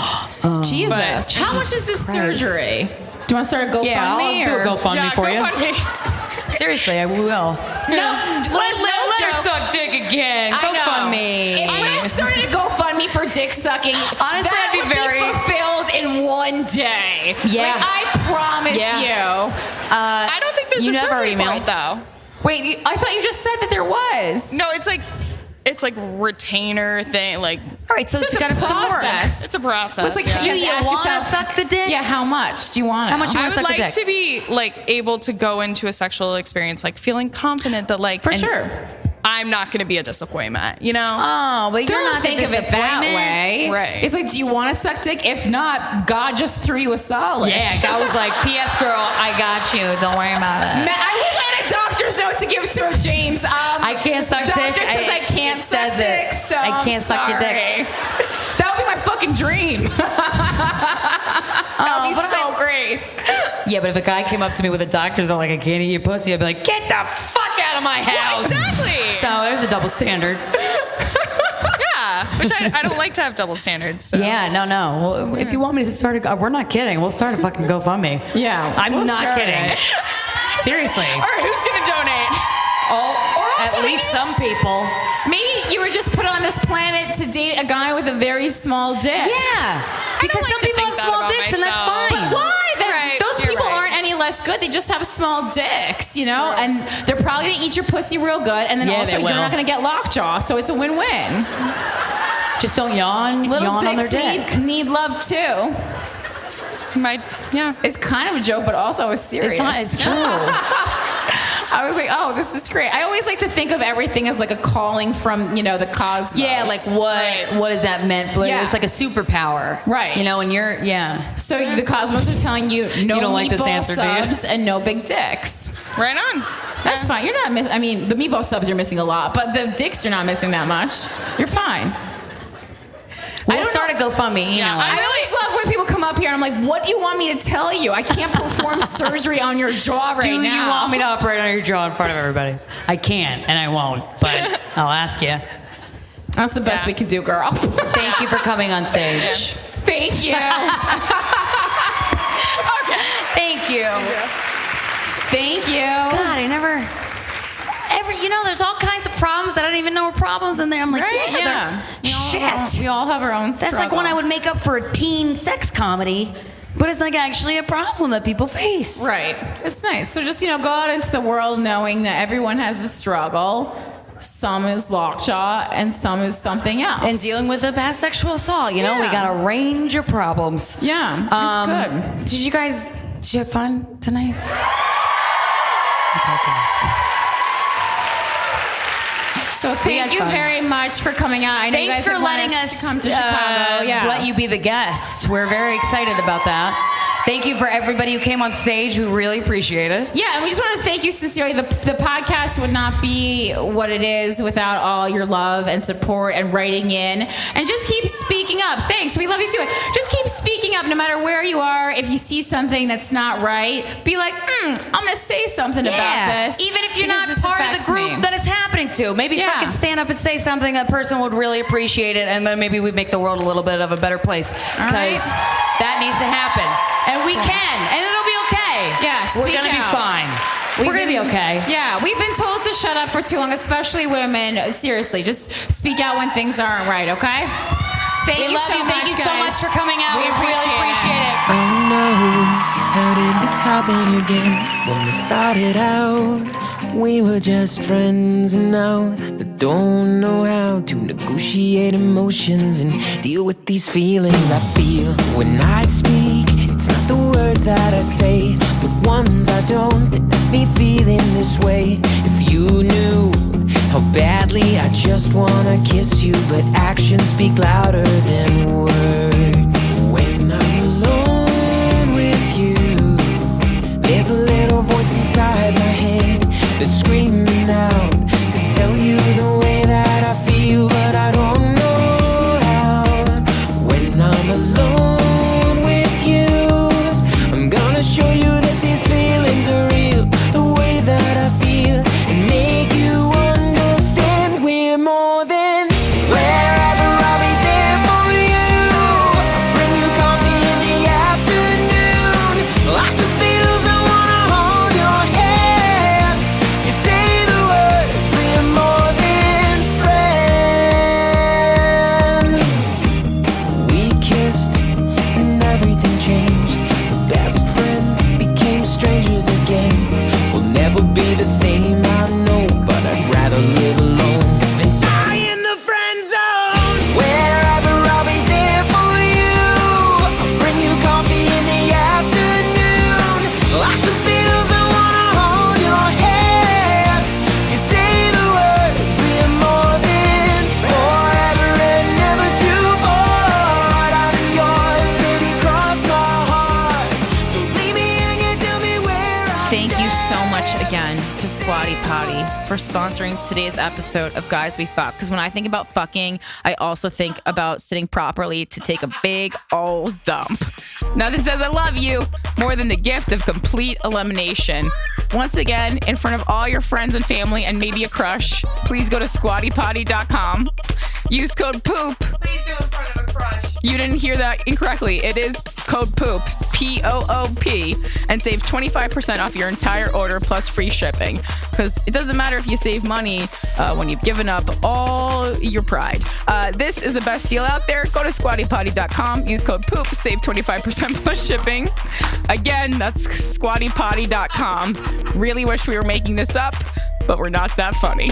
Jesus. but- How much is this surgery? Do you want to start a GoFundMe? Yeah, I'll do a GoFundMe for you. GoFundMe. Seriously, I will. No, Let her suck dick again. GoFundMe. If we started a GoFundMe for dick sucking, Honestly, that I'd be would very- be fulfilled in one day. Yeah. Like, I promise you. I don't think there's you a never surgery for email. it, though. Wait, I thought you just said that there was. No, it's like retainer thing. Like, all right, so it's got some work. It's a process. It's like, yeah. Do you ask want to yourself- suck the dick? Yeah, how much do you want? How much you I want to would suck the like dick? to be like able to go into a sexual experience like feeling confident that like For sure. I'm not going to be a disappointment, you know? Oh, but you're Don't not think the of it that disappointment. way. Right. It's like, do you want to suck dick? If not, God just threw you a solid. Yeah, God was like, P.S. girl, I got you. Don't worry about it. Man, I wish I had a doctor's note to give to James. I can't suck dick. Doctor says I can't suck says dick, it. so I can't I'm suck your dick. sorry. That would be my fucking dream. That would be so great. Yeah, but if a guy came up to me with a doctor's note like, I can't eat your pussy, I'd be like, get the fuck out of my house. Exactly. So there's a double standard. Yeah, which I don't like to have double standards. So. Yeah, no. Well, if you want me to start we're not kidding. We'll start a fucking GoFundMe. Yeah, I'm we'll not start kidding. it. Seriously. Or who's going to donate? At least some people. Maybe you were just put on this planet to date a guy with a very small dick. Yeah. Because like some to people think have that small about dicks and that's myself. fine. Why? Right, Those you're people right. aren't any less good. They just have small dicks, you know? And they're probably going to eat your pussy real good. And then Yeah, also they you're will. not going to get lockjaw. So it's a win-win. Just don't yawn. Little yawn on their dicks dick. need love too. Yeah. It's kind of a joke, but also it's serious. It's not. It's true. I was like, oh, this is great. I always like to think of everything as like a calling from, the cosmos. Yeah, like what is that meant for? Yeah. It's like a superpower. Right. And you're, yeah. So the cosmos are telling you no You don't like this meatball answer, do you? subs and no big dicks. Right on. That's fine. You're not missing. I mean, the meatball subs you're missing a lot, but the dicks you're not missing that much. You're fine. We'll start a GoFundMe. I always love when people come up here and I'm like, what do you want me to tell you? I can't perform surgery on your jaw right now. Do you want me to operate on your jaw in front of everybody? I can't and I won't, but I'll ask you. That's the best we can do, girl. Thank you for coming on stage. Thank you. Thank you. Thank you. God, I never. There's all kinds of problems that I didn't even know were problems in there. I'm like, Right? shit. We all have our own That's like when I would make up for a teen sex comedy, but it's like actually a problem that people face. Right. It's nice. So just, go out into the world knowing that everyone has a struggle. Some is lockjaw and some is something else. And dealing with a past sexual assault, we got a range of problems. Yeah, it's good. Did you have fun tonight? So thank you very much for coming out. I know you Thanks guys for have wanted letting us to come to Chicago. let you be the guest. We're very excited about that. Thank you for everybody who came on stage. We really appreciate it. Yeah, and we just want to thank you sincerely. The podcast would not be what it is without all your love and support and writing in. And just keep speaking up. Thanks. We love you too. Just keep speaking up no matter where you are. If you see something that's not right, be like, I'm going to say something about this. Even if you're because not this part of the affects group me. that it's happening to. Maybe fucking stand up and say something a person would really appreciate it, and then maybe we'd make the world a little bit of a better place. Because that needs to happen. And we can. And it'll be okay. Yeah, We're speak going to be out. fine. We're going to be okay. Yeah, we've been told to shut up for too long, especially women. Seriously, just speak out when things aren't right, okay? We love you. Thank you so much for coming out. We really appreciate it. Oh no. How did this happen again? When we started out, we were just friends, and now I don't know how to negotiate emotions and deal with these feelings I feel when I speak. It's not the words that I say, but ones I don't that make me feeling this way. If you knew how badly I just wanna kiss you, but actions speak louder than words. When I'm alone with you, there's a little voice inside my head that's screaming out to tell you the way that I feel, but I don't know how. When I'm alone with you, I'm gonna show you that these feelings are real, the way that I feel, and make you understand we're more than wherever I'll be there for you. I'll bring you coffee in the afternoon. Like the Beatles, I wanna hold your hand. You say the words, we're more than friends. We kissed and everything changed. Best friends became strangers again. We'll never be the same, I know, but I'd rather live alone than die in the friend zone. Wherever I'll be there for you. I'll bring you coffee in the afternoon. Like the Beatles, I wanna hold your hand. You say the words, we're more than forever and never to part. I'm yours, baby, cross my heart. Don't leave me hanging, tell me where I Thank you so much again to Squatty Potty for sponsoring today's episode of Guys We Fuck. Because when I think about fucking, I also think about sitting properly to take a big old dump. Nothing says I love you more than the gift of complete elimination. Once again, in front of all your friends and family and maybe a crush, please go to squattypotty.com. Use code POOP. Please do in front of a crush. You didn't hear that incorrectly. It is code POOP, P-O-O-P, and save 25% off your entire order plus free shipping. Because it doesn't matter if you save money when you've given up all your pride. This is the best deal out there. Go to squattypotty.com. Use code POOP. Save 25% plus shipping. Again, that's squattypotty.com. Really wish we were making this up, but we're not that funny.